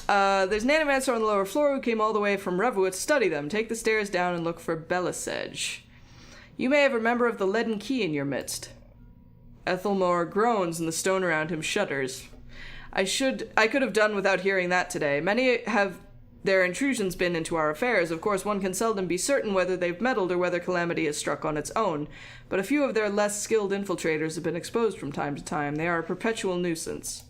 There's an animancer on the lower floor who came all the way from Ravua to study them. Take the stairs down and look for Belisage. You may have a member of the Leaden Key in your midst. Ethelmore groans and the stone around him shudders. I could have done without hearing that today. Many have their intrusions been into our affairs. Of course, one can seldom be certain whether they've meddled or whether calamity has struck on its own, but a few of their less skilled infiltrators have been exposed from time to time. They are a perpetual nuisance.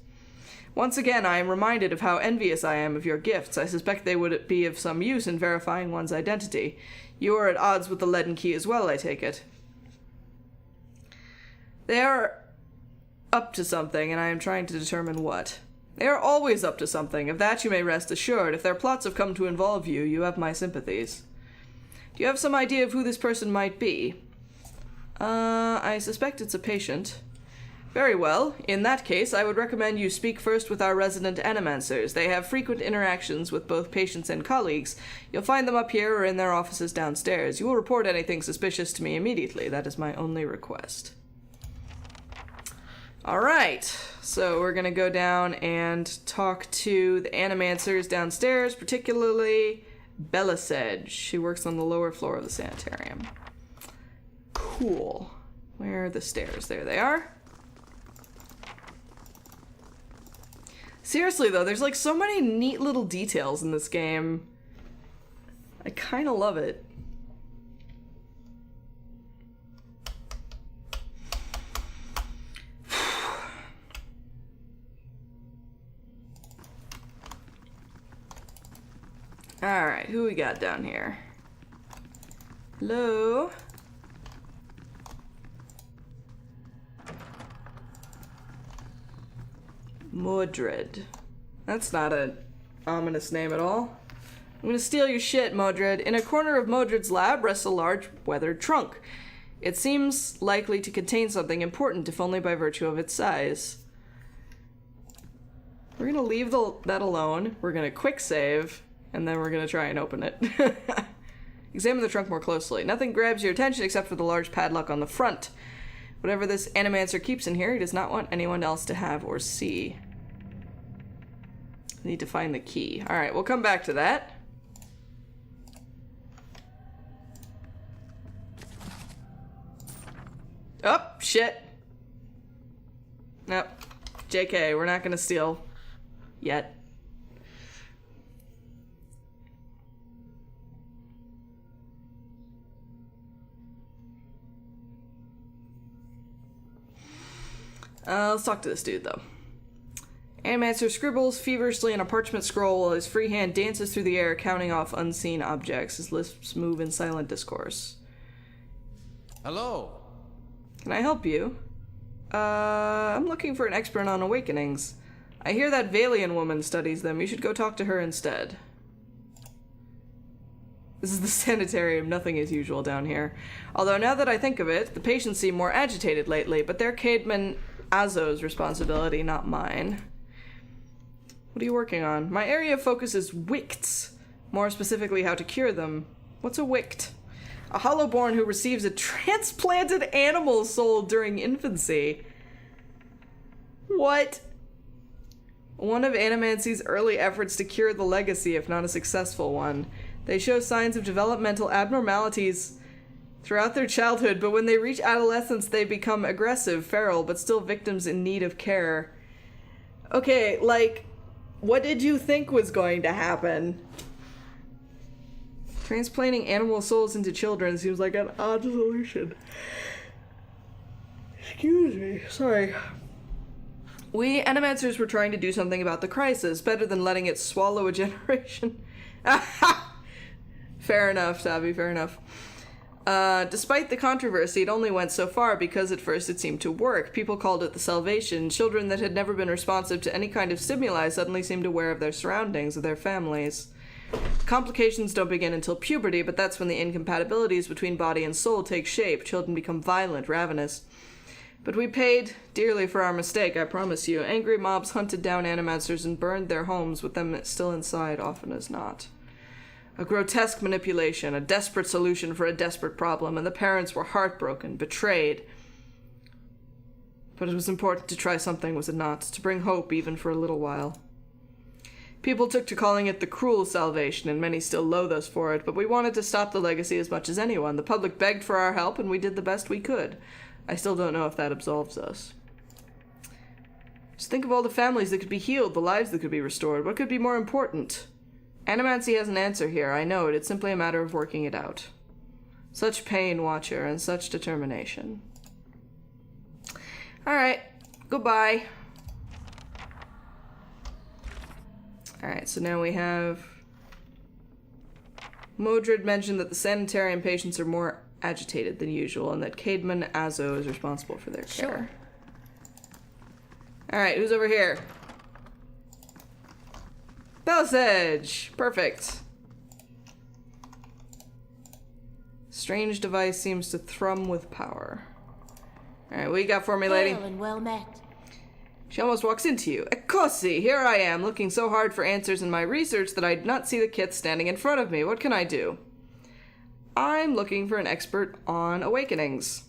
Once again, I am reminded of how envious I am of your gifts. I suspect they would be of some use in verifying one's identity. You are at odds with the Leaden Key as well, I take it. They are up to something, and I am trying to determine what. They are always up to something. Of that you may rest assured. If their plots have come to involve you, you have my sympathies. Do you have some idea of who this person might be? I suspect it's a patient. Very well. In that case, I would recommend you speak first with our resident animancers. They have frequent interactions with both patients and colleagues. You'll find them up here or in their offices downstairs. You will report anything suspicious to me immediately. That is my only request. Alright, so we're gonna go down and talk to the animancers downstairs, particularly Belisage. She works on the lower floor of the sanitarium. Cool. Where are the stairs? There they are. Seriously though, there's like so many neat little details in this game. I kinda love it. Alright, who we got down here? Hello? Modred. That's not an ominous name at all. I'm gonna steal your shit, Modred. In a corner of Modred's lab rests a large weathered trunk. It seems likely to contain something important, if only by virtue of its size. We're gonna leave that alone. We're gonna quick save, and then we're gonna try and open it. Examine the trunk more closely. Nothing grabs your attention except for the large padlock on the front. Whatever this animancer keeps in here, he does not want anyone else to have or see. I need to find the key. Alright, we'll come back to that. Oh, shit. Nope. JK, we're not gonna steal. Yet. Let's talk to this dude, though. Animancer scribbles feverishly on a parchment scroll while his free hand dances through the air, counting off unseen objects. His lips move in silent discourse. Hello. Can I help you? I'm looking for an expert on awakenings. I hear that Valian woman studies them. You should go talk to her instead. This is the sanitarium. Nothing is usual down here. Although now that I think of it, the patients seem more agitated lately, but they're Caedmon Azo's responsibility, not mine. What are you working on? My area of focus is wicts. More specifically, how to cure them. What's a wict? A hollowborn who receives a transplanted animal soul during infancy. What? One of Animancy's early efforts to cure the legacy, if not a successful one. They show signs of developmental abnormalities throughout their childhood, but when they reach adolescence, they become aggressive, feral, but still victims in need of care. Okay, like, what did you think was going to happen? Transplanting animal souls into children seems like an odd solution. Excuse me, sorry. We Animancers were trying to do something about the crisis, better than letting it swallow a generation. Fair enough, Sabi, fair enough. Despite the controversy, it only went so far because at first it seemed to work. People called it the salvation. Children that had never been responsive to any kind of stimuli suddenly seemed aware of their surroundings, of their families. Complications don't begin until puberty, but that's when the incompatibilities between body and soul take shape. Children become violent, ravenous. But we paid dearly for our mistake, I promise you. Angry mobs hunted down Animancers and burned their homes with them still inside, often as not. A grotesque manipulation, a desperate solution for a desperate problem, and the parents were heartbroken, betrayed. But it was important to try something, was it not? To bring hope even for a little while. People took to calling it the cruel salvation, and many still loathe us for it, but we wanted to stop the legacy as much as anyone. The public begged for our help, and we did the best we could. I still don't know if that absolves us. Just think of all the families that could be healed, the lives that could be restored. What could be more important? Animancy has an answer here, I know it. It's simply a matter of working it out. Such pain, Watcher, and such determination. Alright, goodbye. Alright, so now we have... Modred mentioned that the sanitarium patients are more agitated than usual, and that Caedmon Azo is responsible for their care. Alright, who's over here? Bell's Edge! Perfect. Strange device seems to thrum with power. Alright, what you got for me, lady? Hail and well met. She almost walks into you. Ekosi, here I am, looking so hard for answers in my research that I did not see the kit standing in front of me. What can I do? I'm looking for an expert on awakenings.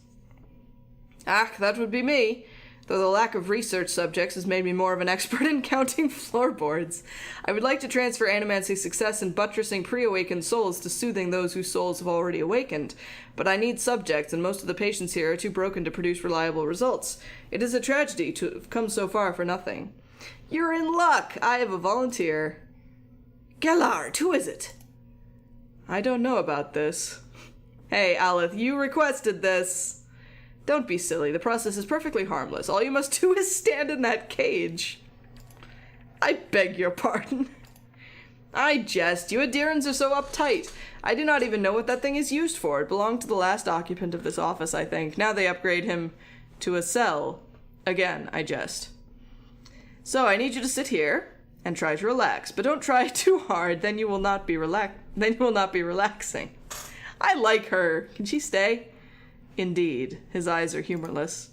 Ah, that would be me. Though the lack of research subjects has made me more of an expert in counting floorboards. I would like to transfer Animancy's success in buttressing pre-awakened souls to soothing those whose souls have already awakened. But I need subjects, and most of the patients here are too broken to produce reliable results. It is a tragedy to have come so far for nothing. You're in luck! I have a volunteer. Gellard, who is it? I don't know about this. Hey, Aleth, you requested this. Don't be silly. The process is perfectly harmless. All you must do is stand in that cage. I beg your pardon. I jest. You Adirans are so uptight. I do not even know what that thing is used for. It belonged to the last occupant of this office, I think. Now they upgrade him to a cell. Again, I jest. So I need you to sit here and try to relax, but don't try too hard. Then you will not be relaxing. I like her. Can she stay? Indeed. His eyes are humorless.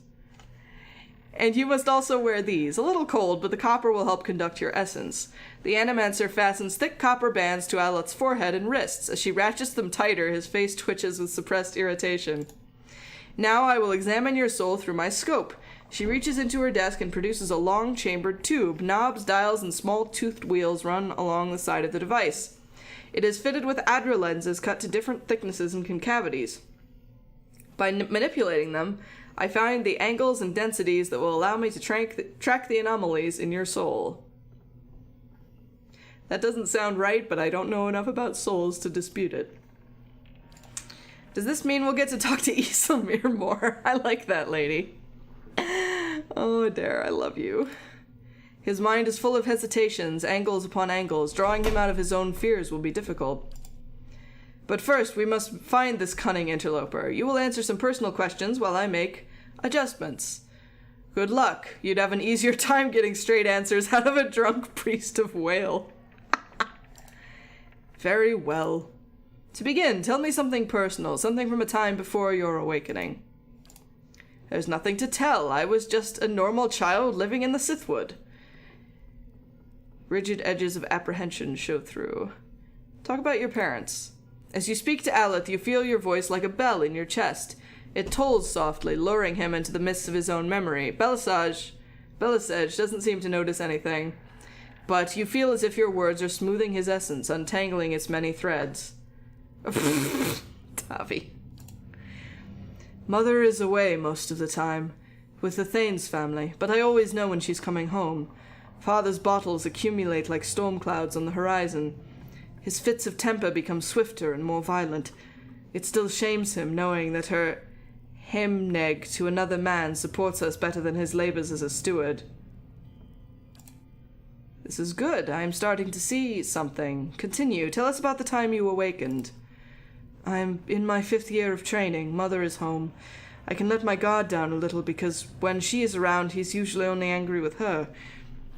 And you must also wear these. A little cold, but the copper will help conduct your essence. The Animancer fastens thick copper bands to Aleth's forehead and wrists. As she ratchets them tighter, his face twitches with suppressed irritation. Now I will examine your soul through my scope. She reaches into her desk and produces a long chambered tube. Knobs, dials, and small toothed wheels run along the side of the device. It is fitted with Adra lenses cut to different thicknesses and concavities. By manipulating them, I find the angles and densities that will allow me to track the anomalies in your soul. That doesn't sound right, but I don't know enough about souls to dispute it. Does this mean we'll get to talk to Isilmir more? I like that lady. Oh, Adair, I love you. His mind is full of hesitations, angles upon angles. Drawing him out of his own fears will be difficult. But first, we must find this cunning interloper. You will answer some personal questions while I make adjustments. Good luck. You'd have an easier time getting straight answers out of a drunk priest of Whale. Very well. To begin, tell me something personal, something from a time before your awakening. There's nothing to tell. I was just a normal child living in the Sithwood. Rigid edges of apprehension show through. Talk about your parents. As you speak to Aleth, you feel your voice like a bell in your chest. It tolls softly, luring him into the mists of his own memory. Belisage doesn't seem to notice anything, but you feel as if your words are smoothing his essence, untangling its many threads. Tavi. Mother is away most of the time, with the Thanes family, but I always know when she's coming home. Father's bottles accumulate like storm clouds on the horizon. His fits of temper become swifter and more violent. It still shames him, knowing that her hemneg to another man supports us better than his labors as a steward. This is good. I am starting to see something. Continue. Tell us about the time you awakened. I am in my 5th year of training. Mother is home. I can let my guard down a little because when she is around, he's usually only angry with her.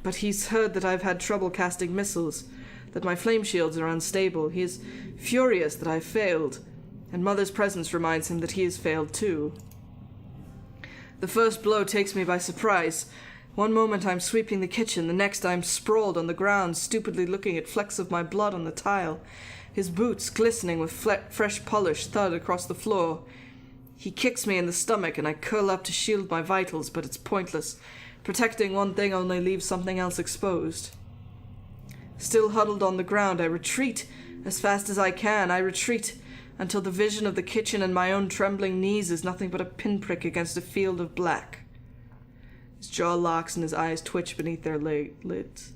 But he's heard that I've had trouble casting missiles, that my flame shields are unstable. He is furious that I've failed, and Mother's presence reminds him that he has failed too. The first blow takes me by surprise. One moment I'm sweeping the kitchen, the next I'm sprawled on the ground, stupidly looking at flecks of my blood on the tile. His boots, glistening with fresh polish, thud across the floor. He kicks me in the stomach, and I curl up to shield my vitals, but it's pointless. Protecting one thing only leaves something else exposed. Still huddled on the ground, I retreat as fast as I can. I retreat until the vision of the kitchen and my own trembling knees is nothing but a pinprick against a field of black. His jaw locks and his eyes twitch beneath their lids.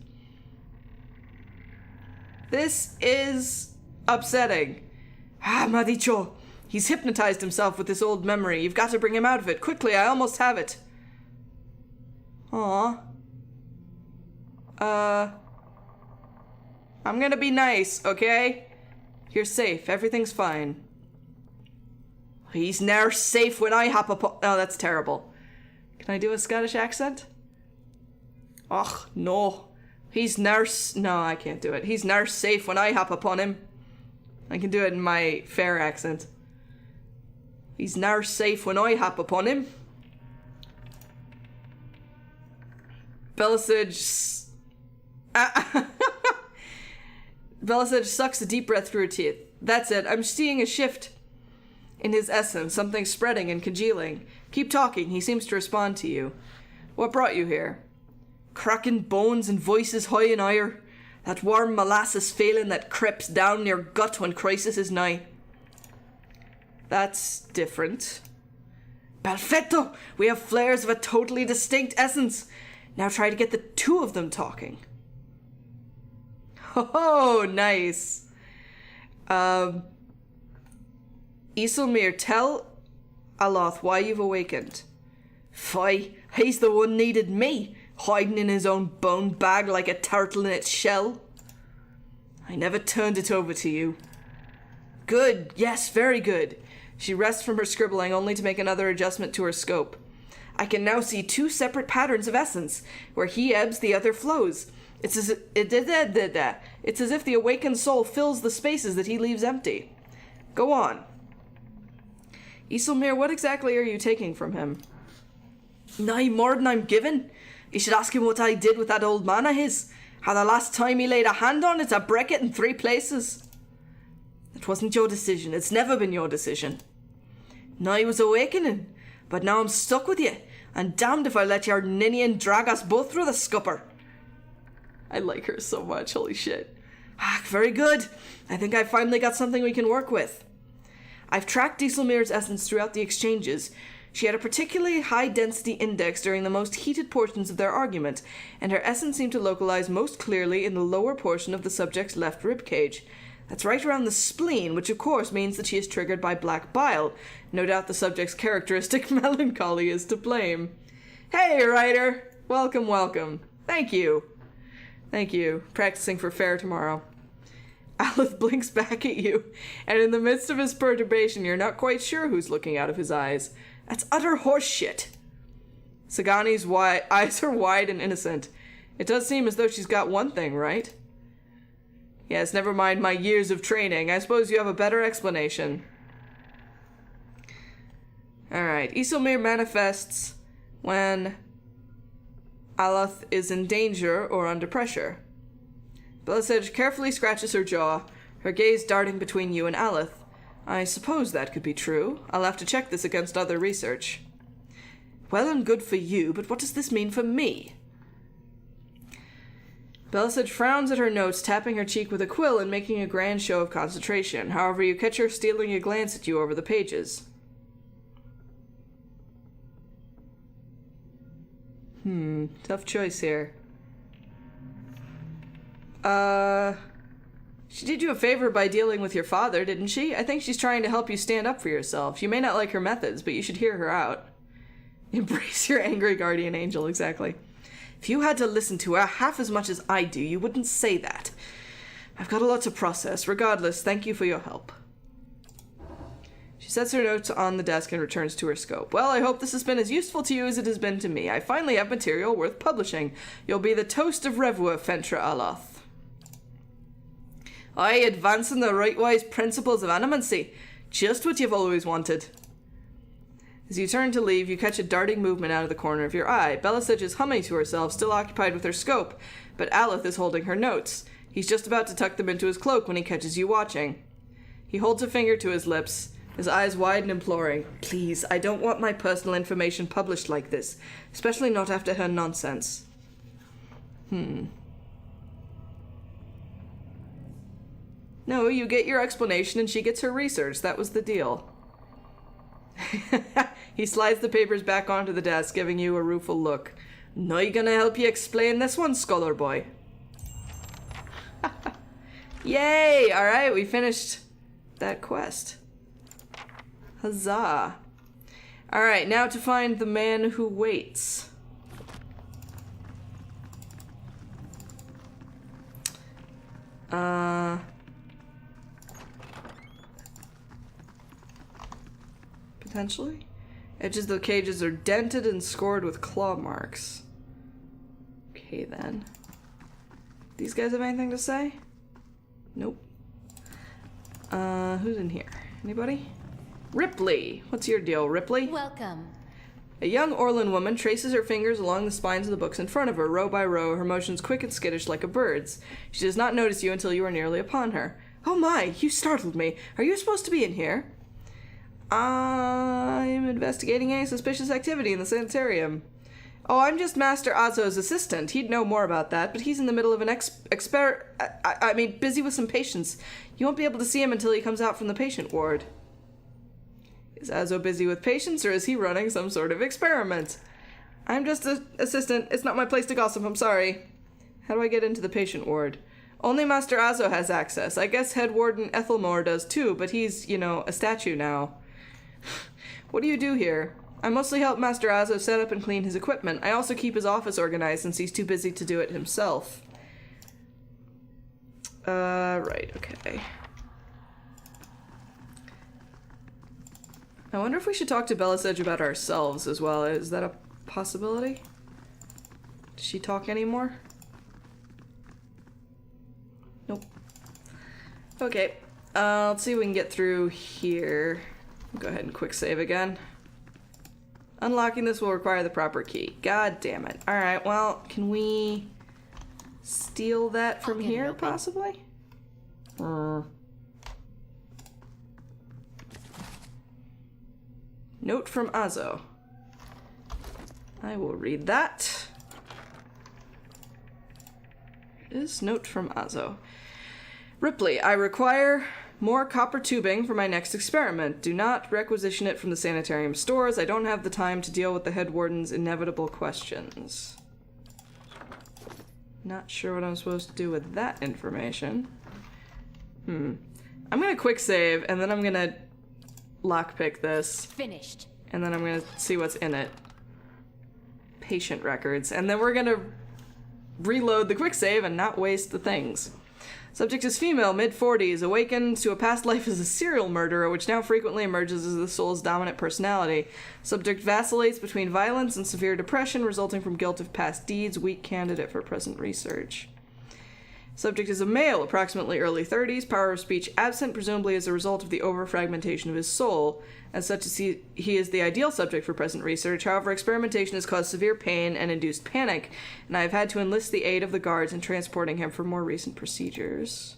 This is upsetting. Madicho! He's hypnotized himself with this old memory. You've got to bring him out of it. Quickly, I almost have it. Aw. I'm gonna be nice, okay? You're safe. Everything's fine. He's ne'er safe when I hop upon... Oh, that's terrible. Can I do a Scottish accent? Och, no. He's nurse. No, I can't do it. He's nurse safe when I hop upon him. I can do it in my fair accent. He's nurse safe when I hop upon him. Belisage... Belisage sucks a deep breath through her teeth. That's it. I'm seeing a shift in his essence. Something spreading and congealing. Keep talking. He seems to respond to you. What brought you here? Cracking bones and voices high in ire. That warm molasses feeling that creeps down your gut when crisis is nigh. That's different. Perfetto! We have flares of a totally distinct essence. Now try to get the two of them talking. Oh, nice. Isilmir, tell Aloth why you've awakened. Fie, he's the one needed me, hiding in his own bone bag like a turtle in its shell. I never turned it over to you. Good, yes, very good. She rests from her scribbling only to make another adjustment to her scope. I can now see two separate patterns of essence, where he ebbs, the other flows. It's as if the awakened soul fills the spaces that he leaves empty. Go on. Isilmir, what exactly are you taking from him? Nay, more than I'm given. You should ask him what I did with that old man of his. How the last time he laid a hand on it, I break it in 3 places. It wasn't your decision. It's never been your decision. I was awakening, but now I'm stuck with you, and damned if I let your Ninian drag us both through the scupper. I like her so much, holy shit. Ah, very good. I think I finally got something we can work with. I've tracked Isilmir's essence throughout the exchanges. She had a particularly high-density index during the most heated portions of their argument, and her essence seemed to localize most clearly in the lower portion of the subject's left ribcage. That's right around the spleen, which of course means that she is triggered by black bile. No doubt the subject's characteristic melancholy is to blame. Hey, writer! Welcome, welcome. Thank you. Thank you. Practicing for fair tomorrow. Aleph blinks back at you, and in the midst of his perturbation, you're not quite sure who's looking out of his eyes. That's utter horseshit. Sagani's eyes are wide and innocent. It does seem as though she's got one thing right. Yes, never mind my years of training. I suppose you have a better explanation. Alright, Isilmir manifests when Aloth is in danger or under pressure. Belisage carefully scratches her jaw, her gaze darting between you and Aloth. I suppose that could be true. I'll have to check this against other research. Well and good for you, but what does this mean for me? Belisage frowns at her notes, tapping her cheek with a quill and making a grand show of concentration. However, you catch her stealing a glance at you over the pages. Tough choice here. She did you a favor by dealing with your father, didn't she? I think she's trying to help you stand up for yourself. You may not like her methods, but you should hear her out. Embrace your angry guardian angel, exactly. If you had to listen to her half as much as I do, you wouldn't say that. I've got a lot to process. Regardless, thank you for your help. She sets her notes on the desk and returns to her scope. Well, I hope this has been as useful to you as it has been to me. I finally have material worth publishing. You'll be the toast of Revua, Fentra Aloth. Aye, advancing the right-wise principles of animancy. Just what you've always wanted. As you turn to leave, you catch a darting movement out of the corner of your eye. Belisage is humming to herself, still occupied with her scope, but Aloth is holding her notes. He's just about to tuck them into his cloak when he catches you watching. He holds a finger to his lips, his eyes wide and imploring. Please, I don't want my personal information published like this, especially not after her nonsense. No, you get your explanation and she gets her research. That was the deal. He slides the papers back onto the desk, giving you a rueful look. Now you gonna help you explain this one, scholar boy? Yay! Alright, we finished that quest. Huzzah. Alright, now to find the man who waits. Potentially? Edges of the cages are dented and scored with claw marks. Okay, then. These guys have anything to say? Nope. Who's in here? Anybody? Ripley! What's your deal, Ripley? Welcome. A young Orlan woman traces her fingers along the spines of the books in front of her, row by row, her motions quick and skittish like a bird's. She does not notice you until you are nearly upon her. Oh my, you startled me. Are you supposed to be in here? I'm investigating any suspicious activity in the sanitarium. Oh, I'm just Master Azo's assistant. He'd know more about that, but he's in the middle of an busy with some patients. You won't be able to see him until he comes out from the patient ward. Is Azo busy with patients, or is he running some sort of experiment? I'm just an assistant. It's not my place to gossip, I'm sorry. How do I get into the patient ward? Only Master Azo has access. I guess Head Warden Ethelmore does too, but he's, a statue now. What do you do here? I mostly help Master Azo set up and clean his equipment. I also keep his office organized since he's too busy to do it himself. Right, okay. I wonder if we should talk to Belisage about ourselves as well. Is that a possibility? Does she talk anymore? Nope. Okay. Let's see if we can get through here. Go ahead and quick save again. Unlocking this will require the proper key. God damn it. Alright, well, can we steal that from here, possibly? Note from Azo. I will read that. This note from Azo. Ripley, I require more copper tubing for my next experiment. Do not requisition it from the sanitarium stores. I don't have the time to deal with the head warden's inevitable questions. Not sure what I'm supposed to do with that information. I'm gonna quick save, and then I'm gonna lockpick this. Finished. And then I'm gonna see what's in it. Patient records. And then we're gonna reload the quick save and not waste the things. Subject is female, mid-40s, awakened to a past life as a serial murderer, which now frequently emerges as the soul's dominant personality. Subject vacillates between violence and severe depression, resulting from guilt of past deeds, weak candidate for present research. Subject is a male, approximately early 30s, power of speech absent, presumably as a result of the overfragmentation of his soul. As such, he is the ideal subject for present research. However, experimentation has caused severe pain and induced panic, and I have had to enlist the aid of the guards in transporting him for more recent procedures.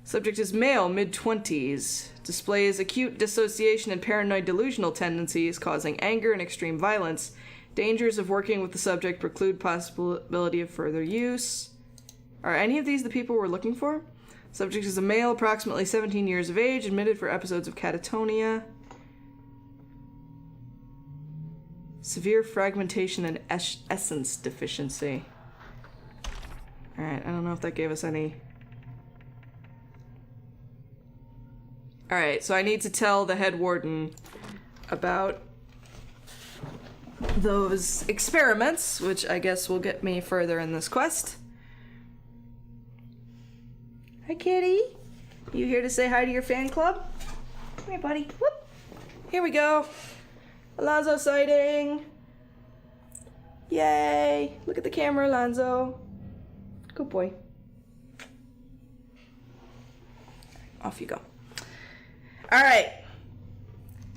Subject is male, mid-20s, displays acute dissociation and paranoid delusional tendencies, causing anger and extreme violence. Dangers of working with the subject preclude possibility of further use. Are any of these the people we're looking for? Subject is a male, approximately 17 years of age, admitted for episodes of catatonia. Severe fragmentation and essence deficiency. Alright, I don't know if that gave us any... Alright, so I need to tell the head warden about those experiments, which I guess will get me further in this quest. Hi, kitty. You here to say hi to your fan club? Come here, buddy. Whoop. Here we go. Alonzo sighting. Yay. Look at the camera, Alonzo. Good boy. Off you go. All right.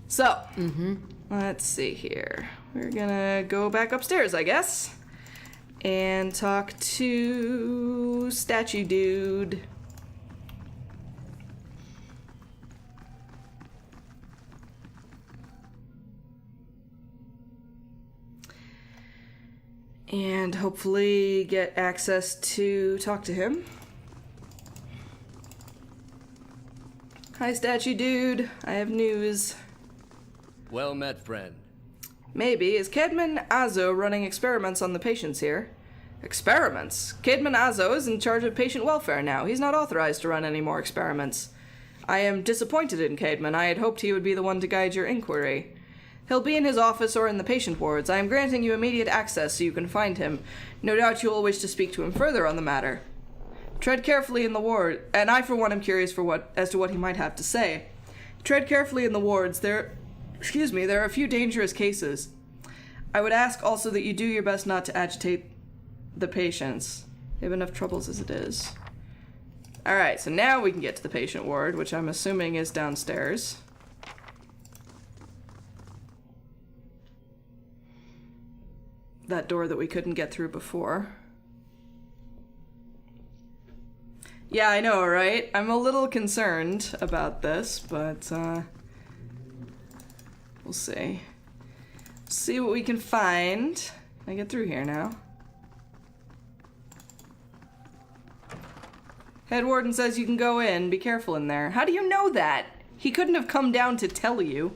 So, let's see here. We're gonna go back upstairs, I guess, and talk to Statue Dude. And hopefully get access to talk to him. Hi, Statue Dude. I have news. Well met, friend. Maybe. Is Kedman Azo running experiments on the patients here? Experiments? Kedman Azo is in charge of patient welfare now. He's not authorized to run any more experiments. I am disappointed in Kedman. I had hoped he would be the one to guide your inquiry. He'll be in his office or in the patient wards. I am granting you immediate access so you can find him. No doubt you will wish to speak to him further on the matter. Tread carefully in the ward, and I for one am curious as to what he might have to say. Tread carefully in the wards. There are a few dangerous cases. I would ask also that you do your best not to agitate the patients. They have enough troubles as it is. Alright, so now we can get to the patient ward, which I'm assuming is downstairs. That door that we couldn't get through before. Yeah, I know, right? I'm a little concerned about this, but, we'll see. See what we can find. Can I get through here now? Head warden says you can go in. Be careful in there. How do you know that? He couldn't have come down to tell you.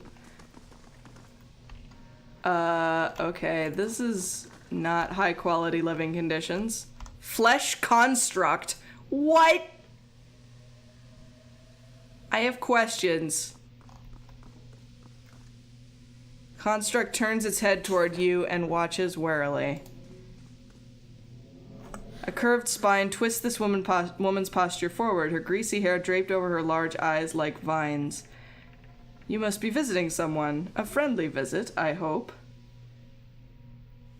Okay, this is not high quality living conditions. Flesh construct. What? I have questions. Construct turns its head toward you and watches warily. A curved spine twists this woman's posture forward, her greasy hair draped over her large eyes like vines. You must be visiting someone. A friendly visit, I hope.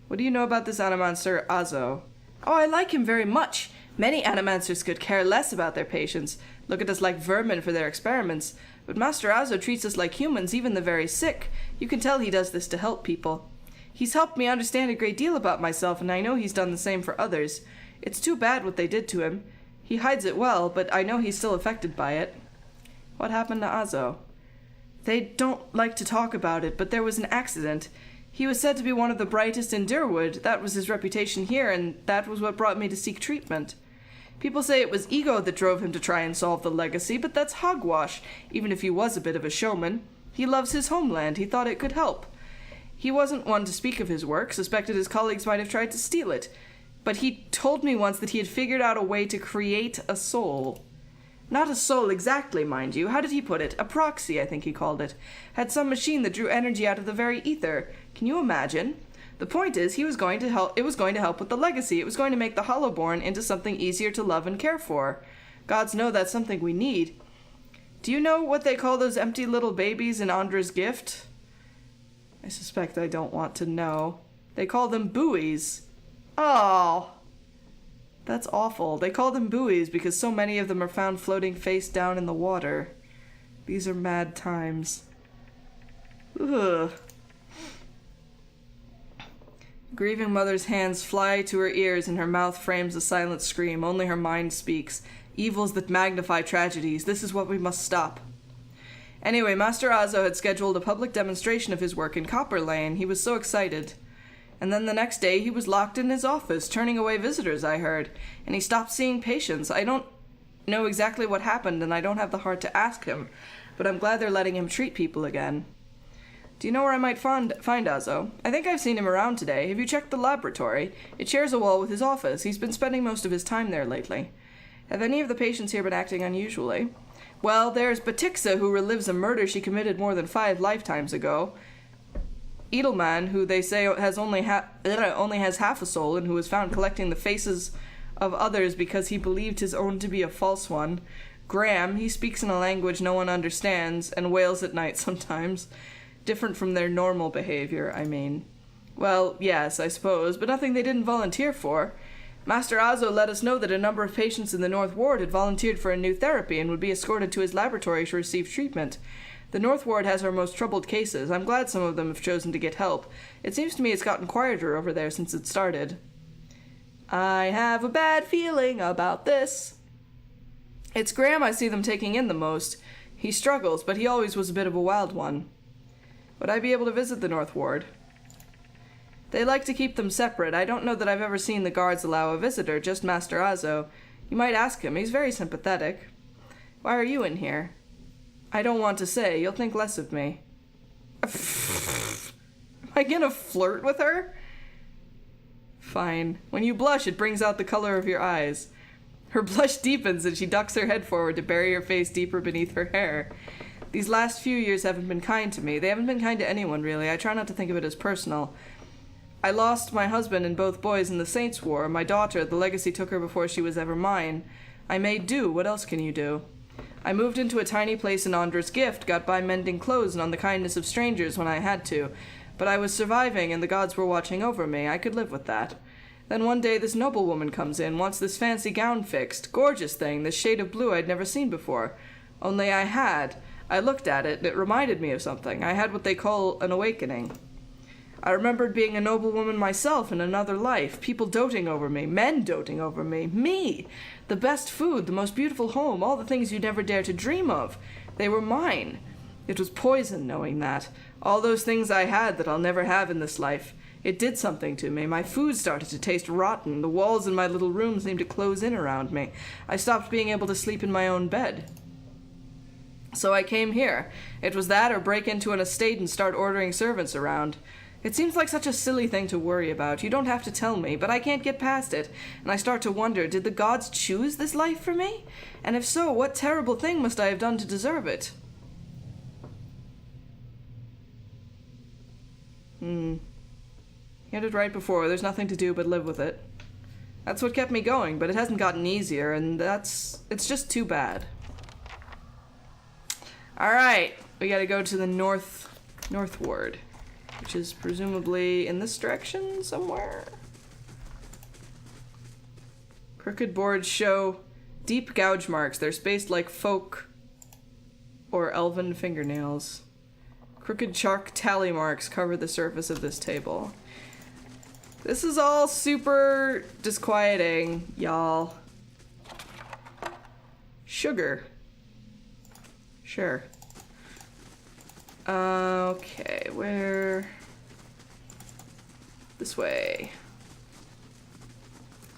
What do you know about this Animancer, Azo? Oh, I like him very much. Many Animancers could care less about their patients, look at us like vermin for their experiments, but Master Azo treats us like humans, even the very sick. You can tell he does this to help people. He's helped me understand a great deal about myself, and I know he's done the same for others. It's too bad what they did to him. He hides it well, but I know he's still affected by it. What happened to Azo? They don't like to talk about it, but there was an accident. He was said to be one of the brightest in Durwood. That was his reputation here, and that was what brought me to seek treatment. People say it was ego that drove him to try and solve the legacy, but that's hogwash, even if he was a bit of a showman. He loves his homeland. He thought it could help. He wasn't one to speak of his work, suspected his colleagues might have tried to steal it. But he told me once that he had figured out a way to create a soul. Not a soul exactly, mind you. How did he put it? A proxy, I think he called it. Had some machine that drew energy out of the very ether. Can you imagine? The point is, it was going to help with the legacy. It was going to make the Hollowborn into something easier to love and care for. Gods know that's something we need. Do you know what they call those empty little babies in Andra's gift? I suspect I don't want to know. They call them buoys. Oh, that's awful. They call them buoys because so many of them are found floating face down in the water. These are mad times. Ugh. Grieving mother's hands fly to her ears and her mouth frames a silent scream. Only her mind speaks. Evils that magnify tragedies. This is what we must stop. Anyway, Master Azo had scheduled a public demonstration of his work in Copper Lane. He was so excited. And then the next day he was locked in his office, turning away visitors, I heard. And he stopped seeing patients. I don't know exactly what happened, and I don't have the heart to ask him. But I'm glad they're letting him treat people again. Do you know where I might find Azo? I think I've seen him around today. Have you checked the laboratory? It shares a wall with his office. He's been spending most of his time there lately. Have any of the patients here been acting unusually? Well, there's Batixa, who relives a murder she committed more than 5 lifetimes ago. Edelman, who they say only has half a soul and who was found collecting the faces of others because he believed his own to be a false one. Graham, he speaks in a language no one understands and wails at night sometimes. Different from their normal behavior, I mean. Well, yes, I suppose, but nothing they didn't volunteer for. Master Azo let us know that a number of patients in the North Ward had volunteered for a new therapy and would be escorted to his laboratory to receive treatment. The North Ward has our most troubled cases. I'm glad some of them have chosen to get help. It seems to me it's gotten quieter over there since it started. I have a bad feeling about this. It's Graham I see them taking in the most. He struggles, but he always was a bit of a wild one. Would I be able to visit the North Ward? They like to keep them separate. I don't know that I've ever seen the guards allow a visitor, just Master Azo. You might ask him. He's very sympathetic. Why are you in here? I don't want to say. You'll think less of me. Am I gonna flirt with her? Fine. When you blush, it brings out the color of your eyes. Her blush deepens and she ducks her head forward to bury her face deeper beneath her hair. These last few years haven't been kind to me. They haven't been kind to anyone, really. I try not to think of it as personal. I lost my husband and both boys in the Saints' War. My daughter, the legacy took her before she was ever mine. I made do. What else can you do? I moved into a tiny place in Andra's gift, got by mending clothes and on the kindness of strangers when I had to. But I was surviving and the gods were watching over me. I could live with that. Then one day this noblewoman comes in, wants this fancy gown fixed. Gorgeous thing, this shade of blue I'd never seen before. Only I looked at it, and it reminded me of something. I had what they call an awakening. I remembered being a noblewoman myself in another life, people doting over me, men doting over me, me! The best food, the most beautiful home, all the things you'd never dare to dream of. They were mine. It was poison knowing that. All those things I had that I'll never have in this life. It did something to me. My food started to taste rotten. The walls in my little room seemed to close in around me. I stopped being able to sleep in my own bed. So I came here. It was that or break into an estate and start ordering servants around. It seems like such a silly thing to worry about. You don't have to tell me, but I can't get past it. And I start to wonder, did the gods choose this life for me? And if so, what terrible thing must I have done to deserve it? You did right before. There's nothing to do but live with it. That's what kept me going, but it hasn't gotten easier, and it's just too bad. Alright, we gotta go to the northward, which is presumably in this direction somewhere. Crooked boards show deep gouge marks. They're spaced like folk or elven fingernails. Crooked chalk tally marks cover the surface of this table. This is all super disquieting, y'all. Sugar. Sure. Okay, where? This way.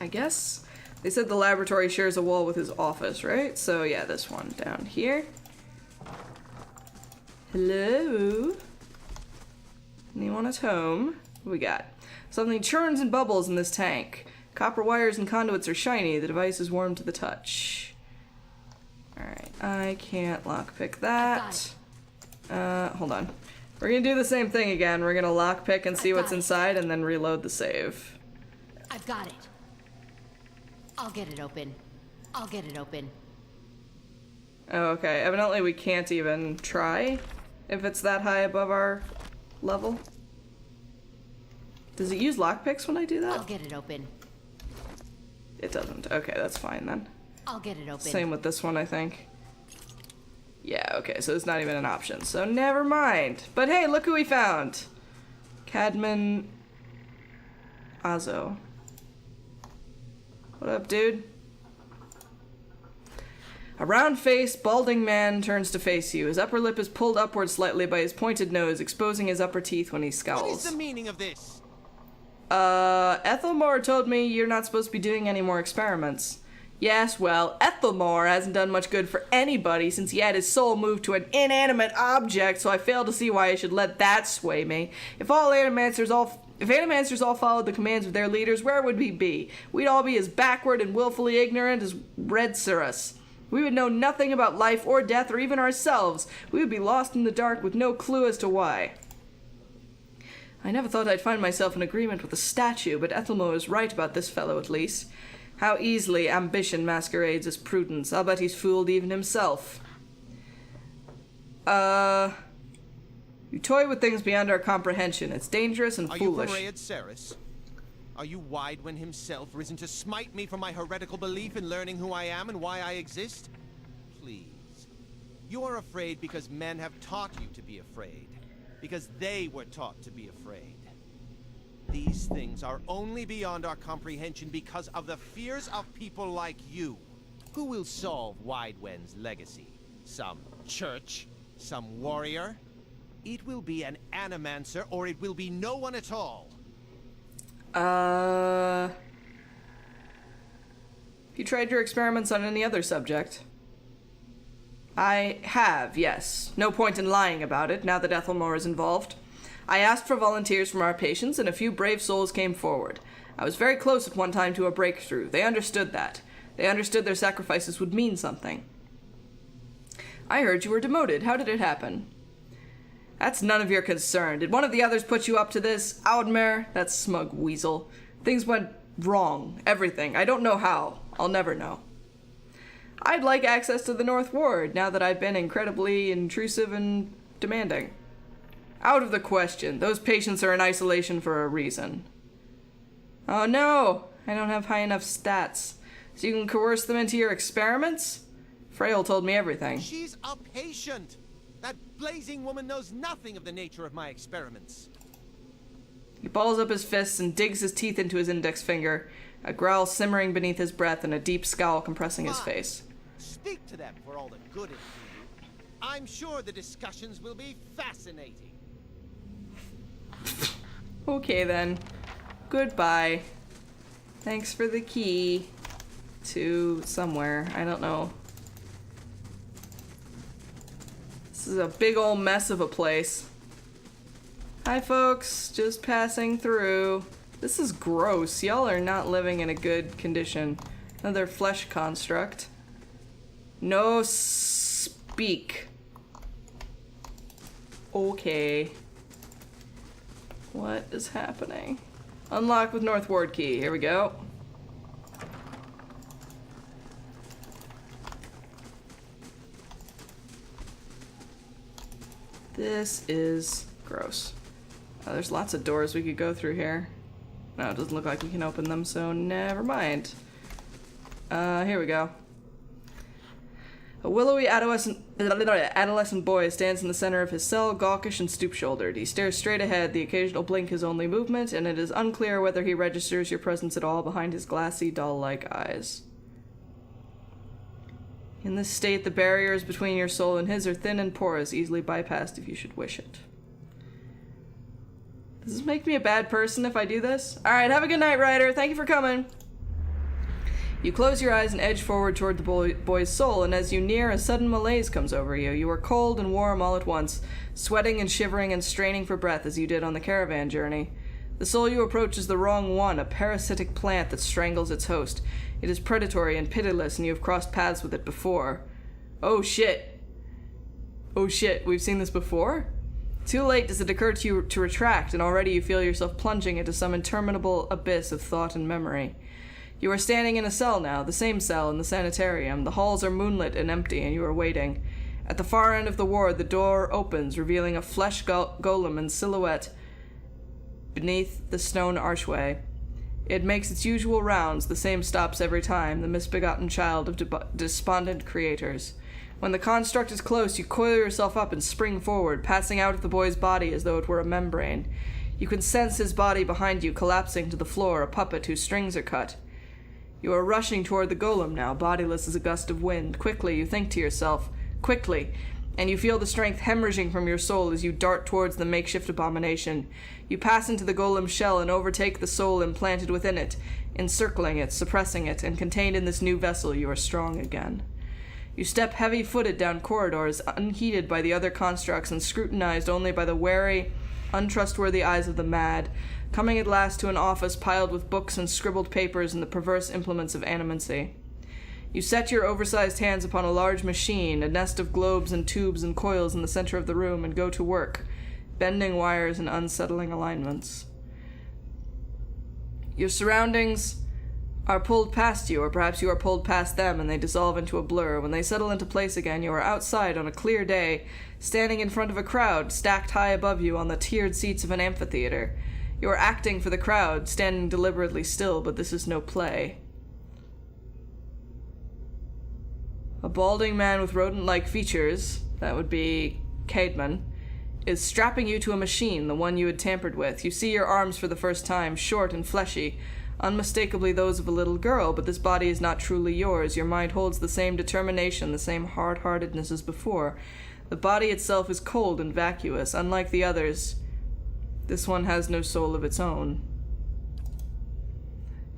I guess? They said the laboratory shares a wall with his office, right? So yeah, this one down here. Hello? Anyone at home? What do we got? Something churns and bubbles in this tank. Copper wires and conduits are shiny. The device is warm to the touch. Alright, I can't lockpick that. Hold on. We're gonna do the same thing again. We're gonna lockpick and see what's inside and then reload the save. I've got it. I'll get it open. I'll get it open. Oh, okay. Evidently we can't even try if it's that high above our level. Does it use lockpicks when I do that? I'll get it open. It doesn't. Okay, that's fine then. I'll get it open. Same with this one, I think. Yeah, okay, so it's not even an option. So never mind. But hey, look who we found. Cadman Azo. What up, dude? A round-faced, balding man turns to face you. His upper lip is pulled upward slightly by his pointed nose, exposing his upper teeth when he scowls. What is the meaning of this? Ethelmore told me you're not supposed to be doing any more experiments. Yes, well, Ethelmore hasn't done much good for anybody since he had his soul moved to an inanimate object, so I fail to see why I should let that sway me. If animancers all followed the commands of their leaders, where would we be? We'd all be as backward and willfully ignorant as Red Surus. We would know nothing about life or death or even ourselves. We would be lost in the dark with no clue as to why. I never thought I'd find myself in agreement with a statue, but Ethelmo is right about this fellow at least. How easily ambition masquerades as prudence. I'll bet he's fooled even himself. You toy with things beyond our comprehension. It's dangerous and foolish. Are you Ceres? Are you Widewen himself, risen to smite me for my heretical belief in learning who I am and why I exist? Please. You are afraid because men have taught you to be afraid. Because they were taught to be afraid. These things are only beyond our comprehension because of the fears of people like you. Who will solve Widewen's legacy? Some church? Some warrior? It will be an animancer, or it will be no one at all. Have you tried your experiments on any other subject? I have, yes. No point in lying about it, now that Ethelmore is involved. I asked for volunteers from our patients, and a few brave souls came forward. I was very close at one time to a breakthrough. They understood that. They understood their sacrifices would mean something. I heard you were demoted. How did it happen? That's none of your concern. Did one of the others put you up to this? Audemare? That smug weasel. Things went wrong. Everything. I don't know how. I'll never know. I'd like access to the North Ward, now that I've been incredibly intrusive and demanding. Out of the question. Those patients are in isolation for a reason. Oh no! I don't have high enough stats. So you can coerce them into your experiments? Freyl told me everything. She's a patient! That blazing woman knows nothing of the nature of my experiments. He balls up his fists and digs his teeth into his index finger, a growl simmering beneath his breath and a deep scowl compressing his face. Speak to them for all the good it do you. I'm sure the discussions will be fascinating. Okay then. Goodbye. Thanks for the key to somewhere. I don't know. This is a big old mess of a place. Hi folks, just passing through. This is gross. Y'all are not living in a good condition. Another flesh construct. No speak. Okay. What is happening? Unlock with North Ward key. Here we go. This is gross. There's lots of doors we could go through here. No, it doesn't look like we can open them, so never mind. Here we go. A willowy adolescent boy stands in the center of his cell, gawkish and stoop-shouldered. He stares straight ahead, the occasional blink his only movement, and it is unclear whether he registers your presence at all behind his glassy, doll-like eyes. In this state, the barriers between your soul and his are thin and porous, easily bypassed if you should wish it. Does this make me a bad person if I do this? Alright, have a good night, Ryder. Thank you for coming. You close your eyes and edge forward toward the boy's soul, and as you near, a sudden malaise comes over you. You are cold and warm all at once, sweating and shivering and straining for breath as you did on the caravan journey. The soul you approach is the wrong one, a parasitic plant that strangles its host. It is predatory and pitiless, and you have crossed paths with it before. Oh shit. Oh shit, we've seen this before? Too late does it occur to you to retract, and already you feel yourself plunging into some interminable abyss of thought and memory. You are standing in a cell now, the same cell in the sanitarium. The halls are moonlit and empty, and you are waiting. At the far end of the ward, the door opens, revealing a flesh golem in silhouette beneath the stone archway. It makes its usual rounds, the same stops every time, the misbegotten child of despondent creators. When the construct is close, you coil yourself up and spring forward, passing out of the boy's body as though it were a membrane. You can sense his body behind you, collapsing to the floor, a puppet whose strings are cut. You are rushing toward the golem now, bodiless as a gust of wind. Quickly, you think to yourself, quickly, and you feel the strength hemorrhaging from your soul as you dart towards the makeshift abomination. You pass into the golem's shell and overtake the soul implanted within it, encircling it, suppressing it, and contained in this new vessel you are strong again. You step heavy-footed down corridors, unheeded by the other constructs and scrutinized only by the wary, untrustworthy eyes of the mad, coming at last to an office piled with books and scribbled papers and the perverse implements of animancy. You set your oversized hands upon a large machine, a nest of globes and tubes and coils in the center of the room, and go to work, bending wires and unsettling alignments. Your surroundings are pulled past you, or perhaps you are pulled past them and they dissolve into a blur. When they settle into place again, you are outside on a clear day, standing in front of a crowd stacked high above you on the tiered seats of an amphitheater. You are acting for the crowd, standing deliberately still, but this is no play. A balding man with rodent-like features, that would be Caedmon, is strapping you to a machine, the one you had tampered with. You see your arms for the first time, short and fleshy, unmistakably those of a little girl, but this body is not truly yours. Your mind holds the same determination, the same hard-heartedness as before. The body itself is cold and vacuous. Unlike the others, this one has no soul of its own.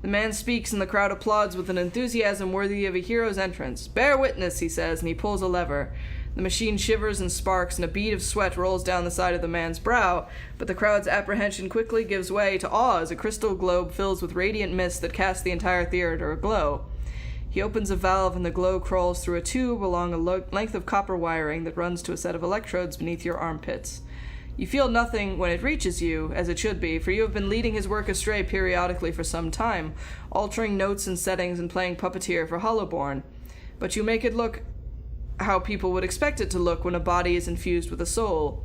The man speaks and the crowd applauds with an enthusiasm worthy of a hero's entrance. "Bear witness," he says, and he pulls a lever. The machine shivers and sparks, and a bead of sweat rolls down the side of the man's brow, but the crowd's apprehension quickly gives way to awe as a crystal globe fills with radiant mist that casts the entire theater aglow. He opens a valve, and the glow crawls through a tube along a length of copper wiring that runs to a set of electrodes beneath your armpits. You feel nothing when it reaches you, as it should be, for you have been leading his work astray periodically for some time, altering notes and settings and playing puppeteer for Hollowborn. But you make it look how people would expect it to look when a body is infused with a soul.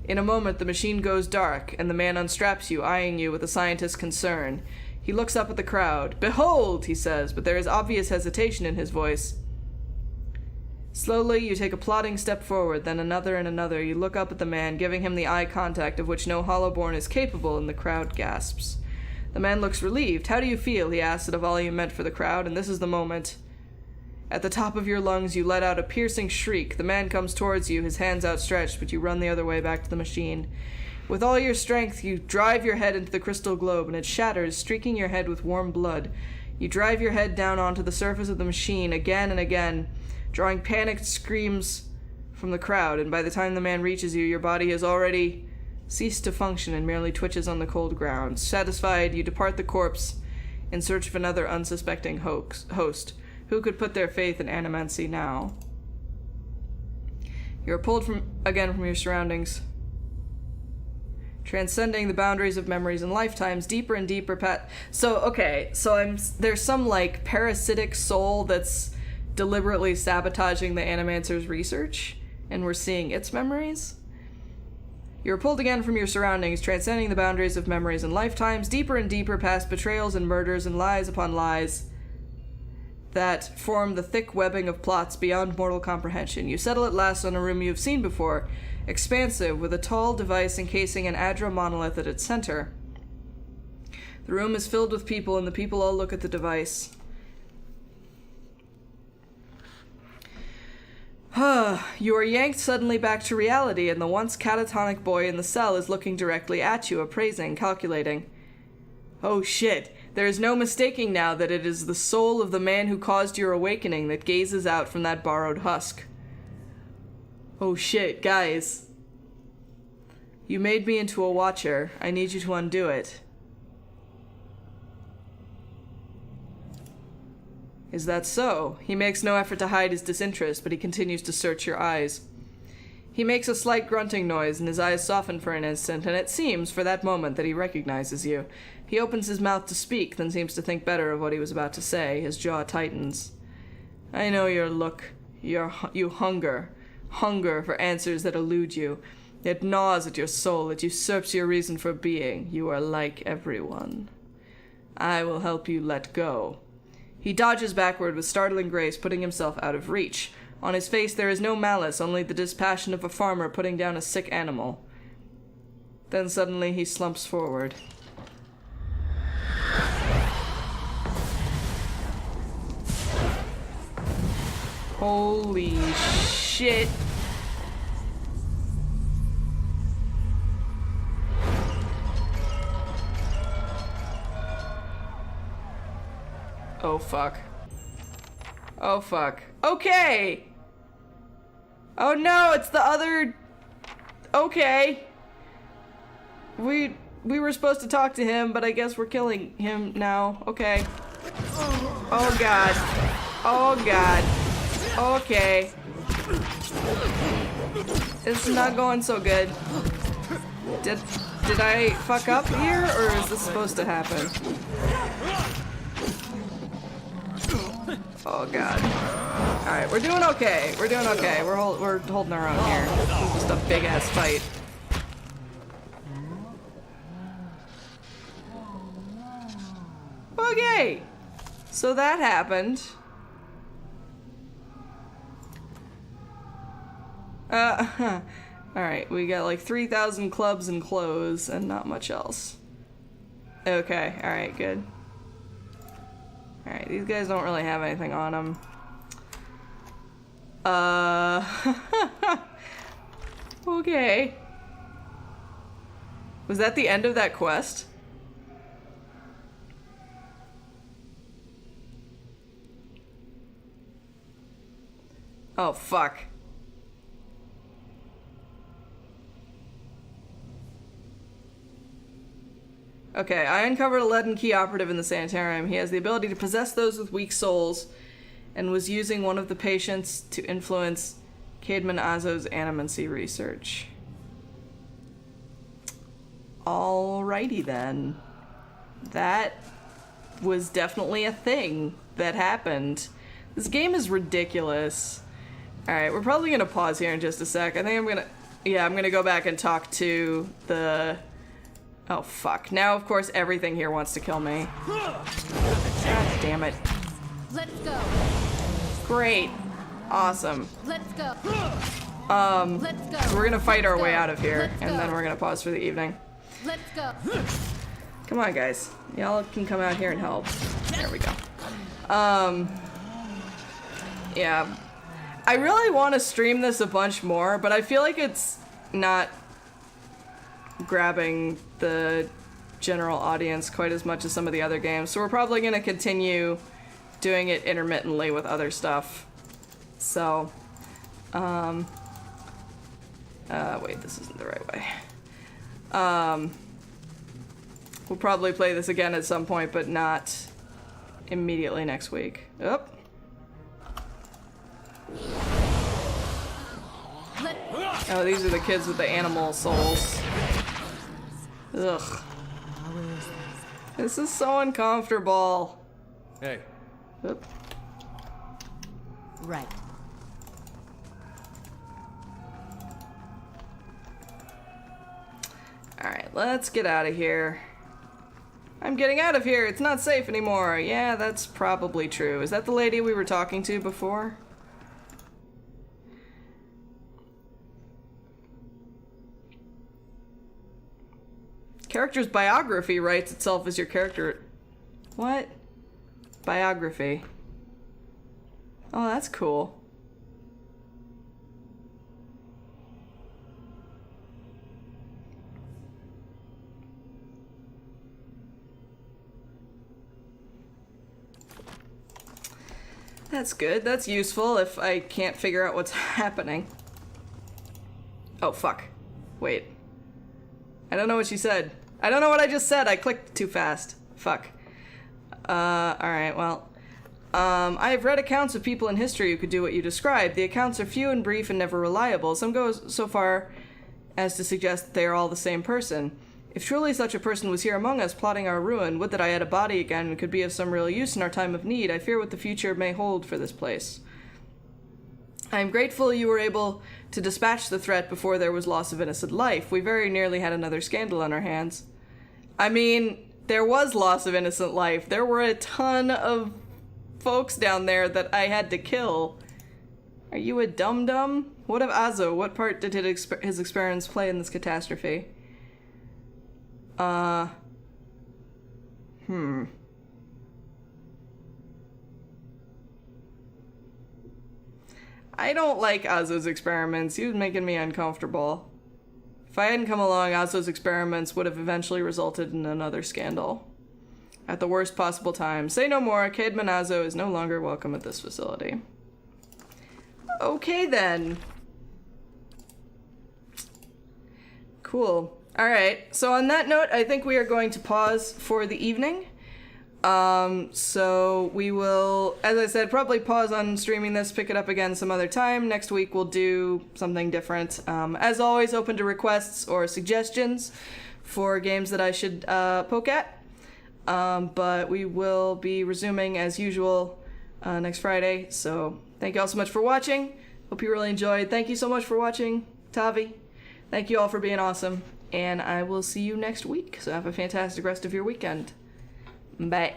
In a moment, the machine goes dark, and the man unstraps you, eyeing you with a scientist's concern. He looks up at the crowd. "Behold," he says, but there is obvious hesitation in his voice. Slowly, you take a plodding step forward, then another and another. You look up at the man, giving him the eye contact of which no Hollowborn is capable, and the crowd gasps. The man looks relieved. "How do you feel?" he asks at a volume meant for the crowd, and this is the moment. At the top of your lungs, you let out a piercing shriek. The man comes towards you, his hands outstretched, but you run the other way back to the machine. With all your strength, you drive your head into the crystal globe, and it shatters, streaking your head with warm blood. You drive your head down onto the surface of the machine again and again, drawing panicked screams from the crowd, and by the time the man reaches you, your body has already ceased to function and merely twitches on the cold ground. Satisfied, you depart the corpse in search of another unsuspecting host. Who could put their faith in animancy now? You are pulled again from your surroundings, transcending the boundaries of memories and lifetimes, deeper and deeper there's some, like, parasitic soul that's deliberately sabotaging the Animancer's research, and we're seeing its memories? You're pulled again from your surroundings, transcending the boundaries of memories and lifetimes, deeper and deeper past betrayals and murders and lies upon lies that form the thick webbing of plots beyond mortal comprehension. You settle at last on a room you've seen before, expansive, with a tall device encasing an Adra monolith at its center. The room is filled with people, and the people all look at the device. You are yanked suddenly back to reality, and the once catatonic boy in the cell is looking directly at you, appraising, calculating. Oh shit. There is no mistaking now that it is the soul of the man who caused your awakening that gazes out from that borrowed husk. Oh shit, guys. You made me into a watcher. I need you to undo it. Is that so? He makes no effort to hide his disinterest, but he continues to search your eyes. He makes a slight grunting noise, and his eyes soften for an instant, and it seems, for that moment, that he recognizes you. He opens his mouth to speak, then seems to think better of what he was about to say. His jaw tightens. I know your look. You hunger. Hunger for answers that elude you. It gnaws at your soul. It usurps your reason for being. You are like everyone. I will help you let go. He dodges backward with startling grace, putting himself out of reach. On his face there is no malice, only the dispassion of a farmer putting down a sick animal. Then suddenly he slumps forward. Holy shit. Oh fuck. Oh fuck. Okay! Oh no, it's the other... Okay. We were supposed to talk to him, but I guess we're killing him now. Okay. Oh god. Oh god. Okay. It's not going so good. Did I fuck up here, or is this supposed to happen? Oh god. Alright, we're doing okay. We're doing okay. We're holding our own here. This is just a big ass fight. Okay. So that happened. Alright, we got like 3,000 clubs and clothes and not much else. Okay, alright, good. Alright, these guys don't really have anything on them. Okay. Was that the end of that quest? Oh, fuck. Okay, I uncovered a leaden key operative in the sanitarium. He has the ability to possess those with weak souls, and was using one of the patients to influence Caedmon Azo's animancy research. Alrighty then. That was definitely a thing that happened. This game is ridiculous. Alright, we're probably gonna pause here in just a sec. I think I'm gonna go back and talk to the Oh, fuck. Now, of course, everything here wants to kill me. God damn it. Let's go. Great. Awesome. Let's go. Let's go. So we're gonna fight our Let's way go. out of here, Let's and go. then we're gonna pause for the evening. Let's go. Come on, guys. Y'all can come out here and help. There we go. Yeah. I really want to stream this a bunch more, but I feel like it's not grabbing the general audience quite as much as some of the other games. So we're probably going to continue doing it intermittently with other stuff. So, wait, this isn't the right way. We'll probably play this again at some point, but not immediately next week. Oop. Oh, these are the kids with the animal souls. Ugh. This is so uncomfortable. Hey. Oop. Right. Alright, let's get out of here. I'm getting out of here. It's not safe anymore. Yeah, that's probably true. Is that the lady we were talking to before? Character's biography writes itself as your character. What? Biography. Oh, that's cool. That's good. That's useful if I can't figure out what's happening. Oh, fuck. Wait. I don't know what she said. I don't know what I just said. I clicked too fast. Fuck. Alright, well. I have read accounts of people in history who could do what you described. The accounts are few and brief and never reliable. Some go so far as to suggest that they are all the same person. If truly such a person was here among us, plotting our ruin, would that I had a body again and could be of some real use in our time of need. I fear what the future may hold for this place. I am grateful you were able to dispatch the threat before there was loss of innocent life. We very nearly had another scandal on our hands. I mean, there was loss of innocent life. There were a ton of folks down there that I had to kill. Are you a dum-dum? What of Azo? What part did his experiments play in this catastrophe? I don't like Azo's experiments. He was making me uncomfortable. If I hadn't come along, Azo's experiments would have eventually resulted in another scandal. At the worst possible time. Say no more. Caedmon Azo is no longer welcome at this facility. Okay, then. Cool. Alright, so on that note, I think we are going to pause for the evening. So we will, as I said, probably pause on streaming this, pick it up again some other time. Next week we'll do something different. As always, open to requests or suggestions for games that I should poke at. But we will be resuming as usual next Friday. So thank you all so much for watching. Hope you really enjoyed. Thank you so much for watching, Tavi. Thank you all for being awesome. And I will see you next week. So have a fantastic rest of your weekend. Bye.